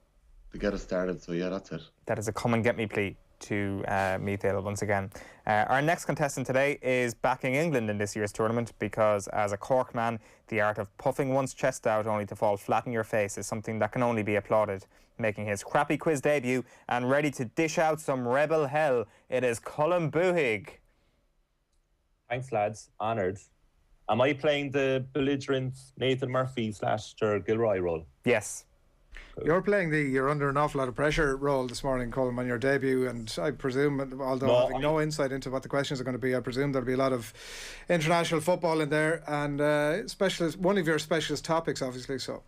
R: to get us started. So yeah, that's it.
D: That is a come and get me plea to Meathale once again. Our next contestant today is backing England in this year's tournament because as a Cork man, the art of puffing one's chest out only to fall flat in your face is something that can only be applauded. Making his crappy quiz debut and ready to dish out some rebel hell, it is Colm Boohig.
U: Thanks, lads. Honoured. Am I playing the belligerent Nathan Murphy / Ger Gilroy role?
D: Yes.
C: You're under an awful lot of pressure role this morning, Colm, on your debut, and I presume, although having no insight into what the questions are going to be, I presume there'll be a lot of international football in there and one of your specialist topics, obviously. So.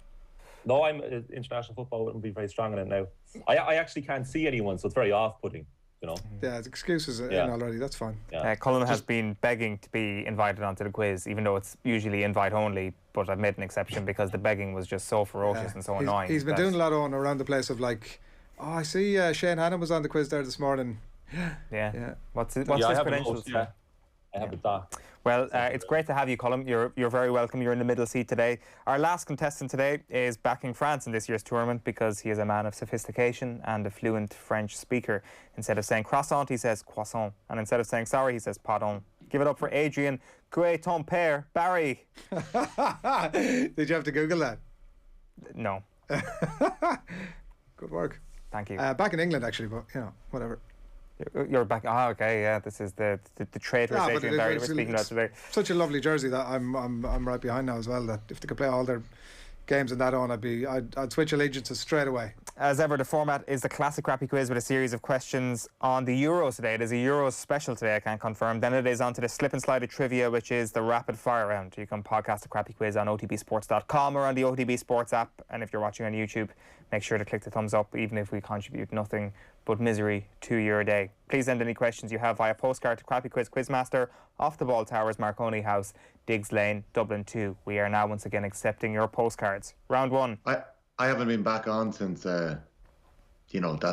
U: No, I'm international football wouldn't be very strong in it now. I actually can't see anyone, so it's very off-putting. You know?
C: Yeah, the excuses in already. That's fine.
D: Colm has been begging to be invited onto the quiz, even though it's usually invite only. But I've made an exception because the begging was just so ferocious and so annoying.
C: He's been doing a lot on around the place of like, I see Sheahan was on the quiz there this morning.
D: Yeah. What's his credentials?
U: I have a doc.
D: Well, it's great to have you, Colm. You're very welcome. You're in the middle seat today. Our last contestant today is backing France in this year's tournament because he is a man of sophistication and a fluent French speaker. Instead of saying croissant, he says croissant. And instead of saying sorry, he says pardon. Give it up for Adrian. Coué ton père, Barry.
C: Did you have to Google that?
D: No.
C: Good work.
D: Thank you.
C: Back in England, actually, but, whatever.
D: You're back. Okay, yeah. This is the traitorous Adrian Barry we're speaking about today.
C: Such a lovely jersey that I'm right behind now as well. That if they could play all their games in that on, I'd switch allegiances straight away.
D: As ever, the format is the classic Crappy Quiz with a series of questions on the Euros today. It is a Euros special today, I can confirm. Then it is on to the slip and slide of trivia, which is the rapid fire round. You can podcast the Crappy Quiz on otbsports.com or on the OTB Sports app. And if you're watching on YouTube, make sure to click the thumbs up, even if we contribute nothing but misery to your day. Please send any questions you have via postcard to Crappy Quiz Quizmaster, Off the Ball Towers, Marconi House, Diggs Lane, Dublin 2. We are now once again accepting your postcards. Round one.
R: I haven't been back on since, that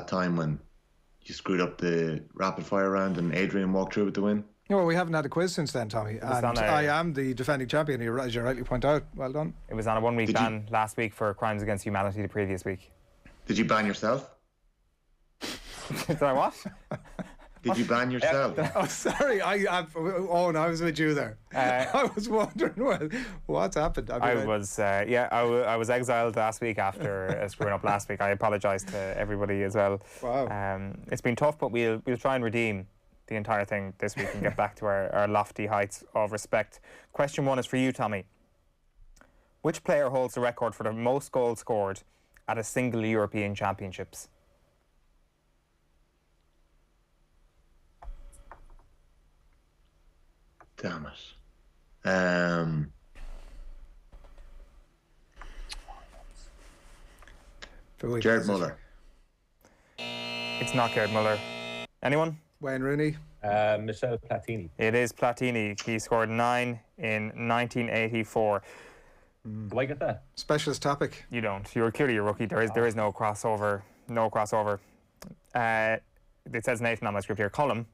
R: time when you screwed up the rapid fire round and Adrian walked through with the win.
C: Well, we haven't had a quiz since then, Tommy. And I am the defending champion, as you rightly point out. Well done.
D: It was on a one-week ban last week for crimes against humanity the previous week.
R: Did you ban yourself?
D: Did I what?
R: Did you ban yourself?
C: Oh, sorry. I was with you there. I was wondering what's happened.
D: I was exiled last week after screwing up last week. I apologise to everybody as well.
C: Wow.
D: It's been tough, but we'll try and redeem the entire thing this week and get back to our lofty heights of respect. Question one is for you, Tommy. Which player holds the record for the most goals scored at a single European Championships?
R: Damn it. Jared Muller.
D: It's not Jared Muller. Anyone?
C: Wayne Rooney.
U: Michel Platini.
D: It is Platini. He scored 9 in 1984.
U: Do I get that?
C: Specialist topic.
D: You don't. You're clearly a rookie. There is no crossover. No crossover. It says Nathan on my script here. Colm,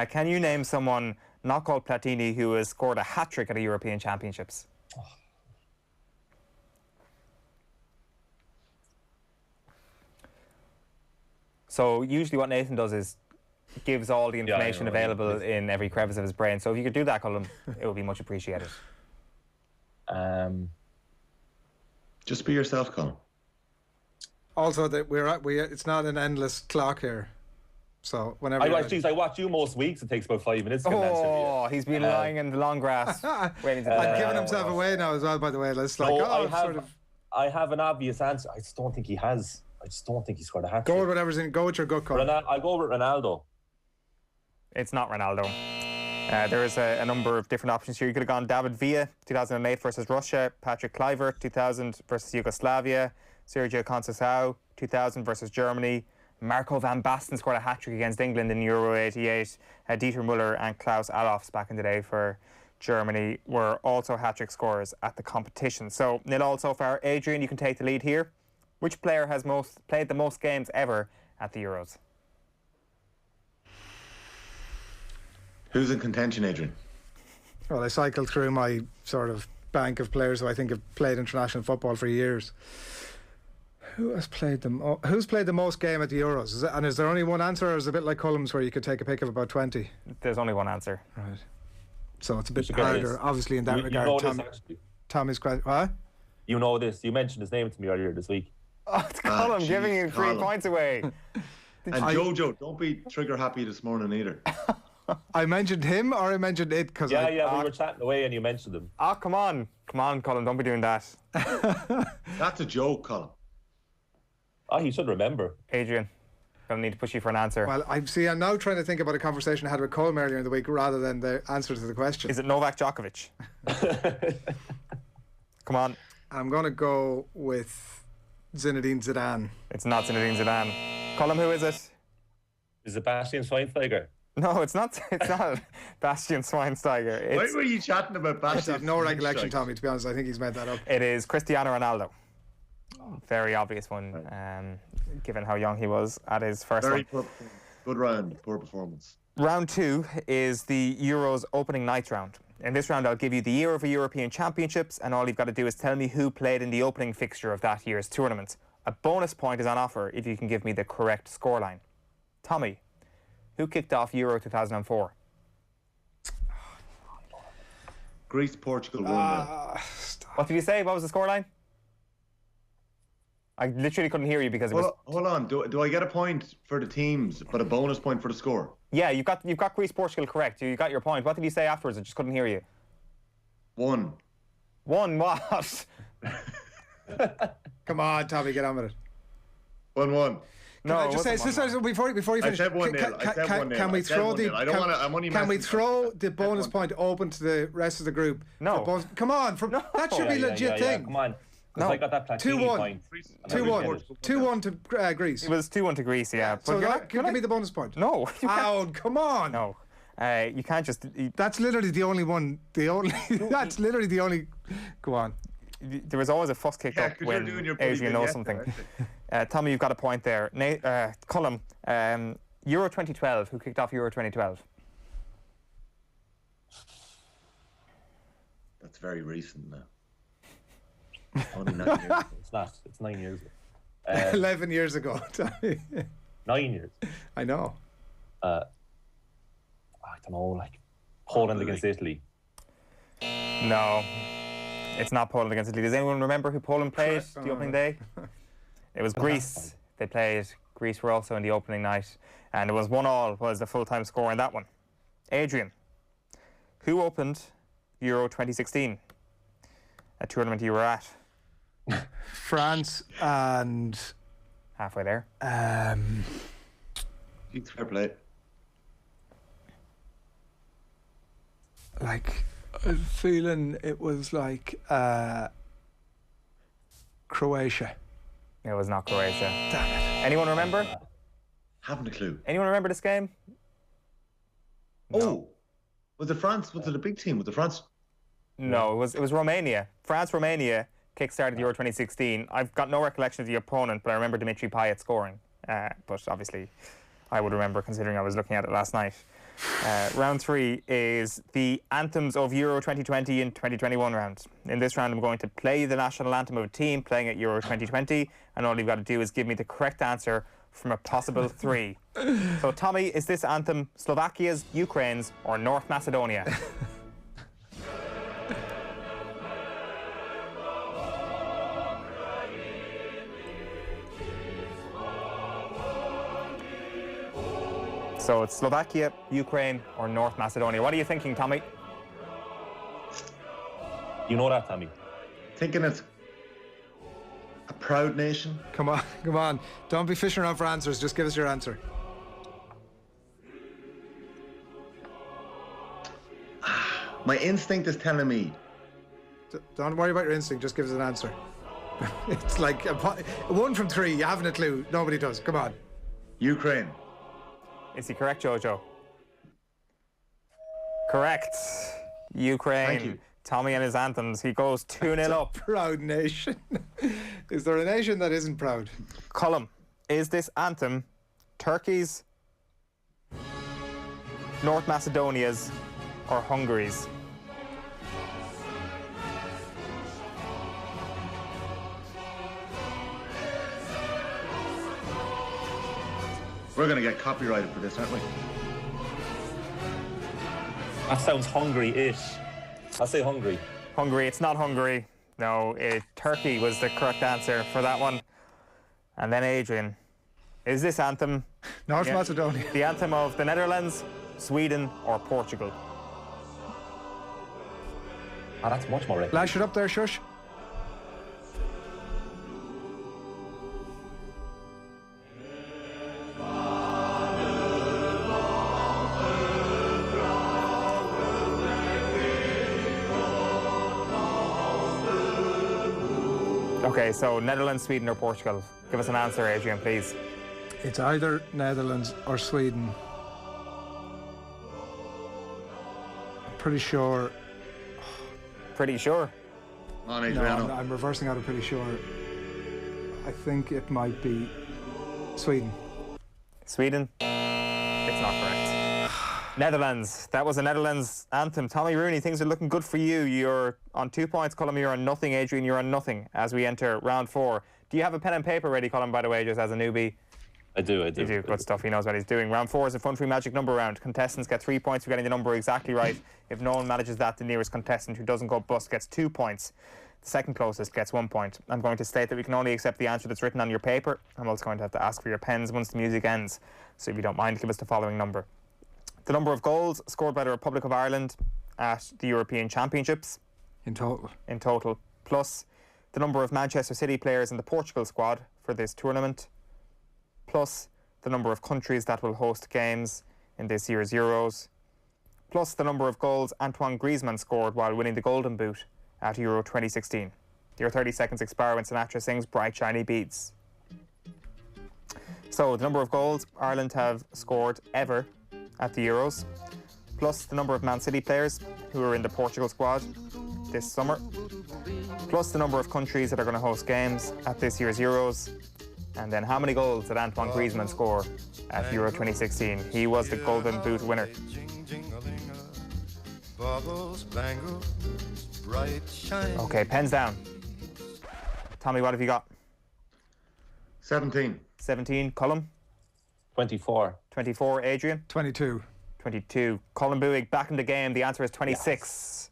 D: can you name someone not called Platini who has scored a hat-trick at the European Championships? Oh. So usually what Nathan does is gives all the information available in every crevice of his brain. So if you could do that, Colm, it would be much appreciated.
R: Just be yourself, Colm.
C: Also, that it's not an endless clock here. So whenever
U: I watch you most weeks. It takes about 5 minutes to get an answer.
D: Oh, he's been lying in the long grass. Waiting to
C: I've given himself away now as well, by the way.
U: I have an obvious answer. I just don't think he has. I just don't think he scored a hat-trick.
C: Go with whatever's in. Go with your gut call.
U: I'll go with Ronaldo.
D: It's not Ronaldo. There is a number of different options here. You could have gone David Villa, 2008 versus Russia, Patrick Kluivert, 2000 versus Yugoslavia, Sergio Conceição, 2000 versus Germany, Marco van Basten scored a hat-trick against England in Euro 88, Dieter Müller and Klaus Allofs back in the day for Germany were also hat-trick scorers at the competition. So 0-0 so far. Adrian, you can take the lead here. Which player has played the most games ever at the Euros?
R: Who's in contention, Adrian?
C: Well, I cycled through my sort of bank of players who I think have played international football for years. Who has played them? Who's played the most game at the Euros? Is there only one answer, or is it a bit like Colm's where you could take a pick of about 20?
D: There's only one answer.
C: Right. So it's a bit harder, obviously, in that regard. Tommy's question. What?
U: You know this. You mentioned his name to me earlier this week.
D: Oh, it's Colm giving you 3 points away.
R: And Jojo, don't be trigger happy this morning either.
C: I mentioned him, or I mentioned it because
U: we were chatting away and you mentioned him.
D: Oh, come on, Colm, don't be doing that.
R: That's a joke, Colm.
U: Oh, he should remember.
D: Adrian, gonna need to push you for an answer.
C: Well, I'm now trying to think about a conversation I had with Colm earlier in the week rather than the answer to the question.
D: Is it Novak Djokovic? Come on.
C: I'm gonna go with Zinedine Zidane.
D: It's not Zinedine Zidane. Colm, who is it?
U: Is it Bastian Schweinsteiger?
D: No, it's not. It's not Bastian Schweinsteiger.
R: Why were you chatting about Bastian?
C: I have no recollection, Tommy, to be honest. I think he's made that up.
D: It is Cristiano Ronaldo. Very obvious one, given how young he was at his first one.
R: Very good round, poor performance.
D: Round 2 is the Euros opening night round. In this round, I'll give you the year of a European Championships, and all you've got to do is tell me who played in the opening fixture of that year's tournament. A bonus point is on offer if you can give me the correct scoreline. Tommy, who kicked off Euro 2004?
R: Greece, Portugal, 1-0.
D: What did you say? What was the scoreline? I literally couldn't hear you because it was...
R: Hold on. Do I get a point for the teams, but a bonus point for the score?
D: Yeah, you've got Greece, Portugal correct. You got your point. What did you say afterwards? I just couldn't hear you.
R: 1.
D: 1 what?
C: Come on, Tommy, get on with it.
R: 1-1.
C: Can I just say, before you finish,
R: I said 1-0.
C: Can we throw the?
R: I don't want to. I'm only.
C: Can we throw the bonus point open to the rest of the group?
D: No.
C: Come on, that should be a legit thing.
U: Come on.
D: No.
U: I got that Platini point.
C: 2-1 to Greece.
D: It was 2-1 to Greece, yeah. But
C: So give me the bonus point.
D: No.
C: Oh, come on.
D: No. You can't just...
C: That's literally the only one. That's literally the only... Go on.
D: There was always a fuss kicked up when Adrian knows something. Tommy, you've got a point there. Colm, Euro 2012. Who kicked off Euro 2012?
R: That's very recent now. Only 9 years ago.
U: It's not. It's 9 years ago.
C: 11 years ago.
U: 9 years.
C: I know.
U: I don't know, like Poland against Italy.
D: No, it's not Poland against Italy. Does anyone remember who Poland played the opening day? It was Greece. They played. Greece were also in the opening night, and it was 1-1 was the full-time score in that one. Adrian, who opened Euro 2016? A tournament you were at.
C: France and...
D: Halfway there.
R: Fair play.
C: Like, I'm feeling it was like Croatia.
D: It was not Croatia.
C: Damn it.
D: Anyone remember?
R: Haven't a clue.
D: Anyone remember this game?
R: No. Oh, was it France? Was it a big team? Was it France?
D: No, it was Romania. France-Romania kick-started Euro 2016. I've got no recollection of the opponent, but I remember Dimitri Payet scoring. But obviously, I would remember considering I was looking at it last night. Round 3 is the anthems of Euro 2020 and 2021 rounds. In this round, I'm going to play the national anthem of a team playing at Euro 2020, and all you've got to do is give me the correct answer from a possible 3. So, Tommy, is this anthem Slovakia's, Ukraine's, or North Macedonia? So it's Slovakia, Ukraine, or North Macedonia. What are you thinking, Tommy?
U: You know that, Tommy.
R: Thinking it's a proud nation.
C: Come on. Don't be fishing around for answers. Just give us your answer.
R: My instinct is telling me.
C: Don't worry about your instinct. Just give us an answer. It's like 1 from 3. You haven't a clue. Nobody does. Come on.
R: Ukraine.
D: Is he correct, Jojo? Correct. Ukraine.
R: Thank you.
D: Tommy and his anthems. He goes 2-0 up.
C: Proud nation. Is there a nation that isn't proud?
D: Colm, is this anthem Turkey's, North Macedonia's, or Hungary's?
R: We're going to get copyrighted for this, aren't we?
U: That sounds Hungary-ish. I'll say Hungary.
D: Hungary. It's not Hungary. No, Turkey was the correct answer for that one. And then Adrian, is this anthem
C: North Macedonia
D: the anthem of the Netherlands, Sweden, or Portugal?
U: Oh, that's much more.
C: Lash it up there, shush.
D: Okay, so Netherlands, Sweden, or Portugal? Give us an answer, Adrian, please.
C: It's either Netherlands or Sweden. I'm pretty sure.
D: Pretty sure?
R: On,
C: No,
R: Adriano.
C: I'm reversing out of pretty sure. I think it might be Sweden.
D: Sweden? It's not correct. Netherlands. That was a Netherlands anthem. Tommy Rooney, things are looking good for you. You're on 2 points. Colm, you're on nothing. Adrian, you're on nothing as we enter round 4. Do you have a pen and paper ready, Colm, by the way, just as a newbie?
U: I do.
D: You do. Good stuff. He knows what he's doing. Round 4 is a fun-free magic number round. Contestants get 3 points for getting the number exactly right. If no one manages that, the nearest contestant who doesn't go bust gets 2 points. The second closest gets 1 point. I'm going to state that we can only accept the answer that's written on your paper. I'm also going to have to ask for your pens once the music ends. So if you don't mind, give us the following number. The number of goals scored by the Republic of Ireland at the European Championships.
C: In total.
D: In total. Plus the number of Manchester City players in the Portugal squad for this tournament. Plus the number of countries that will host games in this year's Euros. Plus the number of goals Antoine Griezmann scored while winning the Golden Boot at Euro 2016. Your 30 seconds expire when Sinatra sings Bright Shiny Beads. So the number of goals Ireland have scored ever at the Euros, plus the number of Man City players who are in the Portugal squad this summer, plus the number of countries that are going to host games at this year's Euros, and then how many goals did Antoine Griezmann score at Euro 2016? He was the Golden Boot winner. Okay, pens down. Tommy, what have you got?
R: 17.
D: 17. Colm?
U: 24.
D: 24. Adrian?
C: 22.
D: 22. Colm Boohig back in the game. The answer is 26. Yes.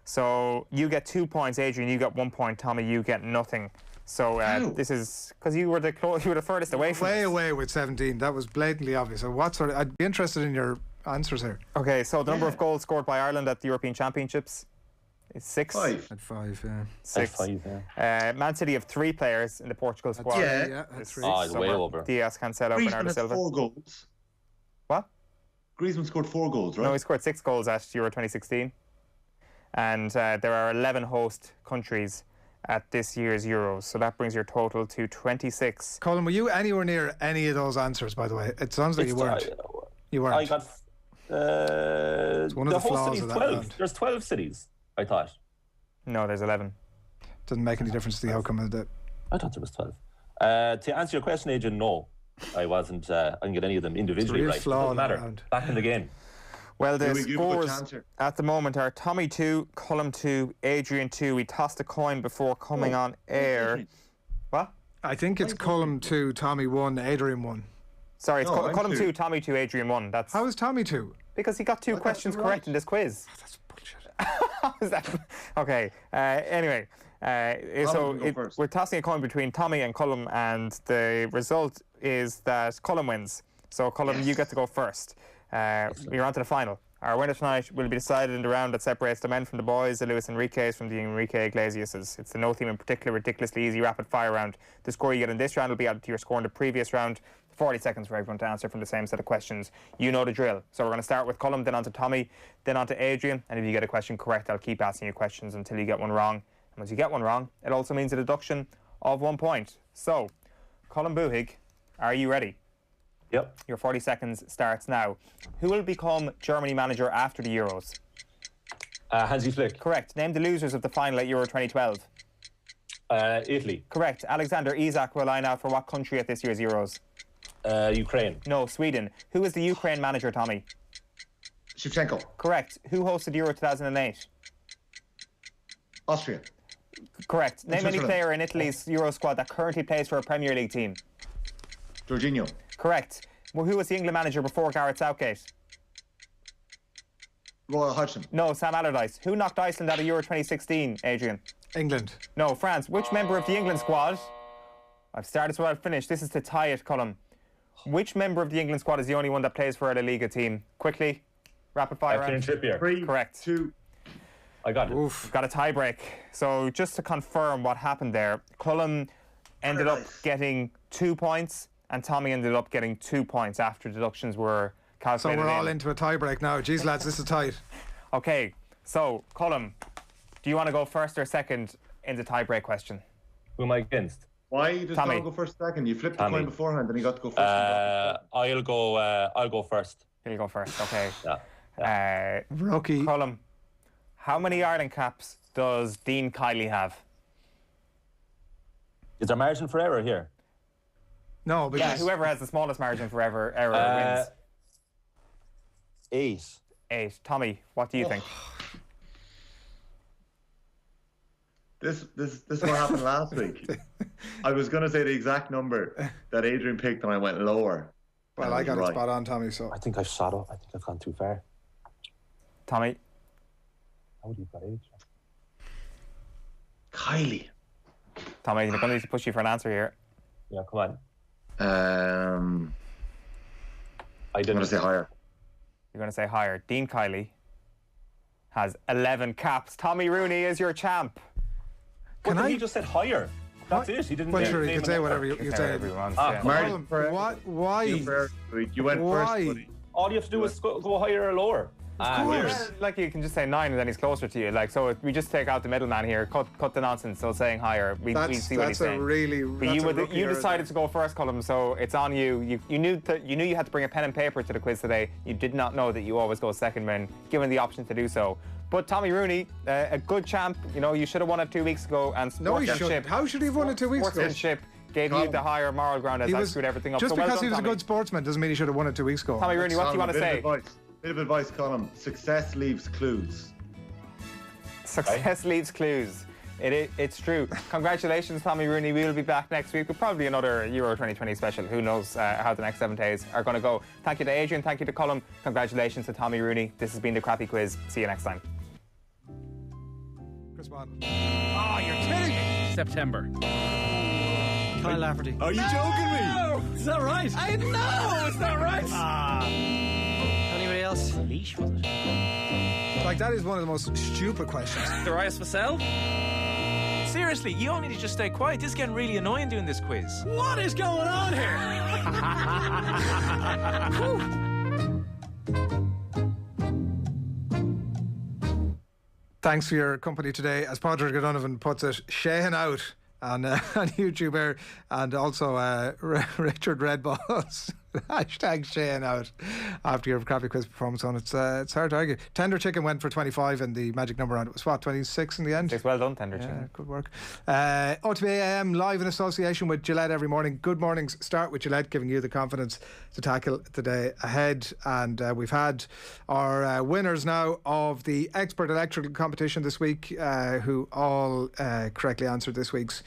D: So you get 2 points, Adrian. You get 1 point. Tommy, you get nothing. So this is because you were the furthest away from
C: way away with 17. That was blatantly obvious. So what sort of? I'd be interested in your answers here.
D: Okay, so the number of goals scored by Ireland at the European Championships is 6.
C: 5. At 5, yeah.
D: 6.
U: At 5, yeah.
D: Man City have 3 players in the Portugal squad.
R: Yeah,
C: that's 3.
U: Oh, it's way over.
D: Diaz, Cancelo, Bernardo
R: Griezmann
D: Silva.
R: has 4 goals.
D: What?
R: Griezmann scored 4 goals, right?
D: No, he scored 6 goals at Euro 2016. And there are 11 host countries at this year's Euros. So that brings your total to 26.
C: Colm, were you anywhere near any of those answers, by the way? It sounds like you weren't. You weren't.
U: I got...
C: it's one of the flaws of that
U: 12.
C: round.
U: There's 12 cities, I thought.
D: No, there's 11.
C: Doesn't make any difference to the outcome of it.
U: I thought there was 12. To answer your question, Adrian, no. I wasn't. I didn't get any of them individually right. It doesn't matter. Back in the game.
D: Well, the scores at the moment are Tommy 2, Colm 2, Adrian 2. We tossed a coin before coming on air. What?
C: I think it's Colm 2, Tommy 1, Adrian 1.
D: Sorry, it's Colm 2, Tommy 2, Adrian 1. That's
C: How is Tommy 2?
D: Because he got 2 questions correct in this quiz.
C: Oh, that's bullshit.
D: How is that? Okay. Anyway, we're tossing a coin between Tommy and Colm, and the result is that Colm wins. So, Colm, you get to go first. You're on to the final. Our winner tonight will be decided in the round that separates the men from the boys, the Luis Enriquez from the Enrique Iglesias. It's the no theme in particular, ridiculously easy rapid fire round. The score you get in this round will be added to your score in the previous round. 40 seconds for everyone to answer from the same set of questions. You know the drill. So we're going to start with Colm, then on to Tommy, then on to Adrian. And if you get a question correct, I'll keep asking you questions until you get one wrong. And once you get one wrong, it also means a deduction of 1 point. So, Colm Boohig, are you ready?
U: Yep.
D: Your 40 seconds starts now. Who will become Germany manager after the Euros?
U: Hansi Flick.
D: Correct. Name the losers of the final at Euro 2012.
U: Italy.
D: Correct. Alexander Isak will line out for what country at this year's Euros?
U: Ukraine.
D: No, Sweden. Who is the Ukraine manager, Tommy?
R: Shevchenko.
D: Correct. Who hosted Euro 2008?
R: Austria.
D: Correct. Name any
R: Switzerland.
D: player in Italy's Euro squad that currently plays for a Premier League team.
R: Jorginho.
D: Correct. Well, who was the England manager before Gareth Southgate?
R: Royal Hodgson.
D: No, Sam Allardyce. Who knocked Iceland out of Euro 2016, Adrian?
C: England.
D: No, France. Which member of the England squad... I've started so I've finished. This is to tie it, Colm. Which member of the England squad is the only one that plays for a La Liga team? Quickly. Rapid fire round.
U: Trippier.
R: 3,
D: Correct.
R: 2.
U: I got it.
D: Oof. Got a tie break. So just to confirm what happened there, Colm ended up getting 2 points and Tommy ended up getting 2 points after deductions were
C: So
D: calculated.
C: we're all into a tie break now. Jeez, lads, this is tight.
D: Okay, so Colm, do you want to go first or second in the tie break question?
U: Who am I against?
O: Why does
D: Tommy.
O: Tom go first second? You flipped the
U: Tommy.
O: coin beforehand and he got to go first.
U: I'll go first.
D: You'll go first, okay.
U: Yeah.
C: Rookie.
D: Colm, how many Ireland caps does Dean Kiley have?
U: Is there margin for error here?
C: No, because...
D: Yeah, whoever has the smallest margin for error wins.
U: 8.
D: 8. Tommy, what do you think?
O: This is what happened last week. I was going to say the exact number that Adrian picked and I went lower.
C: Well, I got it spot on, Tommy, so...
U: I think I've shot up. I think I've gone too far.
D: Tommy?
U: How would you got age?
O: Kylie.
D: Tommy, I'm going to need to push you for an answer here.
U: Yeah, come on.
O: I'm going to say higher.
D: You're going to say higher. Dean Kiley has 11 caps. Tommy Rooney is your champ.
U: He just said higher. That's it. He didn't.
C: Well,
U: say
C: sure, you
U: name
C: can say
U: and
C: whatever
U: number.
C: you say.
D: Whatever he wants,
U: Ah,
D: yeah.
O: Martin,
C: Why?
O: you went
C: Why?
O: first, buddy.
U: All you have to do is go higher or lower.
C: Of course.
D: Yeah, like you can just say 9 and then he's closer to you. Like so, we just take out the middleman here. Cut the nonsense. So saying higher, we see what he's saying. But you decided to go first, Colm. So it's on you. You knew you had to bring a pen and paper to the quiz today. You did not know that you always go second when given the option to do so. But Tommy Rooney, a good champ. You know, you should have won it 2 weeks ago. And
C: No, he should. How should he have won it 2 weeks ago?
D: Sportsmanship gave you the higher moral ground as I screwed everything up.
C: Just
D: so well
C: because
D: done,
C: he was a
D: Tommy.
C: good sportsman doesn't mean he should have won it 2 weeks ago.
D: Tommy Rooney, what do you want to say?
O: Bit of advice, Colm. Success leaves clues.
D: Success leaves clues. It's true. Congratulations, Tommy Rooney. We'll be back next week with probably another Euro 2020 special. Who knows how the next 7 days are going to go. Thank you to Adrian. Thank you to Colm. Congratulations to Tommy Rooney. This has been the Crappy Quiz. See you next time.
C: Chris Waddle.
B: Oh, you're kidding me.
V: September.
B: Kyle Lafferty.
V: Are you joking me?
B: Is that right?
V: I know it's not right.
B: Anybody else?
V: Leash, was it?
C: Like, that is one of the most stupid questions.
V: Darius Vassell? Seriously, you all need to just stay quiet. This is getting really annoying doing this quiz.
B: What is going on here?
C: Thanks for your company today. As Padraig O'Donovan puts it, Sheahan out on YouTube here, and also Richard Redballs. Hashtag Sheahan out after your Crappy Quiz performance on. It's hard to argue. Tender Chicken went for 25 and the magic number on it was what, 26 in the end?
D: Well done, Tender Chicken.
C: Good work. OTB AM live in association with Gillette every morning. Good mornings start with Gillette, giving you the confidence to tackle the day ahead. And we've had our winners now of the expert electrical competition this week, who all correctly answered this week's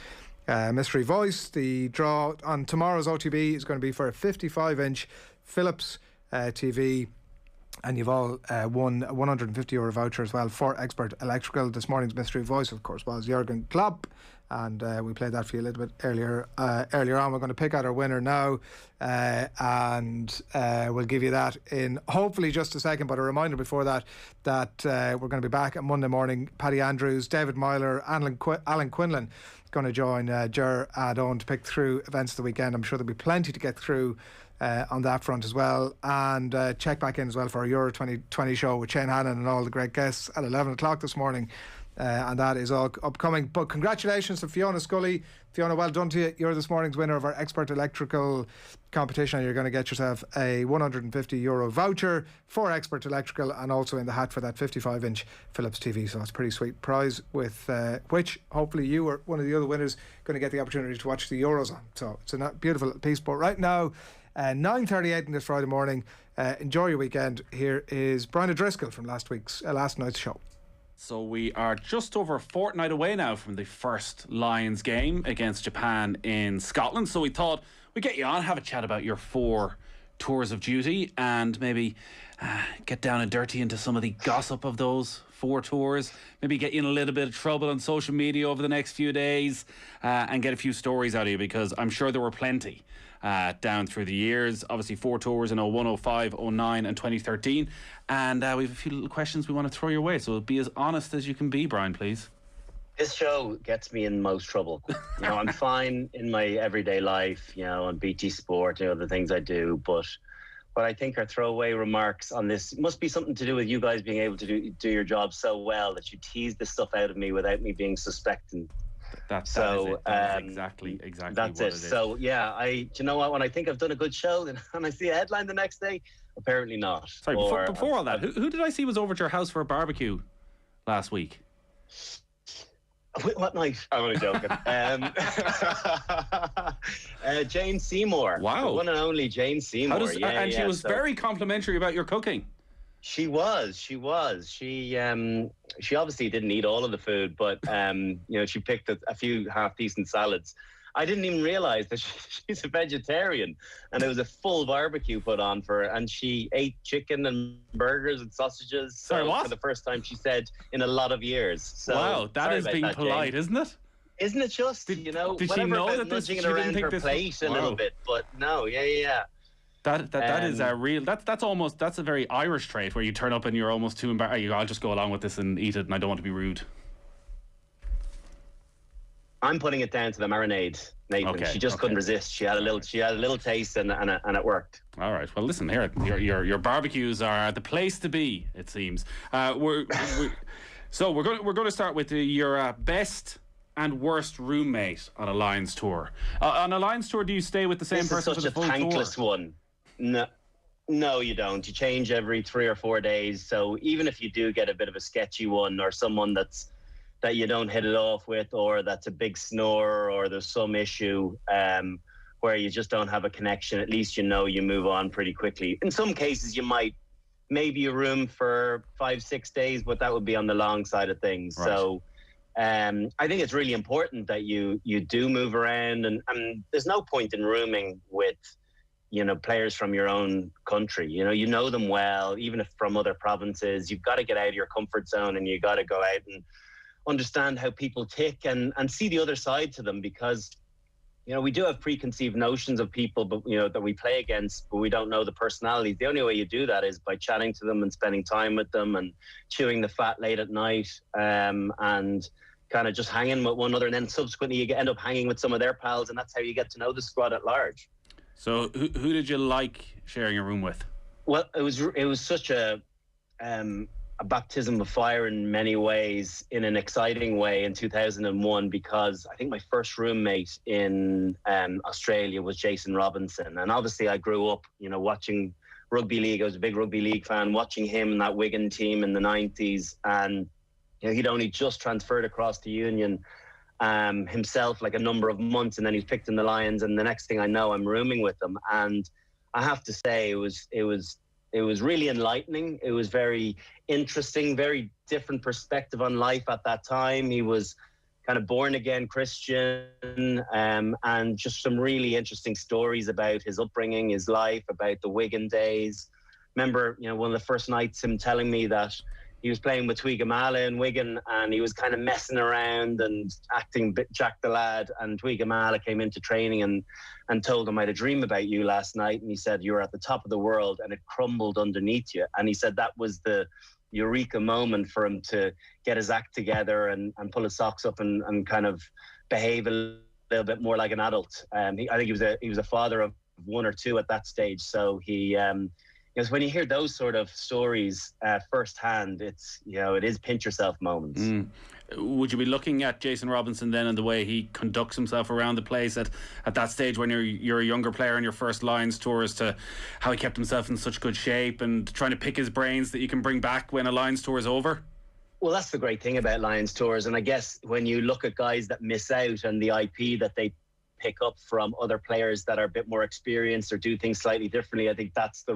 C: mystery voice. The draw on tomorrow's OTB is going to be for a 55-inch Philips TV, and you've all won a €150 voucher as well for expert electrical. This morning's mystery voice, of course, was Jurgen Klopp, and we played that for you a little bit earlier on. We're going to pick out our winner now, and we'll give you that in hopefully just a second. But a reminder before that we're going to be back on Monday morning. Paddy Andrews, David Myler, Alan Quinlan going to join Ger Adon to pick through events of the weekend. I'm sure there'll be plenty to get through on that front as well. And check back in as well for our Euro 2020 show with Shane Hannon and all the great guests at 11 o'clock this morning. And that is all upcoming. But congratulations to Fiona Scully. Fiona, well done to you. You're this morning's winner of our expert electrical competition, and you're going to get yourself a €150 voucher for expert electrical, and also in the hat for that 55-inch Philips TV. So it's a pretty sweet prize, with which hopefully you or one of the other winners going to get the opportunity to watch the Euros on. So it's a beautiful piece. But right now, 9:38 on this Friday morning. Enjoy your weekend. Here is Brian O'Driscoll from last night's show.
F: So we are just over a fortnight away now from the first Lions game against Japan in Scotland. So we thought we'd get you on, have a chat about your 4 tours of duty, and maybe get down and dirty into some of the gossip of those 4 tours. Maybe get you in a little bit of trouble on social media over the next few days, and get a few stories out of you, because I'm sure there were plenty down through the years. Obviously 4 tours in 01, 05, 09 and 2013. And we have a few little questions we want to throw your way. So be as honest as you can be, Brian, please.
G: This show gets me in most trouble. I'm fine in my everyday life, on BT Sport, the things I do. But what I think are throwaway remarks on this must be something to do with you guys being able to do your job so well that you tease this stuff out of me without me being suspecting.
F: That's exactly
G: that's
F: what
G: it.
F: it is.
G: So yeah, do you know what? When I think I've done a good show, then and I see a headline the next day, apparently not.
F: Sorry, before all that, who did I see was over at your house for a barbecue last week?
G: What night? I'm only joking. Jane Seymour.
F: Wow.
G: The one and only Jane Seymour.
F: She was very complimentary about your cooking.
G: She was. She obviously didn't eat all of the food, but she picked a few half-decent salads. I didn't even realise that she's a vegetarian, and there was a full barbecue put on for her, and she ate chicken and burgers and sausages.
F: Sorry, what?
G: For the first time, she said, in a lot of years. So,
F: wow, that is being polite,
G: Jane.
F: Isn't it?
G: Isn't it just,
F: did she know
G: that
F: nudging
G: it
F: she
G: around
F: didn't think
G: her
F: this
G: plate a little bit, but no, yeah.
F: That is a real. That's a very Irish trait, where you turn up and you're almost too embarrassed. I'll just go along with this and eat it, and I don't want to be rude.
G: I'm putting it down to the marinade, Nathan.
F: Okay,
G: she just couldn't resist. She had a little taste, and it worked.
F: All right. Well, listen here. Your barbecues are the place to be, it seems. We're going to start with your best and worst roommate on a Lions tour. On a Lions tour, do you stay with the same person for the full tour?
G: This is such a thankless one. No, you don't. You change every 3 or 4 days. So even if you do get a bit of a sketchy one, or someone that you don't hit it off with, or that's a big snorer, or there's some issue where you just don't have a connection, at least you move on pretty quickly. In some cases, you might maybe a room for 5-6 days, but that would be on the long side of things. Right. So I think it's really important that you do move around, and there's no point in rooming with players from your own country. You know them well, even if from other provinces. You've got to get out of your comfort zone, and you got to go out and understand how people tick and see the other side to them, because we do have preconceived notions of people, but that we play against, but we don't know the personalities. The only way you do that is by chatting to them and spending time with them and chewing the fat late at night, and kind of just hanging with one another, and then subsequently you end up hanging with some of their pals, and that's how you get to know the squad at large.
F: So who did you like sharing a room with?
G: Well, it was such a baptism of fire in many ways, in an exciting way, in 2001, because I think my first roommate in Australia was Jason Robinson. And obviously I grew up, watching rugby league. I was a big rugby league fan, watching him and that Wigan team in the 90s. And he'd only just transferred across to Union himself, like a number of months, and then he's picked in the Lions. And the next thing I know, I'm rooming with him. And I have to say, it was really enlightening. It was very interesting, very different perspective on life at that time. He was kind of born again Christian, and just some really interesting stories about his upbringing, his life, about the Wigan days. Remember, one of the first nights, him telling me that he was playing with Tuigamala in Wigan, and he was kind of messing around and acting bit Jack the Lad, and Tuigamala came into training and told him, I had a dream about you last night, and he said, you were at the top of the world and it crumbled underneath you. And he said that was the eureka moment for him to get his act together and pull his socks up and kind of behave a little bit more like an adult. I think he was a father of 1 or 2 at that stage. So he because when you hear those sort of stories firsthand, it is pinch yourself moments.
F: Would you be looking at Jason Robinson then and the way he conducts himself around the place at that stage when you're a younger player on your first Lions tour, as to how he kept himself in such good shape, and trying to pick his brains that you can bring back when a Lions tour is over?
G: Well, that's the great thing about Lions tours. And I guess when you look at guys that miss out and the IP that they pick up from other players that are a bit more experienced or do things slightly differently. I think that's the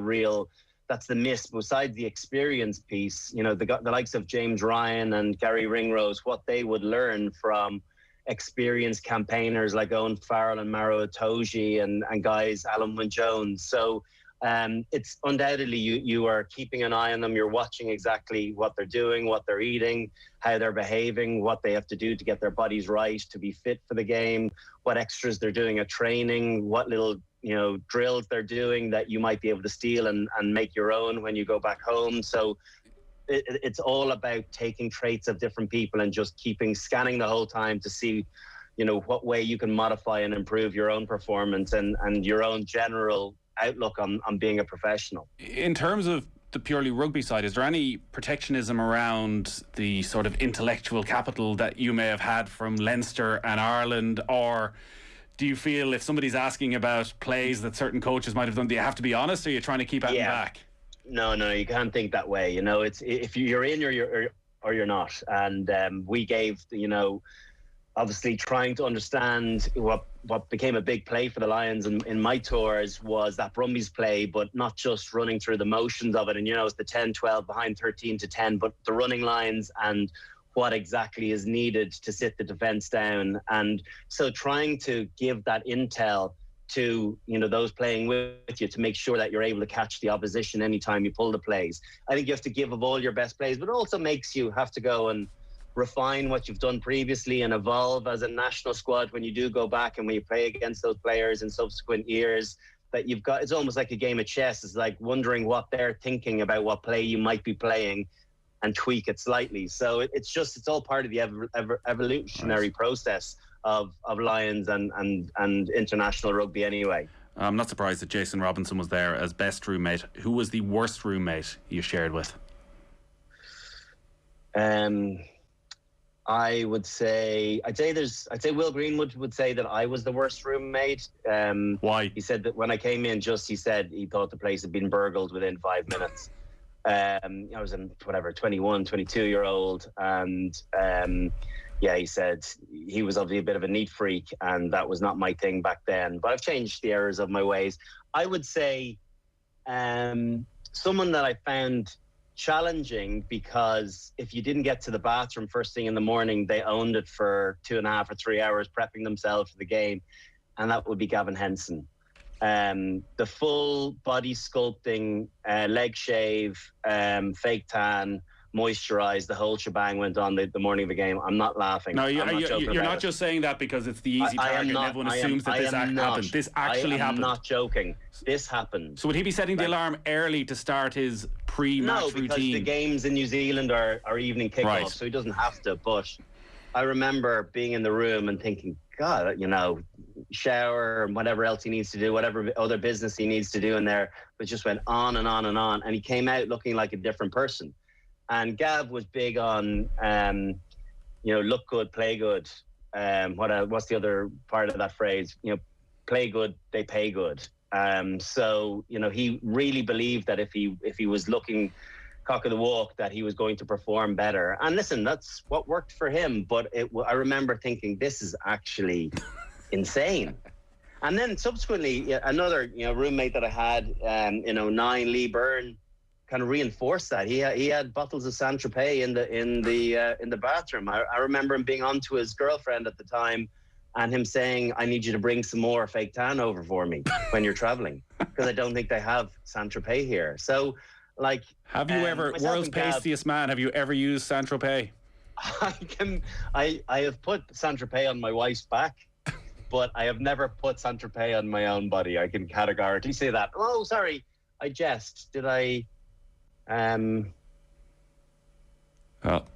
G: miss. Besides the experience piece, you know, the likes of James Ryan and Gary Ringrose, what they would learn from experienced campaigners like Owen Farrell and Maro Itoje and guys, Alan Wynne-Jones. So it's undoubtedly you are keeping an eye on them. You're watching exactly what they're doing, what they're eating, how they're behaving, what they have to do to get their bodies right, to be fit for the game, what extras they're doing at training, what little, you know, drills they're doing that you might be able to steal and make your own when you go back home. So it's all about taking traits of different people and just scanning the whole time to see, you know, what way you can modify and improve your own performance and your own general outlook on being a professional.
F: In terms of the purely rugby side, is there any protectionism around the sort of intellectual capital that you may have had from Leinster and Ireland, or do you feel if somebody's asking about plays that certain coaches might have done, do you have to be honest, or are you trying to keep at them back?
G: No, you can't think that way. You know, it's if you're in or you're not. And we gave, you know, obviously trying to understand what became a big play for the Lions in my tours was that Brumbies play, but not just running through the motions of it. And, you know, it's the 10-12 behind 13-10, but the running lines and what exactly is needed to sit the defence down. And so trying to give that intel to, you know, those playing with you to make sure that you're able to catch the opposition anytime you pull the plays. I think you have to give of all your best plays, but it also makes you have to go and refine what you've done previously and evolve as a national squad when you do go back and when you play against those players in subsequent years. That you've got, it's almost like a game of chess. It's like wondering what they're thinking about what play you might be playing and tweak it slightly. So it's all part of the evolutionary process of Lions and international rugby anyway.
F: I'm not surprised that Jason Robinson was there as best roommate. Who was the worst roommate you shared with?
G: I'd say Will Greenwood would say that I was the worst roommate.
F: Why?
G: He said that when I came in, he said he thought the place had been burgled within 5 minutes. I was a 21, 22-year-old, and he said he was obviously a bit of a neat freak, and that was not my thing back then. But I've changed the errors of my ways. I would say someone that I found challenging, because if you didn't get to the bathroom first thing in the morning, they owned it for 2.5 or 3 hours prepping themselves for the game, and that would be Gavin Henson. The full body sculpting, leg shave, fake tan, moisturised, the whole shebang went on the morning of the game. I'm not laughing.
F: No, you're not just saying that because it's the easy target and everyone assumes that this happened. This actually happened.
G: I'm not joking. This happened.
F: So would he be setting the alarm early to start his pre-match routine?
G: No, because the games in New Zealand are evening kickoffs, right, so he doesn't have to. But I remember being in the room and thinking, God, you know, shower and whatever else he needs to do, whatever other business he needs to do in there, but just went on and on and on. And he came out looking like a different person. And Gav was big on, you know, look good, play good. What's the other part of that phrase? You know, play good, they pay good. So, you know, he really believed that if he was looking cock of the walk, that he was going to perform better. And listen, that's what worked for him. But I remember thinking, this is actually insane. And then subsequently, another, you know, roommate that I had in 09, Lee Byrne, kind of reinforced that. He had bottles of Saint Tropez in the bathroom. I remember him being on to his girlfriend at the time, and him saying, "I need you to bring some more fake tan over for me when you're traveling, because I don't think they have Saint Tropez here." So, like,
F: have you ever, world's pastiest man? Have you ever used Saint Tropez?
G: I have put Saint Tropez on my wife's back, but I have never put Saint Tropez on my own body. I can categorically say that. Oh, sorry, I jest. Did I?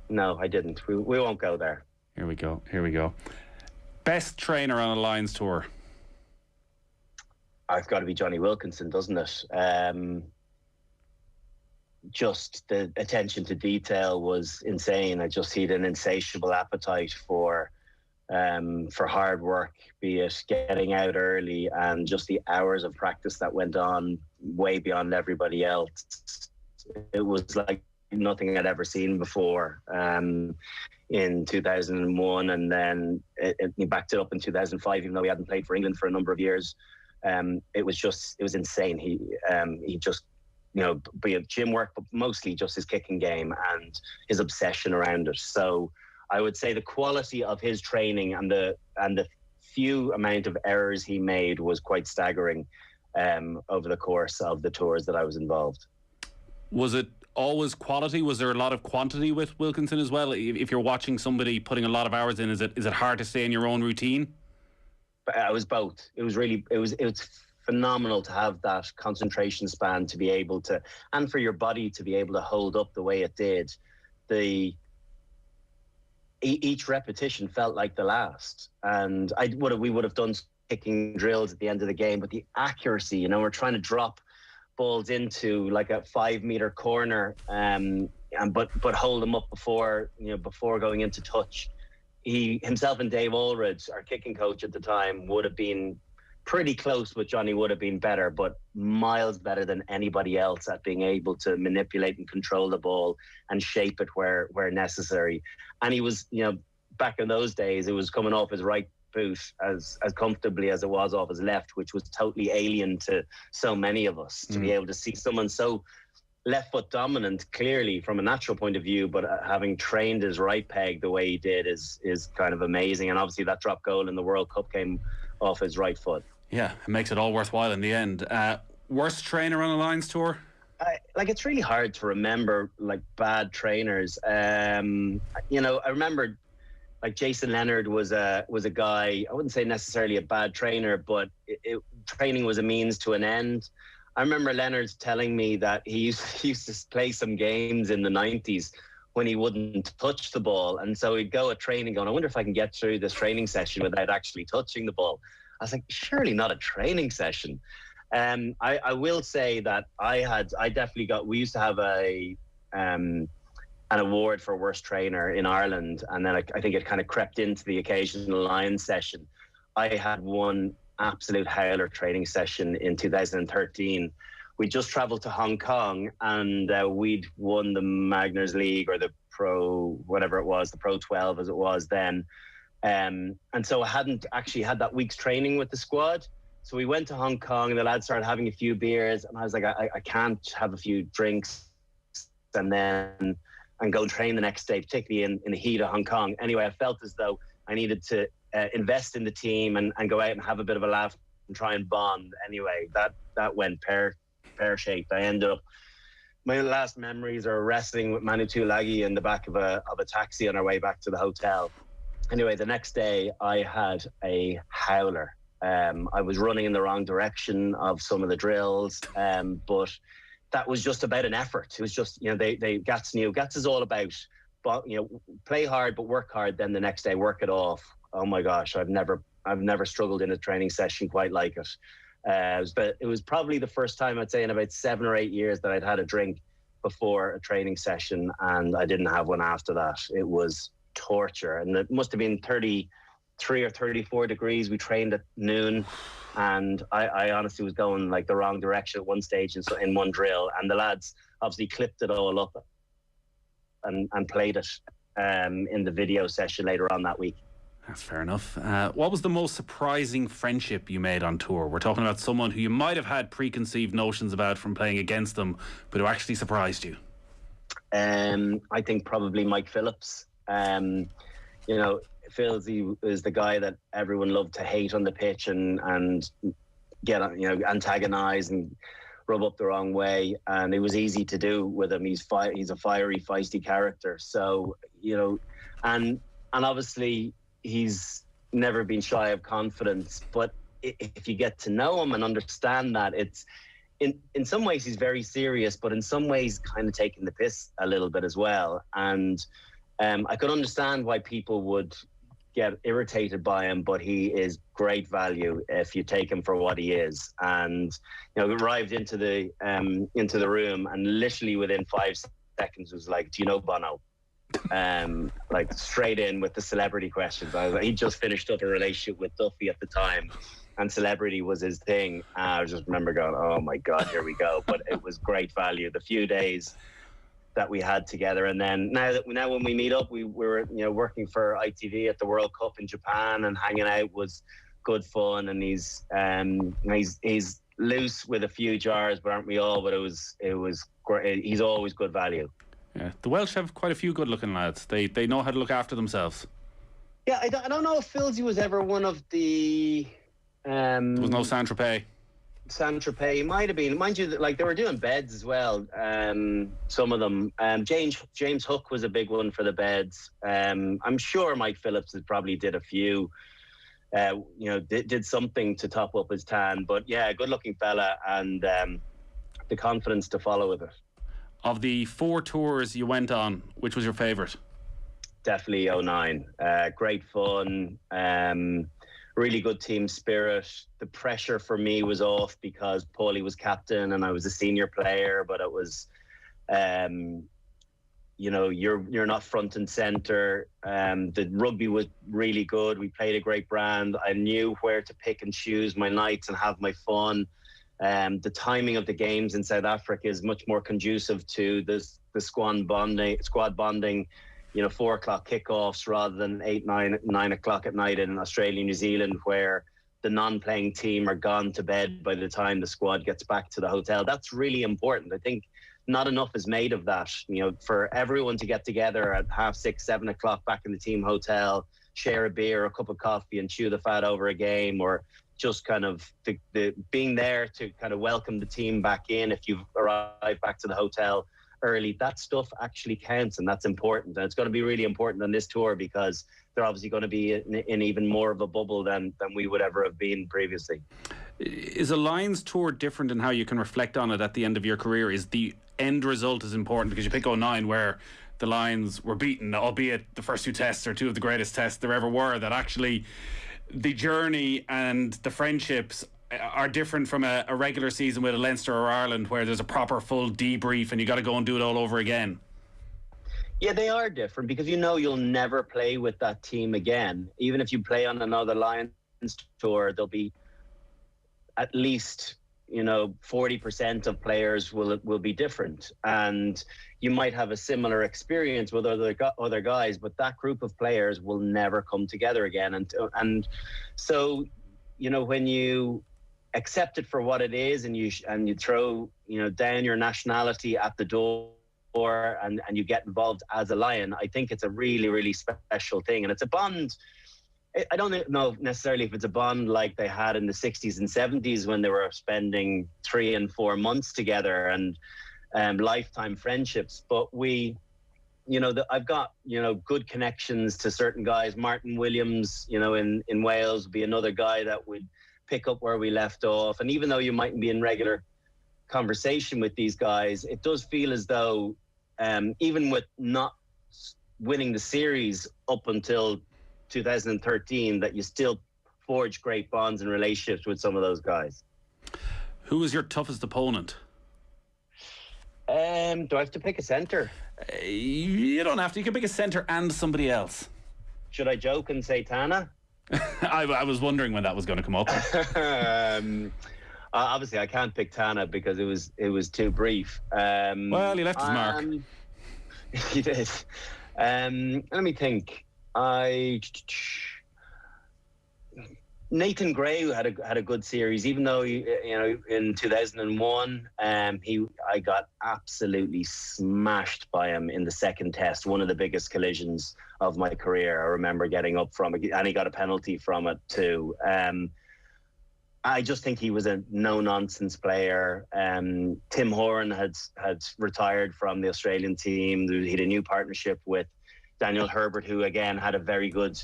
G: No, I didn't. We won't go there.
F: Here we go. Best trainer on a Lions tour?
G: It's got to be Johnny Wilkinson, doesn't it? Just the attention to detail was insane. He had an insatiable appetite for hard work, be it getting out early and just the hours of practice that went on way beyond everybody else. It was like nothing I'd ever seen before. in 2001, and then he backed it up in 2005, even though he hadn't played for England for a number of years. It was insane. He just, be it gym work, but mostly just his kicking game and his obsession around it. So I would say the quality of his training and the few amount of errors he made was quite staggering over the course of the tours that I was involved.
F: Was it always quality? Was there a lot of quantity with Wilkinson as well? If you're watching somebody putting a lot of hours in, is it hard to stay in your own routine?
G: It was both. It was phenomenal to have that concentration span to be able to, and for your body to be able to hold up the way it did. Each repetition felt like the last, and we would have done kicking drills at the end of the game, but the accuracy, we're trying to drop balls into like a 5-meter corner, but hold them up before going into touch. He himself and Dave Ulrich, our kicking coach at the time, would have been pretty close with Johnny, would have been better, but miles better than anybody else at being able to manipulate and control the ball and shape it where necessary. And he was, back in those days, it was coming off his right boot as comfortably as it was off his left, which was totally alien to so many of us. To be able to see someone so left foot dominant, clearly from a natural point of view, but having trained his right peg the way he did is kind of amazing. And obviously that drop goal in the World Cup came off his right foot.
F: Yeah, it makes it all worthwhile in the end. Worst trainer on a Lions tour?
G: It's really hard to remember bad trainers. I remember Jason Leonard was a guy, I wouldn't say necessarily a bad trainer, but training was a means to an end. I remember Leonard telling me that he used to play some games in the 90s when he wouldn't touch the ball. And so he'd go at training going, I wonder if I can get through this training session without actually touching the ball. I was like, surely not a training session. I will say that we used to have an award for worst trainer in Ireland. And then I think it kind of crept into the occasional Lions session. I had one absolute howler training session in 2013. We just traveled to Hong Kong, and we'd won the Magners League, or the Pro, whatever it was, the Pro 12 as it was then. And so I hadn't actually had that week's training with the squad. So we went to Hong Kong, and the lads started having a few beers, and I was like, I can't have a few drinks and go train the next day, particularly in the heat of Hong Kong. Anyway, I felt as though I needed to invest in the team and go out and have a bit of a laugh and try and bond. Anyway, that went pear-shaped. I ended up, my last memories are wrestling with Manu Tuilagi in the back of a taxi on our way back to the hotel. Anyway, the next day I had a howler. I was running in the wrong direction of some of the drills, but that was just about an effort. It was just, Gats knew. Gats is all about, but play hard, but work hard. Then the next day, work it off. Oh my gosh, I've never struggled in a training session quite like it. But it was probably the first time, I'd say, in about 7 or 8 years that I'd had a drink before a training session, and I didn't have one after that. It was torture, and it must have been 33 or 34 degrees. We trained at noon, and I honestly was going the wrong direction at one stage in one drill, and the lads obviously clipped it all up and played it in the video session later on that week.
F: That's fair enough. What was the most surprising friendship you made on tour? We're talking about someone who you might have had preconceived notions about from playing against them, but who actually surprised you.
G: I think probably Mike Phillips. Philsy is the guy that everyone loved to hate on the pitch and get antagonise and rub up the wrong way, and it was easy to do with him. He's a fiery, feisty character. So and obviously he's never been shy of confidence. But if you get to know him and understand that, it's in some ways he's very serious, but in some ways kind of taking the piss a little bit as well. And I could understand why people would get irritated by him, but he is great value if you take him for what he is. And arrived into the room, and literally within 5 seconds was like, "Do you know Bono?" Straight in with the celebrity questions. He just finished up a relationship with Duffy at the time, and celebrity was his thing. I just remember going, "Oh my God, here we go!" But it was great value. The few days that we had together. And then now when we meet up, we were working for ITV at the World Cup in Japan, and hanging out was good fun. And he's loose with a few jars, but aren't we all? But it was great. He's always good value.
F: Yeah, the Welsh have quite a few good-looking lads. They know how to look after themselves.
G: Yeah, I don't know if Filsey was ever one of the. There
F: was no Saint-Tropez.
G: Saint-Tropez, he might have been. Mind you, like they were doing beds as well. Some of them. James Hook was a big one for the beds. I'm sure Mike Phillips probably did a few. Did something to top up his tan. But yeah, good-looking fella, and the confidence to follow with it.
F: Of the 4 tours you went on, which was your favourite?
G: Definitely 09. Great fun. Really good team spirit. The pressure for me was off because Paulie was captain and I was a senior player, but it was, you're not front and centre. The rugby was really good. We played a great brand. I knew where to pick and choose my nights and have my fun. The timing of the games in South Africa is much more conducive to the squad bonding. 4 o'clock kickoffs rather than 9 o'clock at night in Australia, New Zealand, where the non-playing team are gone to bed by the time the squad gets back to the hotel. That's really important. I think not enough is made of that. For everyone to get together at 6:30, 7 o'clock back in the team hotel, share a beer, a cup of coffee, and chew the fat over a game, or just kind of the being there to kind of welcome the team back in if you've arrived back to the hotel early. That stuff actually counts, and that's important. And it's going to be really important on this tour because they're obviously going to be in even more of a bubble than we would ever have been previously.
F: Is a Lions tour different in how you can reflect on it at the end of your career? Is the end result is important? Because you pick 09 where the Lions were beaten, albeit the first 2 tests are 2 of the greatest tests there ever were, that actually the journey and the friendships are different from a regular season with a Leinster or Ireland where there's a proper full debrief and you got to go and do it all over again.
G: Yeah, they are different because you'll never play with that team again. Even if you play on another Lions tour, there'll be at least 40% of players will be different, and you might have a similar experience with other guys, but that group of players will never come together again. And so when you accept it for what it is, and you throw down your nationality at the door, and you get involved as a Lion, I think it's a really, really special thing, and it's a bond. I don't know necessarily if it's a bond like they had in the 60s and 70s when they were spending 3 and 4 months together and lifetime friendships, but I've got good connections to certain guys. Martin Williams in Wales would be another guy that would pick up where we left off. And even though you mightn't be in regular conversation with these guys, it does feel as though even with not winning the series up until 2013, that you still forge great bonds and relationships with some of those guys.
F: Who was your toughest opponent?
G: Do I have to pick a centre?
F: You don't have to. You can pick a centre and somebody else.
G: Should I joke and say Tana?
F: I was wondering when that was going to come up.
G: Obviously, I can't pick Tana because it was too brief.
F: Well, he left his mark.
G: He did. Let me think. Nathan Gray had a good series, even though in 2001 I got absolutely smashed by him in the second test, one of the biggest collisions of my career. I remember getting up from it, and he got a penalty from it too. I just think he was a no-nonsense player. Tim Horan had retired from the Australian team. He had a new partnership with Daniel Herbert, who again had a very good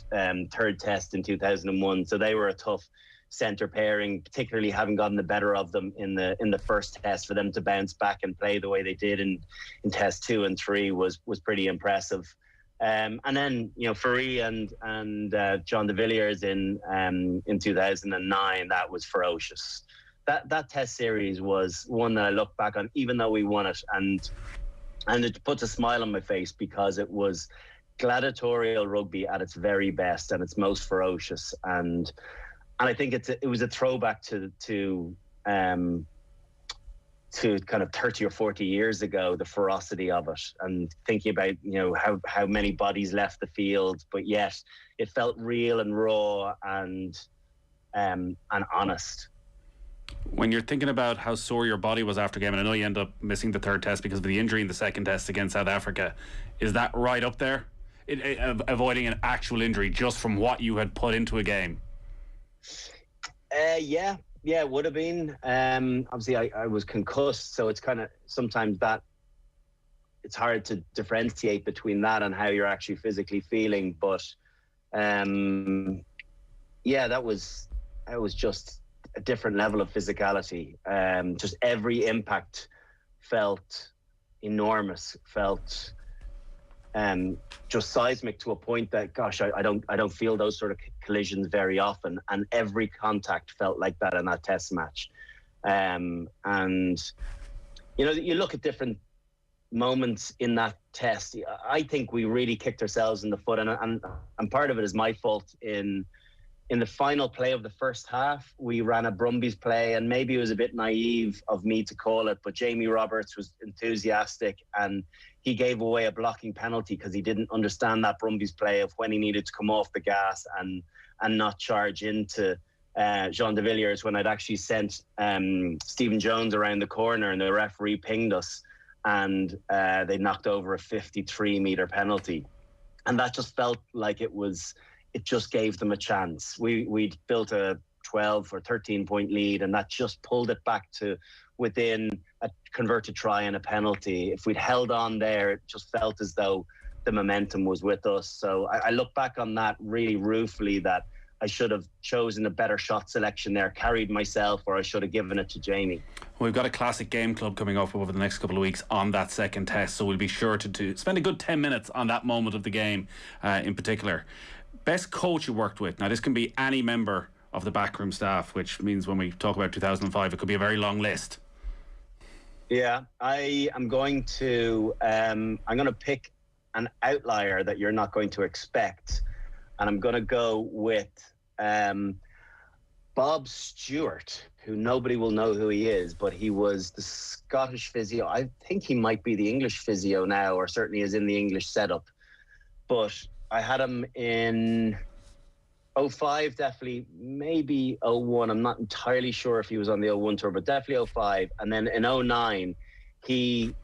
G: third test in 2001. So they were a tough centre pairing, particularly having gotten the better of them in the first test. For them to bounce back and play the way they did in test 2 and 3 was pretty impressive. And then Faree and John de Villiers in 2009, that was ferocious. That test series was one that I look back on, even though we won it, and it puts a smile on my face because it was gladiatorial rugby at its very best and its most ferocious, and I think it was a throwback to to kind of 30 or 40 years ago, the ferocity of it, and thinking about, how many bodies left the field, but yet it felt real and raw and honest.
F: When you're thinking about how sore your body was after game, and I know you ended up missing the third test because of the injury in the second test against South Africa, is that right up there? Avoiding an actual injury just from what you had put into a game?
G: Yeah, it would have been. Obviously, I was concussed, so it's kind of sometimes that it's hard to differentiate between that and how you're actually physically feeling. But that was just a different level of physicality. Just every impact felt enormous, felt just seismic to a point that, gosh, I don't feel those sort of collisions very often, and every contact felt like that in that test match. And you look at different moments in that test. I think we really kicked ourselves in the foot, and part of it is my fault. In the final play of the first half, we ran a Brumbies play, and maybe it was a bit naive of me to call it, but Jamie Roberts was enthusiastic, and he gave away a blocking penalty because he didn't understand that Brumbies play of when he needed to come off the gas and not charge into Jean de Villiers, when I'd actually sent Stephen Jones around the corner and the referee pinged us, and they knocked over a 53-metre penalty. And that just felt like it just gave them a chance. We'd built a 12 or 13 point lead, and that just pulled it back to within a converted try and a penalty. If we'd held on there, it just felt as though the momentum was with us. So I look back on that really ruefully, that I should have chosen a better shot selection there, carried myself, or I should have given it to Jamie.
F: We've got a classic game club coming up over the next couple of weeks on that second test, so we'll be sure to spend a good 10 minutes on that moment of the game in particular. Best coach you worked with. Now, this can be any member of the backroom staff, which means when we talk about 2005, it could be a very long list.
G: Yeah, I'm going to pick an outlier that you're not going to expect, and I'm going to go with Bob Stewart, who nobody will know who he is, but he was the Scottish physio. I think he might be the English physio now, or certainly is in the English setup. But I had him in 05, definitely, maybe 01. I'm not entirely sure if he was on the 01 tour, but definitely 05. And then in 09, he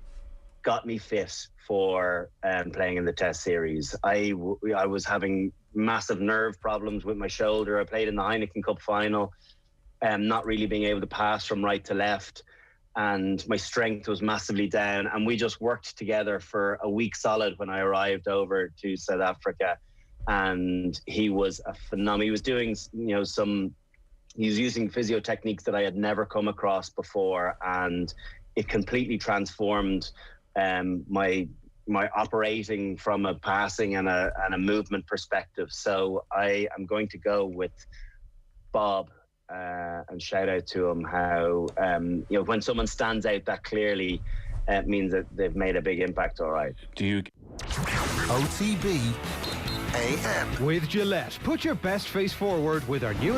G: got me fit for playing in the Test series. I was having massive nerve problems with my shoulder. I played in the Heineken Cup final, not really being able to pass from right to left, and my strength was massively down. And we just worked together for a week solid when I arrived over to South Africa. And he was a phenomenal. He was doing, he was using physio techniques that I had never come across before, and it completely transformed my operating from a passing and a movement perspective. So I am going to go with Bob and shout out to him how when someone stands out that clearly, it means that they've made a big impact. All right.
F: Do you
A: OTB AM
B: with Gillette? Put your best face forward with our new